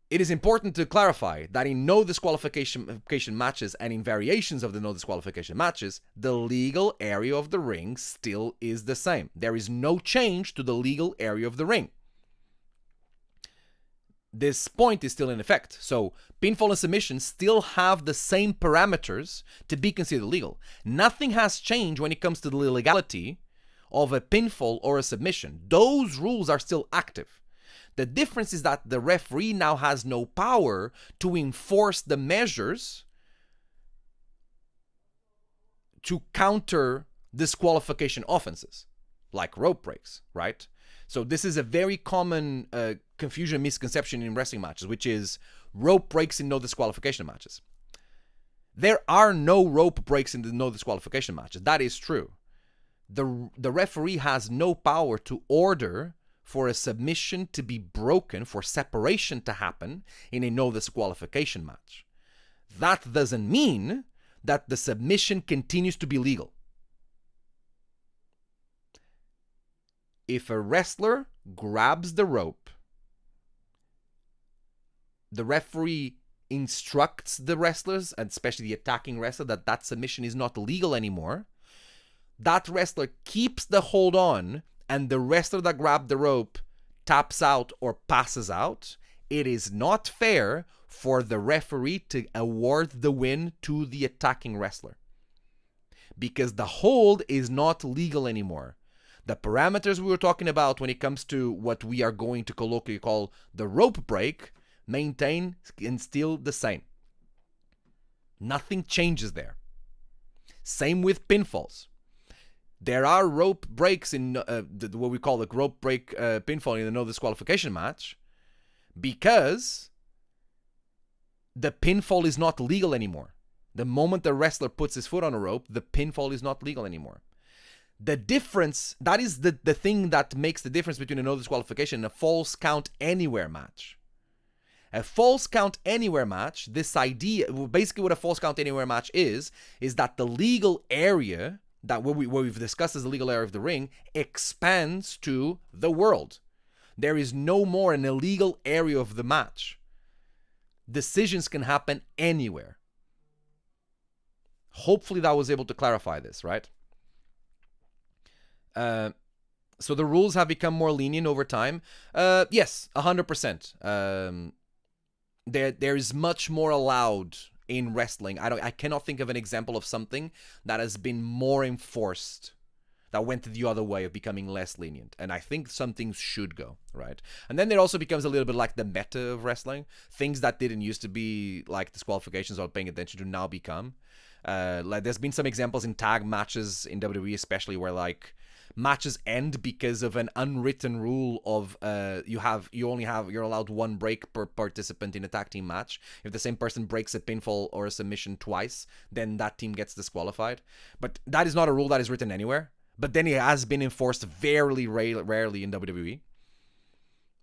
It is important to clarify that in no disqualification matches and in variations of the no disqualification matches, the legal area of the ring still is the same. There is no change to the legal area of the ring. This point is still in effect. So, pinfall and submission still have the same parameters to be considered legal. Nothing has changed when it comes to the legality of a pinfall or a submission. Those rules are still active. The difference is that the referee now has no power to enforce the measures to counter disqualification offenses, like rope breaks, right? So this is a very common confusion, misconception in wrestling matches, which is rope breaks in no disqualification matches. There are no rope breaks in the no disqualification matches. That is true. The referee has no power to order for a submission to be broken, for separation to happen in a no disqualification match. That doesn't mean that the submission continues to be legal. If a wrestler grabs the rope, the referee instructs the wrestlers, and especially the attacking wrestler, that that submission is not legal anymore. That wrestler keeps the hold on, and the wrestler that grabbed the rope taps out or passes out. it is not fair for the referee to award the win to the attacking wrestler. Because the hold is not legal anymore. The parameters we were talking about when it comes to what we are going to colloquially call the rope break maintain and still the same. Nothing changes there. Same with pinfalls. There are rope breaks in what we call the rope break pinfall in the no disqualification match because the pinfall is not legal anymore. The moment the wrestler puts his foot on a rope, the pinfall is not legal anymore. The difference, that is the thing that makes the difference between a no disqualification and a false count anywhere match. A false count anywhere match, this idea, basically what a false count anywhere match is that the legal area, that what we've discussed as the legal area of the ring, expands to the world. There is no more an illegal area of the match. Decisions can happen anywhere. Hopefully that was able to clarify this, right? So the rules have become more lenient over time. Yes, 100%. There is much more allowed in wrestling. I cannot think of an example of something that has been more enforced, that went the other way of becoming less lenient. And I think some things should go, right? And then it also becomes a little bit like the meta of wrestling. Things that didn't used to be like disqualifications or paying attention to now become. Like there's been some examples in tag matches in WWE especially where like matches end because of an unwritten rule of you're allowed one break per participant in a tag team match. If the same person breaks a pinfall or a submission twice, then that team gets disqualified. But that is not a rule that is written anywhere. But then it has been enforced very rarely in WWE.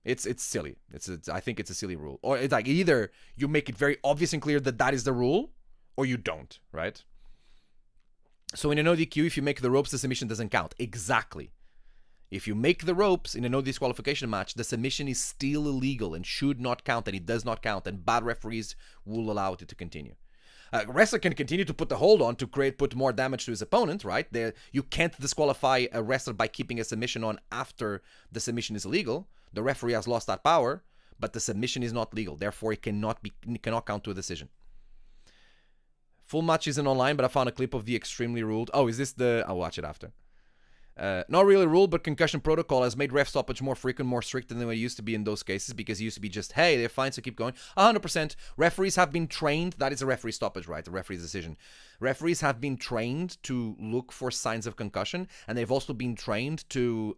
It's silly. I think it's a silly rule. Or it's like either you make it very obvious and clear that that is the rule, or you don't, right? So in a no DQ, if you make the ropes, the submission doesn't count. Exactly. If you make the ropes in a no disqualification match, the submission is still illegal and should not count, and it does not count, and bad referees will allow it to continue. A wrestler can continue to put the hold on to put more damage to his opponent, right? You can't disqualify a wrestler by keeping a submission on after the submission is illegal. The referee has lost that power, but the submission is not legal. Therefore, it cannot count to a decision. Full match isn't online, but I found a clip of the extremely ruled. Oh, is this the... I'll watch it after. Not really ruled, but concussion protocol has made ref stoppage more frequent, more strict than it used to be in those cases, because it used to be just, hey, they're fine, so keep going. 100%. Referees have been trained. That is a referee stoppage, right? The referee's decision. Referees have been trained to look for signs of concussion, and they've also been trained to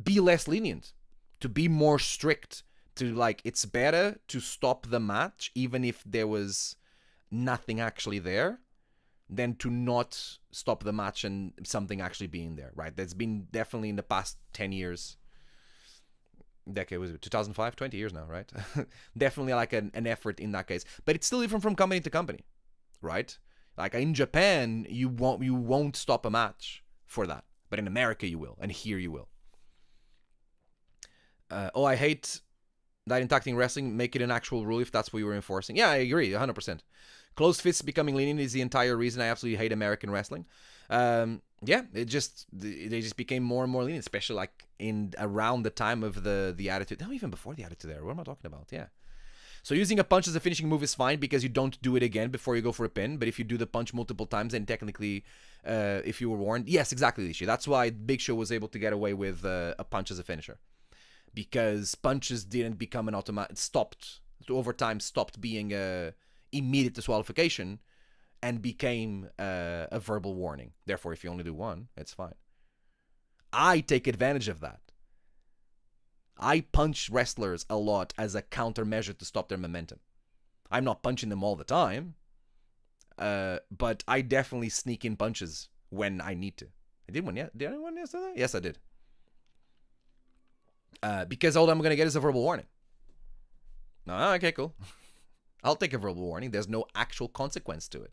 be less lenient, to be more strict, to like, it's better to stop the match, even if there was nothing actually there, than to not stop the match and something actually being there, right? That's been definitely in the past 10 years. Decade was it 2005? 20 years now, right? Definitely like an effort in that case. But it's still different from company to company, right? Like in Japan, you won't stop a match for that. But in America, you will. And here you will. I hate that in tag team wrestling, make it an actual rule if that's what you were enforcing. Yeah, I agree, 100%. Closed fists becoming lenient is the entire reason I absolutely hate American wrestling. Yeah, they just became more and more lenient, especially like in around the time of the Attitude. No, even before the Attitude Era. What am I talking about? Yeah. So using a punch as a finishing move is fine because you don't do it again before you go for a pin. But if you do the punch multiple times, then technically, if you were warned, yes, exactly, Lishi. That's why Big Show was able to get away with a punch as a finisher, because punches didn't become an automatic. Over time stopped being a immediate disqualification and became a verbal warning. Therefore, if you only do one, it's fine. I take advantage of that. I punch wrestlers a lot as a countermeasure to stop their momentum. I'm not punching them all the time, but I definitely sneak in punches when I need to. I did one, yeah? Did I do one yesterday? Yes, I did. Because all I'm going to get is a verbal warning. Okay, cool. I'll take a verbal warning. There's no actual consequence to it.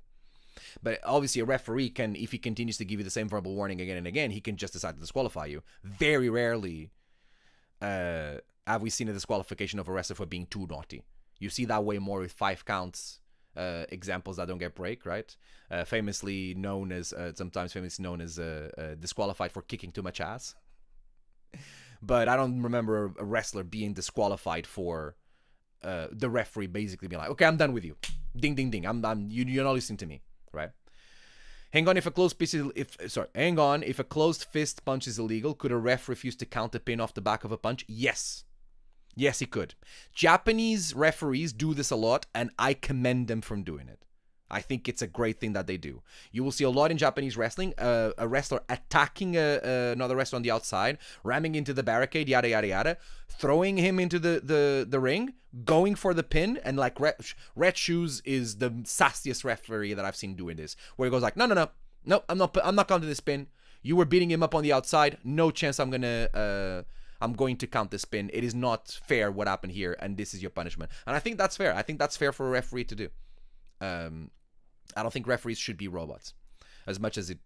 But obviously a referee can, if he continues to give you the same verbal warning again and again, he can just decide to disqualify you. Very rarely have we seen a disqualification of a wrestler for being too naughty. You see that way more with 5 counts examples that don't get break, right? Sometimes famously known as disqualified for kicking too much ass. but I don't remember a wrestler being disqualified for the referee basically being like, okay, I'm done with you. Ding, ding, ding. You're not listening to me, right? Hang on, if a closed fist punch is illegal, could a ref refuse to count a pin off the back of a punch? Yes. Yes, he could. Japanese referees do this a lot, and I commend them from doing it. I think it's a great thing that they do. You will see a lot in Japanese wrestling, a wrestler attacking another wrestler on the outside, ramming into the barricade, yada, yada, yada, throwing him into the ring, going for the pin, and like Red Shoes is the sassiest referee that I've seen doing this, where he goes like, no, I'm not counting this pin. You were beating him up on the outside. No chance I'm going to count this pin. It is not fair what happened here, and this is your punishment. And I think that's fair. I think that's fair for a referee to do. I don't think referees should be robots. As much as it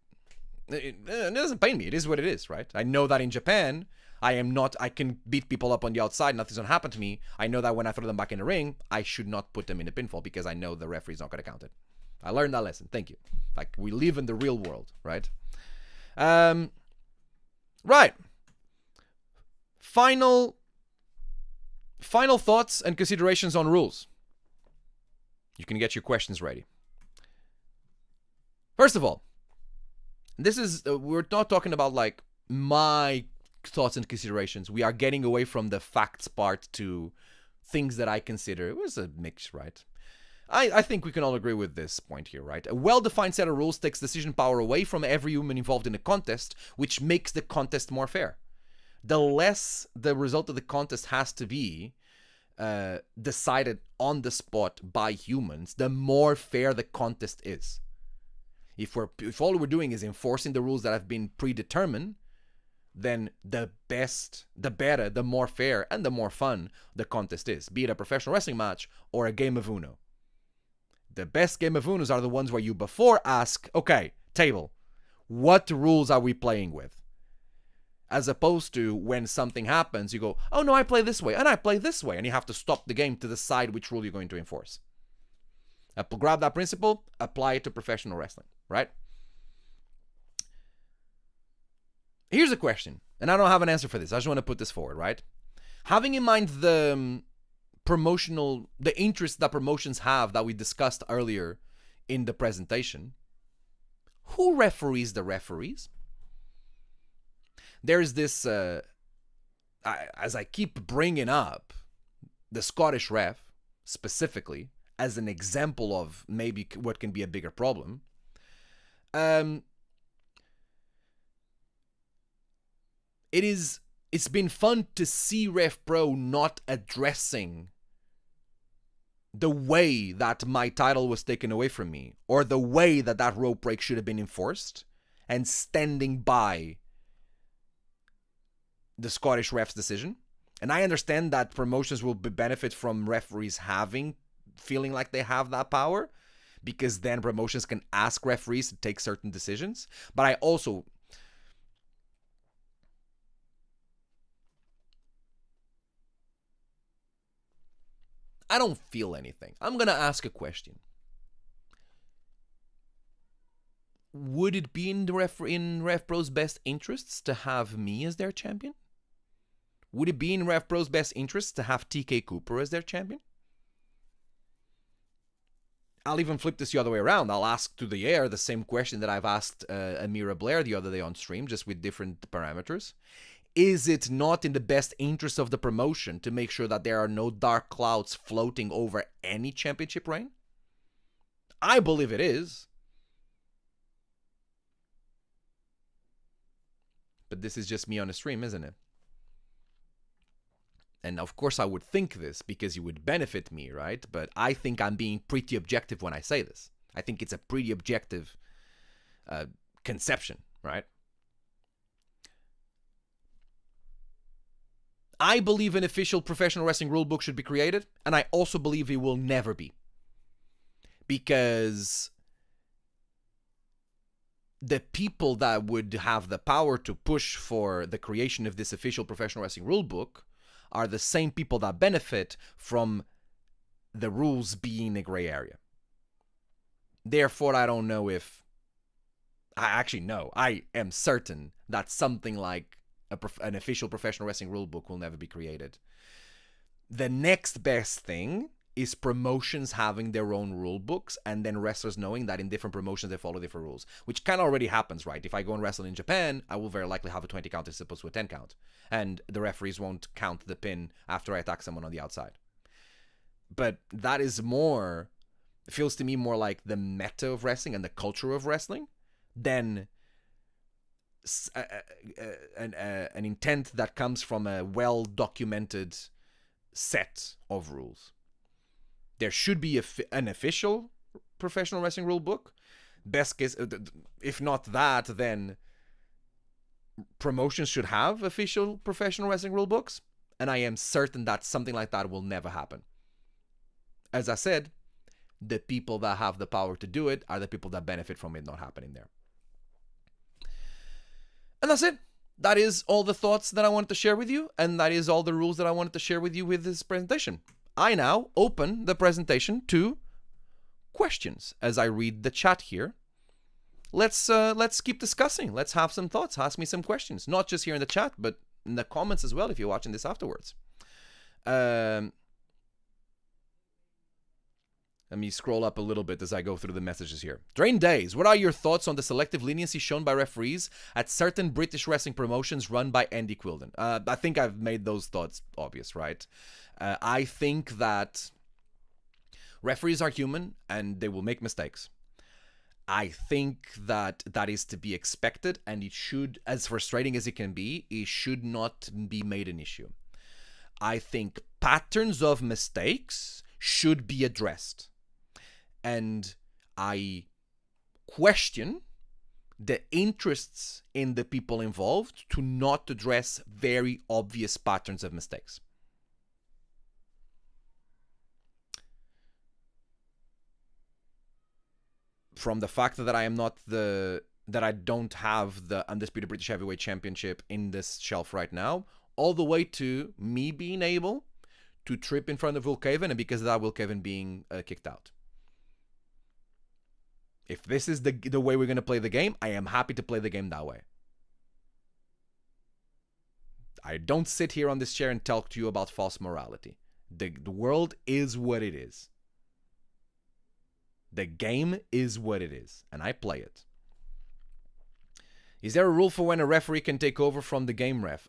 doesn't pain me. It is what it is, right? I know that in Japan, I can beat people up on the outside. Nothing's going to happen to me. I know that when I throw them back in the ring, I should not put them in a pinfall because I know the referee's not going to count it. I learned that lesson. Thank you. Like, we live in the real world, right? Right. Final thoughts and considerations on rules. You can get your questions ready. First of all, this is, we're not talking about like my thoughts and considerations. We are getting away from the facts part to things that I consider. It was a mix, right? I think we can all agree with this point here, right? A well-defined set of rules takes decision power away from every human involved in a contest, which makes the contest more fair. The less the result of the contest has to be decided on the spot by humans, the more fair the contest is. If all we're doing is enforcing the rules that have been predetermined, then the better, the more fair, and the more fun the contest is, be it a professional wrestling match or a game of Uno. The best game of Unos are the ones where you before ask, okay, table, what rules are we playing with? As opposed to when something happens, you go, oh no, I play this way, and I play this way, and you have to stop the game to decide which rule you're going to enforce. Grab that principle, apply it to professional wrestling, right? Here's a question, and I don't have an answer for this. I just want to put this forward, right? Having in mind the interest that promotions have that we discussed earlier in the presentation, who referees the referees? There's this, as I keep bringing up the Scottish ref specifically as an example of maybe what can be a bigger problem. It's been fun to see RevPro not addressing the way that my title was taken away from me, or the way that rope break should have been enforced, and standing by the Scottish ref's decision. And I understand that promotions will benefit from referees feeling like they have that power, because then promotions can ask referees to take certain decisions. But I don't feel anything. I'm going to ask a question. Would it be in RevPro's best interests to have me as their champion? Would it be in RevPro's best interests to have TK Cooper as their champion? I'll even flip this the other way around. I'll ask to the air the same question that I've asked Amira Blair the other day on stream, just with different parameters. Is it not in the best interest of the promotion to make sure that there are no dark clouds floating over any championship reign? I believe it is. But this is just me on a stream, isn't it? And of course I would think this because you would benefit me, right? But I think I'm being pretty objective when I say this. I think it's a pretty objective conception, right? I believe an official professional wrestling rulebook should be created, and I also believe it will never be. Because the people that would have the power to push for the creation of this official professional wrestling rulebook are the same people that benefit from the rules being a gray area. Therefore, I don't know if... I actually know. I am certain that something like an official professional wrestling rule book will never be created. The next best thing is promotions having their own rule books, and then wrestlers knowing that in different promotions they follow different rules, which kind of already happens, right? If I go and wrestle in Japan, I will very likely have a 20 count as opposed to a 10 count, and the referees won't count the pin after I attack someone on the outside. But that is more, it feels to me more like the meta of wrestling and the culture of wrestling than an intent that comes from a well-documented set of rules. There should be an official professional wrestling rule book. Best case, if not that, then promotions should have official professional wrestling rule books. And I am certain that something like that will never happen. As I said, the people that have the power to do it are the people that benefit from it not happening there. And that's it. That is all the thoughts that I wanted to share with you. And that is all the rules that I wanted to share with you with this presentation. I now open the presentation to questions as I read the chat here. Let's keep discussing. Let's have some thoughts. Ask me some questions, not just here in the chat, but in the comments as well if you're watching this afterwards. Let me scroll up a little bit as I go through the messages here. Drain Days, what are your thoughts on the selective leniency shown by referees at certain British wrestling promotions run by Andy Quildan? I think I've made those thoughts obvious, right? I think that referees are human and they will make mistakes. I think that that is to be expected, and it should, as frustrating as it can be, it should not be made an issue. I think patterns of mistakes should be addressed. And I question the interests in the people involved to not address very obvious patterns of mistakes. From the fact that I don't have the Undisputed British Heavyweight Championship in this shelf right now, all the way to me being able to trip in front of Will Caven, and because of that, Will Caven being kicked out. If this is the way we're going to play the game, I am happy to play the game that way. I don't sit here on this chair and talk to you about false morality. The world is what it is. The game is what it is, and I play it. Is there a rule for when a referee can take over from the game ref?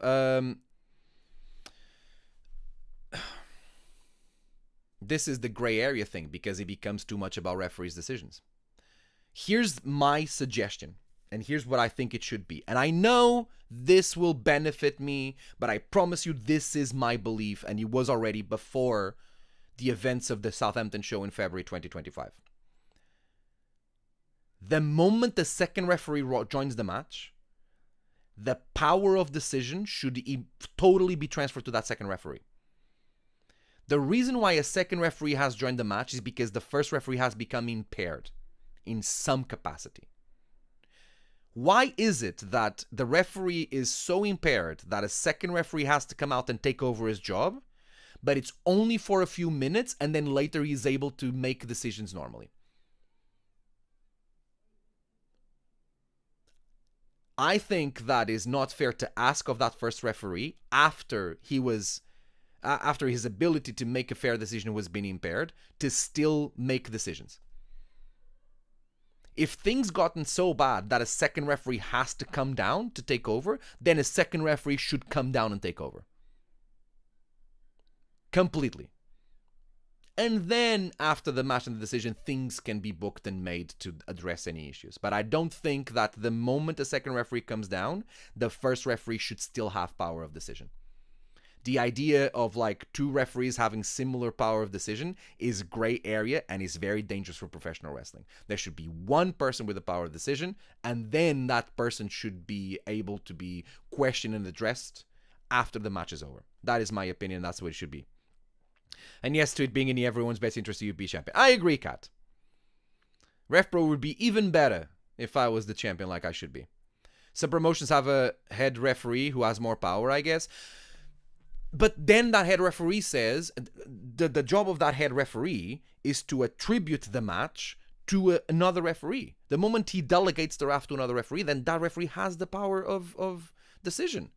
This is the gray area thing, because it becomes too much about referees' decisions. Here's my suggestion, and here's what I think it should be. And I know this will benefit me, but I promise you this is my belief, and it was already before the events of the Southampton show in February 2025. The moment the second referee joins the match, the power of decision should totally be transferred to that second referee. The reason why a second referee has joined the match is because the first referee has become impaired in some capacity. Why is it that the referee is so impaired that a second referee has to come out and take over his job, but it's only for a few minutes and then later he's able to make decisions normally? I think that is not fair to ask of that first referee after his ability to make a fair decision was being impaired to still make decisions. If things gotten so bad that a second referee has to come down to take over, then a second referee should come down and take over. Completely. And then after the match and the decision, things can be booked and made to address any issues. But I don't think that the moment a second referee comes down, the first referee should still have power of decision. The idea of like two referees having similar power of decision is gray area and is very dangerous for professional wrestling. There should be one person with the power of decision, and then that person should be able to be questioned and addressed after the match is over. That is my opinion. That's what it should be. And yes, to it being in everyone's best interest to be champion. I agree, Kat. RevPro would be even better if I was the champion like I should be. Some promotions have a head referee who has more power, I guess. But then that head referee says the job of that head referee is to attribute the match to another referee. The moment he delegates the ref to another referee, then that referee has the power of decision.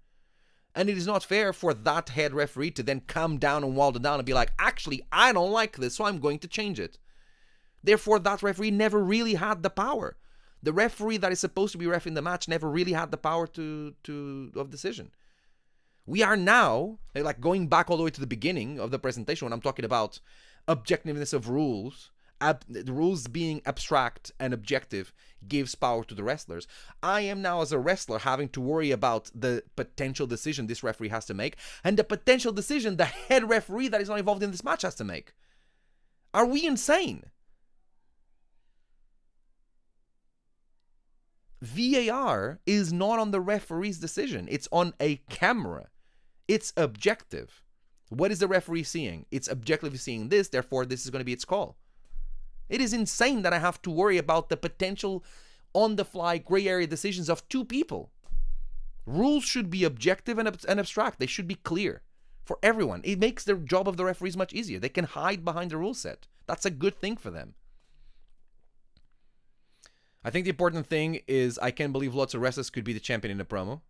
And it is not fair for that head referee to then come down and wall it down and be like, actually, I don't like this, so I'm going to change it. Therefore, that referee never really had the power. The referee that is supposed to be reffing the match never really had the power of decision. We are now, like going back all the way to the beginning of the presentation when I'm talking about objectiveness of rules, the rules being abstract and objective gives power to the wrestlers. I am now, as a wrestler, having to worry about the potential decision this referee has to make and the potential decision the head referee that is not involved in this match has to make. Are we insane? VAR is not on the referee's decision. It's on a camera. It's objective. What is the referee seeing? It's objectively seeing this, therefore this is going to be its call. It is insane that I have to worry about the potential on-the-fly gray area decisions of two people. Rules should be objective and abstract. They should be clear for everyone. It makes the job of the referees much easier. They can hide behind the rule set. That's a good thing for them. I think the important thing is I can't believe lots of wrestlers could be the champion in a promo.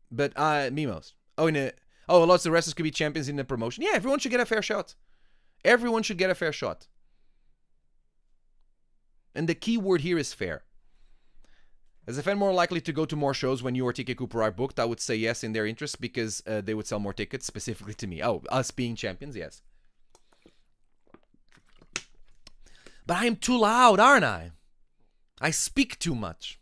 But, Mimos. Lots of wrestlers could be champions in a promotion. Yeah, everyone should get a fair shot. Everyone should get a fair shot. And the key word here is fair. Is a fan more likely to go to more shows when you or TK Cooper are booked? I would say yes in their interest because they would sell more tickets, specifically to me. Oh, us being champions, yes. But I am too loud, aren't I? I speak too much.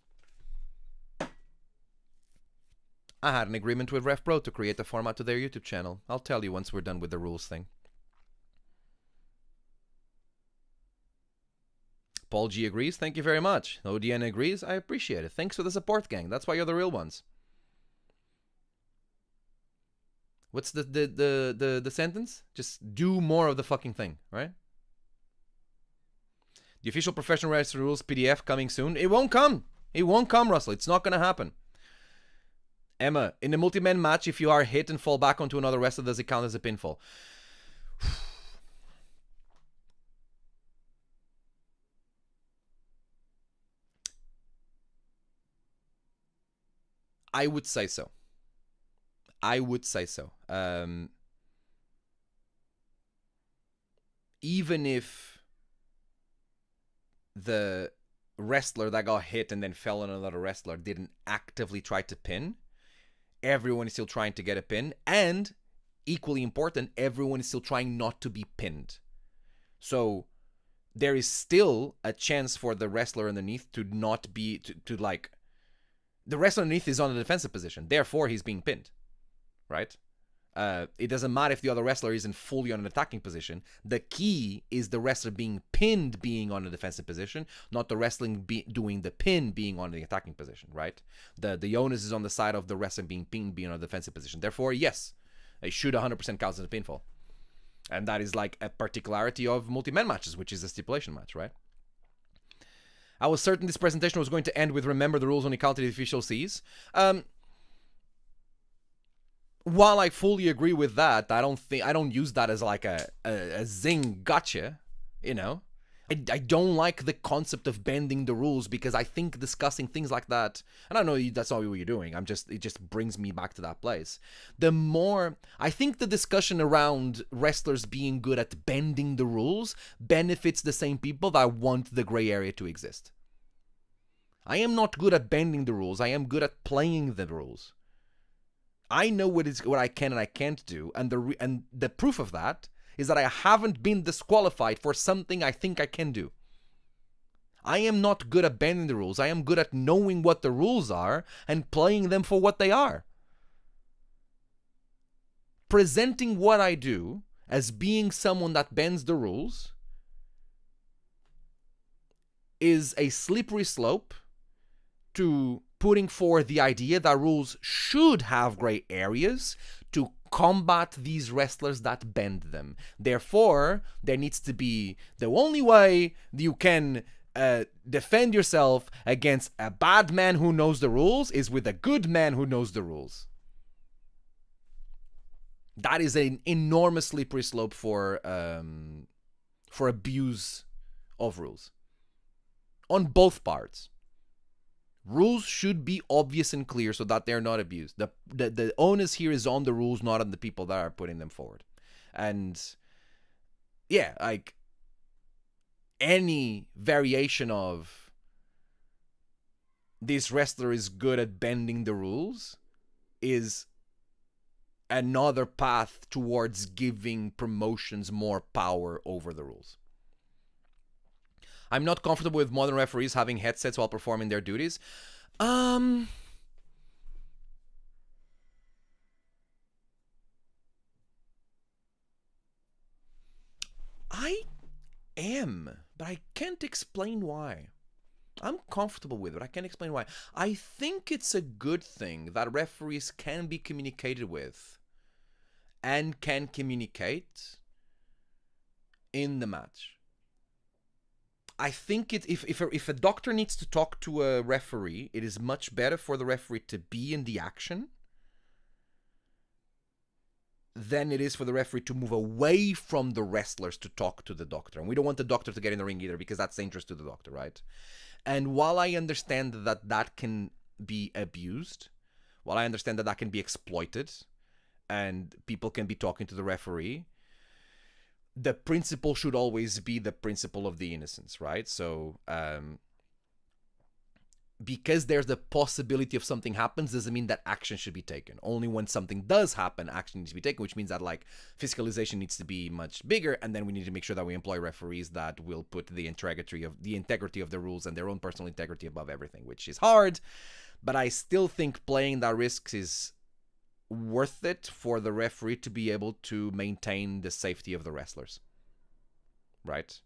I had an agreement with RevPro to create a format to their YouTube channel. I'll tell you once we're done with the rules thing. Paul G agrees. Thank you very much. ODN agrees. I appreciate it. Thanks for the support, gang. That's why you're the real ones. What's the sentence? Just do more of the fucking thing, right? The official professional wrestling rules PDF coming soon. It won't come. It won't come, Russell. It's not going to happen. Emma, in a multi-man match, if you are hit and fall back onto another wrestler, does it count as a pinfall? I would say so. I would say so. Even if the wrestler that got hit and then fell on another wrestler didn't actively try to pin, everyone is still trying to get a pin. And, equally important, everyone is still trying not to be pinned. So, there is still a chance for the wrestler underneath to not be, to like... The wrestler underneath is on a defensive position. Therefore, he's being pinned. Right? It doesn't matter if the other wrestler isn't fully on an attacking position. The key is the wrestler being pinned being on a defensive position, not the wrestling doing the pin being on the attacking position. Right? The onus is on the side of the wrestler being pinned being on a defensive position. Therefore, yes, it should 100% count as a pinfall. And that is like a particularity of multi-man matches, which is a stipulation match, right? I was certain this presentation was going to end with remember the rules only count the official sees. While I fully agree with that, I don't use that as like a zing gotcha, you know. I don't like the concept of bending the rules because I think discussing things like that, and I know that's not what you're doing. It just brings me back to that place. The more I think the discussion around wrestlers being good at bending the rules benefits the same people that want the gray area to exist. I am not good at bending the rules. I am good at playing the rules. I know what I can and I can't do, and the proof of that is that I haven't been disqualified for something I think I can do. I am not good at bending the rules. I am good at knowing what the rules are and playing them for what they are. Presenting what I do as being someone that bends the rules is a slippery slope to putting forward the idea that rules should have gray areas to combat these wrestlers that bend them. Therefore, there needs to be the only way you can defend yourself against a bad man who knows the rules is with a good man who knows the rules. That is an enormous slippery slope for abuse of rules on both parts. Rules should be obvious and clear so that they're not abused. The onus here is on the rules, not on the people that are putting them forward. And yeah, like any variation of this wrestler is good at bending the rules is another path towards giving promotions more power over the rules. I'm not comfortable with modern referees having headsets while performing their duties. I am, but I can't explain why. I'm comfortable with it. I can't explain why. I think it's a good thing that referees can be communicated with and can communicate in the match. I think if a doctor needs to talk to a referee, it is much better for the referee to be in the action than it is for the referee to move away from the wrestlers to talk to the doctor. And we don't want the doctor to get in the ring either, because that's dangerous to the doctor, right? And while I understand that that can be abused, while I understand that that can be exploited, and people can be talking to the referee, the principle should always be the principle of the innocence, right? So, because there's the possibility of something happens doesn't mean that action should be taken. Only when something does happen, action needs to be taken, which means that like fiscalization needs to be much bigger, and then we need to make sure that we employ referees that will put the integrity of the rules and their own personal integrity above everything, which is hard, but I still think playing that risk is worth it for the referee to be able to maintain the safety of the wrestlers, right?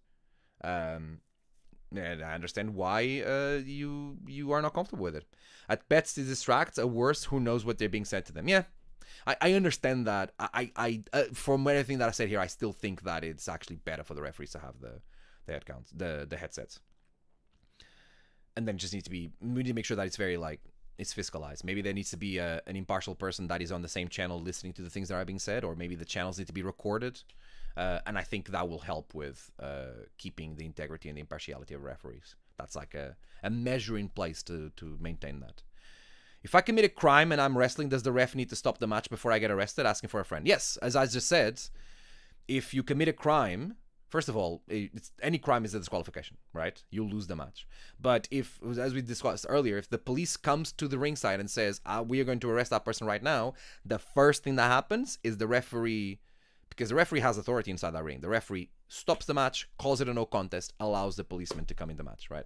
And I understand why you are not comfortable with it. At best, to distract. At worst, who knows what they're being said to them. Yeah, I understand that. I from everything that I said here, I still think that it's actually better for the referees to have the headcounts, the headsets, and then just we need to make sure that it's very like it's fiscalized. Maybe there needs to be an impartial person that is on the same channel listening to the things that are being said, or maybe the channels need to be recorded. And I think that will help with keeping the integrity and the impartiality of referees. That's like a measure in place to maintain that. If I commit a crime and I'm wrestling, does the ref need to stop the match before I get arrested? Asking for a friend. Yes, as I just said, if you commit a crime, first of all, any crime is a disqualification, right? You'll lose the match. But if, as we discussed earlier, if the police comes to the ringside and says, we are going to arrest that person right now, the first thing that happens is the referee, because the referee has authority inside that ring, the referee stops the match, calls it a no contest, allows the policeman to come in the match, right?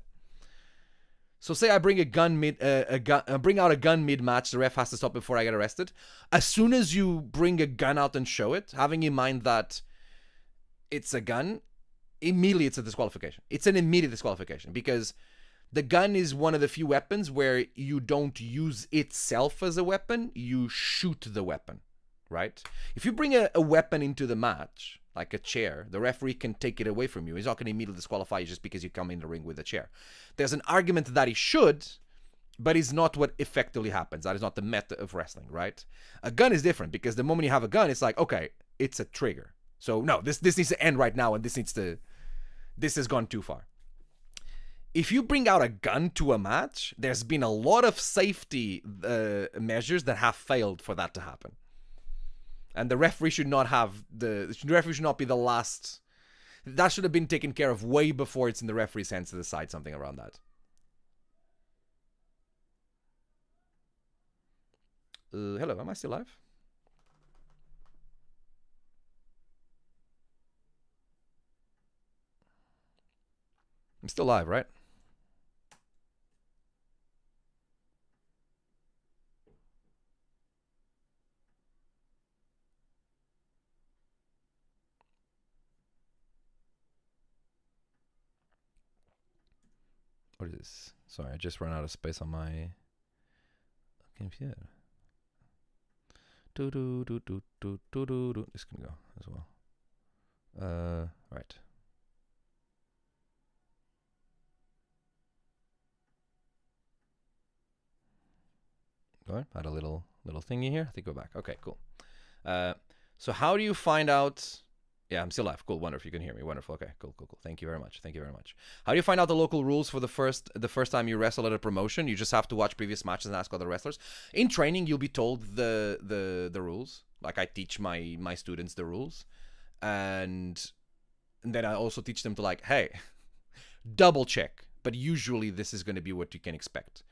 So say I bring bring out a gun mid-match, the ref has to stop before I get arrested. As soon as you bring a gun out and show it, having in mind that it's a gun, immediately it's a disqualification. It's an immediate disqualification, because the gun is one of the few weapons where you don't use itself as a weapon, you shoot the weapon. Right? If you bring a weapon into the match, like a chair, the referee can take it away from you. He's not going to immediately disqualify you just because you come in the ring with a chair. There's an argument that he should, but it's not what effectively happens. That is not the meta of wrestling, right? A gun is different, because the moment you have a gun, it's like, okay, it's a trigger. So no, this needs to end right now, and this has gone too far. If you bring out a gun to a match, there's been a lot of safety measures that have failed for that to happen. And the referee should not be the last. That should have been taken care of way before it's in the referee's hands to decide something around that. Hello, am I still live? I'm still live, right? What is this? Sorry, I just ran out of space on my computer. This can go as well. Right. Go on. Had a little thingy here. I think we're back. Okay, cool. So how do you find out Yeah, I'm still live. Cool, wonderful. You can hear me. Wonderful. Okay, cool. Thank you very much. Thank you very much. How do you find out the local rules for the first time you wrestle at a promotion? You just have to watch previous matches and ask other wrestlers. In training, you'll be told the rules. Like I teach my students the rules, and then I also teach them to like, hey, double check. But usually this is going to be what you can expect.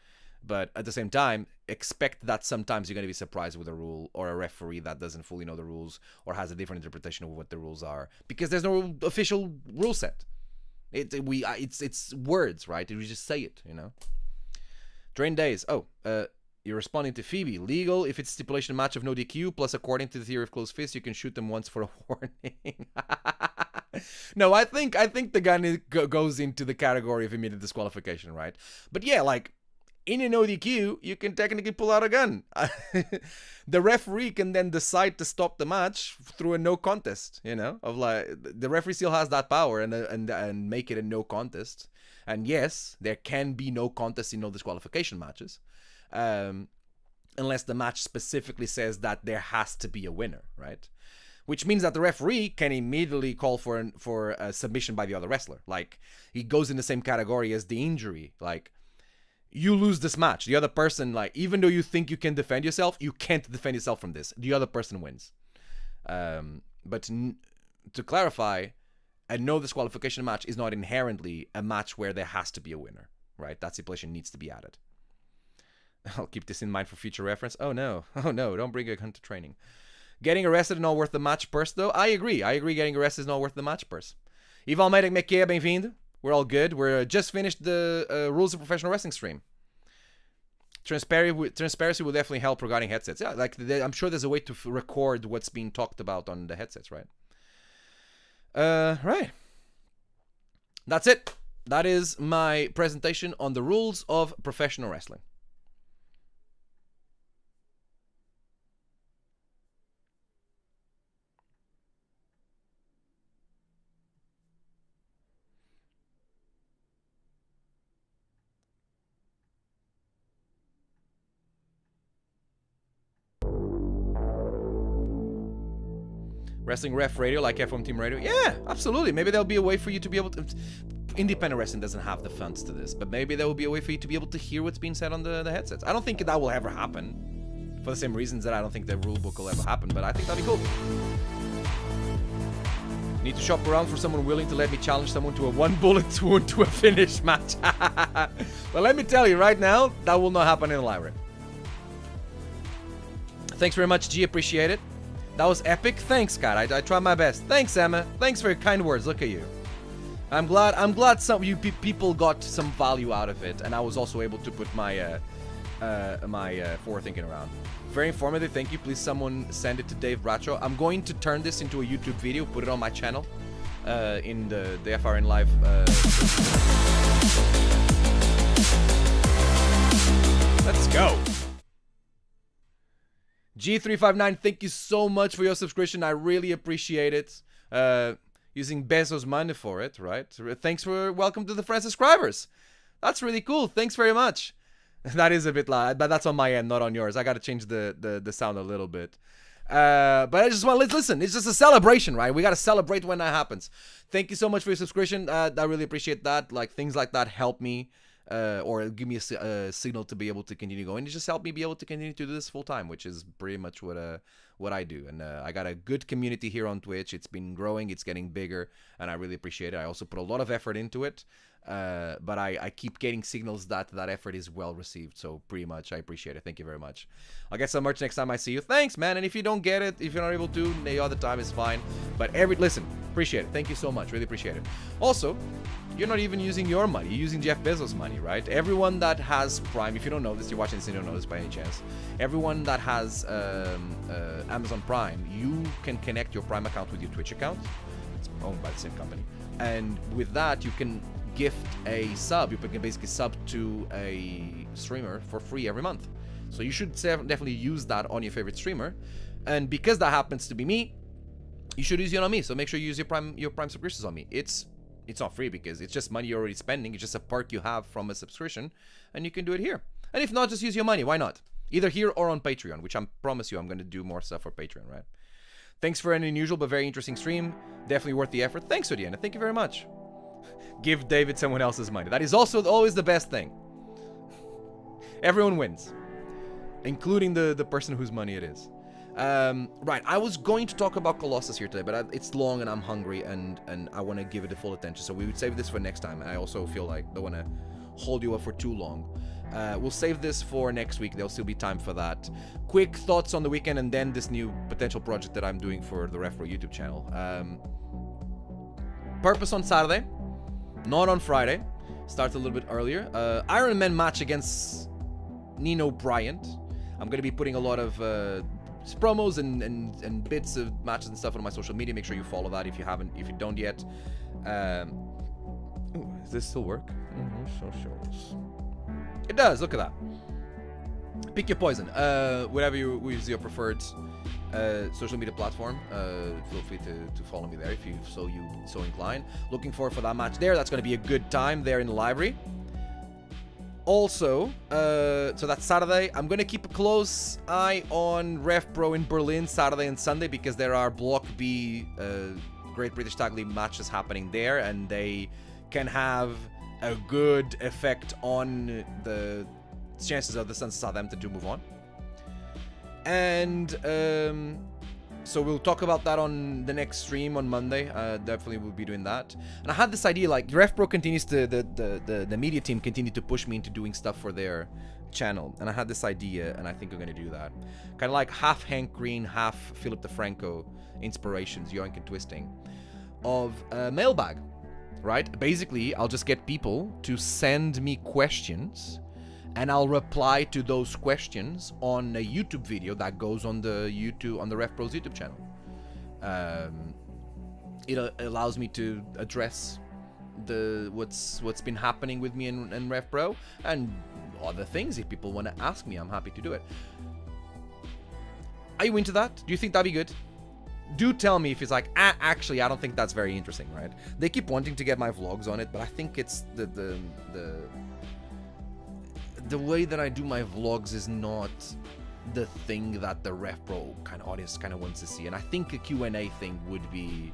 But at the same time, expect that sometimes you're going to be surprised with a rule or a referee that doesn't fully know the rules or has a different interpretation of what the rules are, because there's no official rule set. It's words, right? We just say it, you know. Drain days. Oh, you're responding to Phoebe. Legal if it's stipulation match of no DQ. Plus, according to the theory of closed fists, you can shoot them once for a warning. No, I think the gun goes into the category of immediate disqualification, right? But yeah, like. In an ODQ, you can technically pull out a gun. The referee can then decide to stop the match through a no contest, you know? Of like, the referee still has that power and make it a no contest. And yes, there can be no contest in no disqualification matches. Unless the match specifically says that there has to be a winner, right? Which means that the referee can immediately call for a submission by the other wrestler. Like, he goes in the same category as the injury. Like, you lose this match. The other person, like, even though you think you can defend yourself, you can't defend yourself from this. The other person wins. But to clarify, a no disqualification match is not inherently a match where there has to be a winner, right? That stipulation needs to be added. I'll keep this in mind for future reference. Oh no, don't bring a gun to training. Getting arrested is not worth the match purse, though. I agree getting arrested is not worth the match purse. Ivan Almeida, como é que é? Bem-vindo. We're all good. We're just finished the Rules of Professional Wrestling stream. Transparency will definitely help regarding headsets. Yeah, like I'm sure there's a way to record what's being talked about on the headsets, right? Right. That's it. That is my presentation on the rules of professional wrestling. Wrestling Ref Radio, like F1 Team Radio. Yeah, absolutely. Maybe there'll be a way for you to be able to... Independent wrestling doesn't have the funds to this, but maybe there will be a way for you to be able to hear what's being said on the headsets. I don't think that will ever happen. For the same reasons that I don't think the rulebook will ever happen, but I think that'd be cool. Need to shop around for someone willing to let me challenge someone to a one-bullet wound to a finish match. Well, let me tell you right now, that will not happen in the library. Thanks very much, G. Appreciate it. That was epic. Thanks, God. I tried my best. Thanks, Emma. Thanks for your kind words. Look at you. I'm glad some of you people got some value out of it, and I was also able to put my forward thinking around. Very informative. Thank you. Please, someone send it to Dave Bradshaw. I'm going to turn this into a YouTube video, put it on my channel, in the FRN Live. Let's go. G359, thank you so much for your subscription. I really appreciate it. Using Bezos money for it, right? Thanks for welcome to the friend subscribers. That's really cool. Thanks very much. That is a bit loud, but that's on my end, not on yours. I got to change the sound a little bit. But I just want to listen. It's just a celebration, right? We got to celebrate when that happens. Thank you so much for your subscription. I really appreciate that. Like, things like that help me. Or give me a signal to be able to continue going. It just helped me be able to continue to do this full time, which is pretty much what I do. And I got a good community here on Twitch. It's been growing, it's getting bigger, and I really appreciate it. I also put a lot of effort into it, but I keep getting signals that effort is well received. So pretty much, I appreciate it. Thank you very much. I'll get some merch next time I see you. Thanks, man. And if you don't get it, if you're not able to, the other time is fine. But listen, appreciate it. Thank you so much. Really appreciate it. Also, you're not even using your money. You're using Jeff Bezos' money, right? Everyone that has Prime, if you don't know this, you're watching this and you don't know this by any chance, everyone that has Amazon Prime, you can connect your Prime account with your Twitch account. It's owned by the same company. And with that, you can gift a sub. You can basically sub to a streamer for free every month. So you should definitely use that on your favorite streamer. And because that happens to be me, you should use it on me. So make sure you use your Prime subscriptions on me. It's not free because it's just money you're already spending. It's just a perk you have from a subscription, and you can do it here. And if not, just use your money. Why not? Either here or on Patreon, which I promise you I'm going to do more stuff for Patreon, right? Thanks for an unusual but very interesting stream. Definitely worth the effort. Thanks, Odiana. Thank you very much. Give David someone else's money. That is also always the best thing. Everyone wins. Including the person whose money it is. Right, I was going to talk about Colossus here today, but it's long and I'm hungry and I want to give it the full attention. So we would save this for next time. I also feel like I don't want to hold you up for too long. We'll save this for next week. There'll still be time for that. Quick thoughts on the weekend and then this new potential project that I'm doing for the RevPro YouTube channel. Purpose on Saturday, not on Friday. Starts a little bit earlier. Iron Man match against Nino Bryant. I'm going to be putting a lot of promos and bits of matches and stuff on my social media. Make sure you follow that if you don't yet. Ooh, does this still work? Socials. It does. Look at that. Pick your poison. Whatever you use your preferred social media platform. Feel free to follow me there if you so inclined. Looking forward for that match there. That's going to be a good time there in the library. Also, so that's Saturday. I'm going to keep a close eye on RevPro in Berlin Saturday and Sunday because there are Block B Great British Tag League matches happening there, and they can have a good effect on the chances of the Sons of Southampton to move on. And so we'll talk about that on the next stream on Monday. Definitely we'll be doing that. And I had this idea, like RevPro continues to the media team continued to push me into doing stuff for their channel, and I had this idea, and I think I'm gonna do that. Kind of like half Hank Green, half Philip DeFranco inspirations, yoink and twisting, of a mailbag. Right? Basically, I'll just get people to send me questions, and I'll reply to those questions on a YouTube video that goes on the RevPro's YouTube channel. It allows me to address what's been happening with me and RevPro and other things. If people want to ask me, I'm happy to do it. Are you into that? Do you think that'd be good? Do tell me if it's like, actually, I don't think that's very interesting, right? They keep wanting to get my vlogs on it, but I think it's the way that I do my vlogs is not the thing that the RevPro kind of audience kind of wants to see. And I think a Q&A thing would be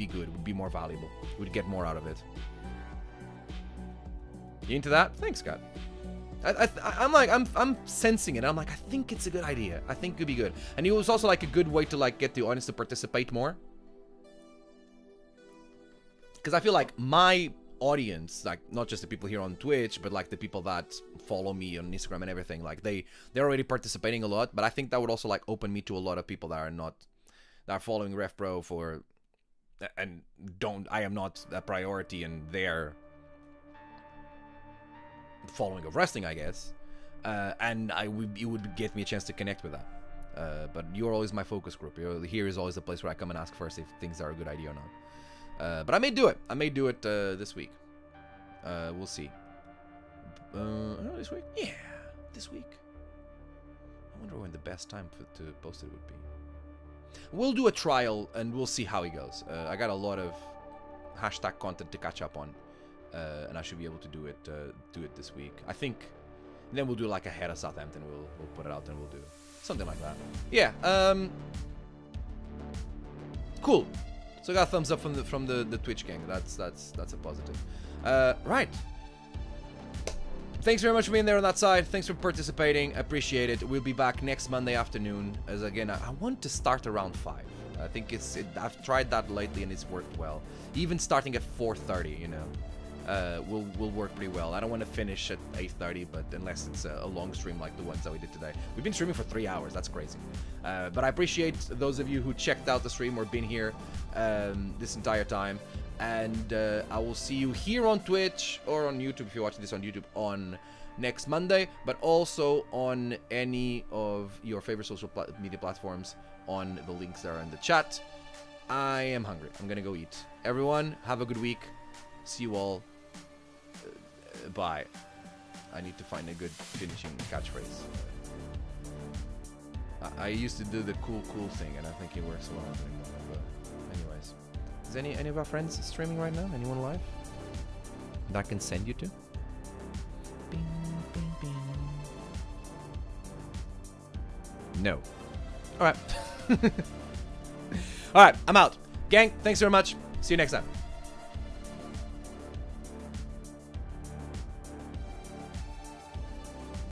good, would be more valuable, would get more out of it. You into that? Thanks, Scott. I'm sensing it. I'm like, I think it's a good idea. I think it could be good. And it was also like a good way to like get the audience to participate more. Because I feel like my audience, like not just the people here on Twitch, but like the people that follow me on Instagram and everything, like they're already participating a lot. But I think that would also like open me to a lot of people that are following RevPro for, and I am not a priority in their following of wrestling, I guess, and it would get me a chance to connect with that. But you're always my focus group. Here is always the place where I come and ask first if things are a good idea or not. But I may do it this week. We'll see. This week? Yeah, this week. I wonder when the best time to post it would be. We'll do a trial and we'll see how it goes. I got a lot of hashtag content to catch up on. And I should be able to do it this week. I think. And then we'll do like ahead of Southampton. We'll put it out and we'll do something like that. Yeah. Cool. So I got a thumbs up from the Twitch gang. That's a positive. Right. Thanks very much for being there on that side. Thanks for participating. Appreciate it. We'll be back next Monday afternoon. As again, I want to start around 5. I think I've tried that lately and it's worked well. Even starting at 4:30, you know. Will work pretty well. I don't want to finish at 8:30, but unless it's a long stream like the ones that we did today. We've been streaming for 3 hours. That's crazy. But I appreciate those of you who checked out the stream or been here this entire time. And I will see you here on Twitch or on YouTube if you're watching this on YouTube on next Monday, but also on any of your favorite social media platforms on the links that are in the chat. I am hungry. I'm gonna go eat. Everyone, have a good week. See you all. Bye. I need to find a good finishing catchphrase. I used to do the cool thing, and I think it works well. But anyways, is any of our friends streaming right now? Anyone live that I can send you to? Bing, bing, bing. No. All right. All right, I'm out. Gang, thanks very much. See you next time.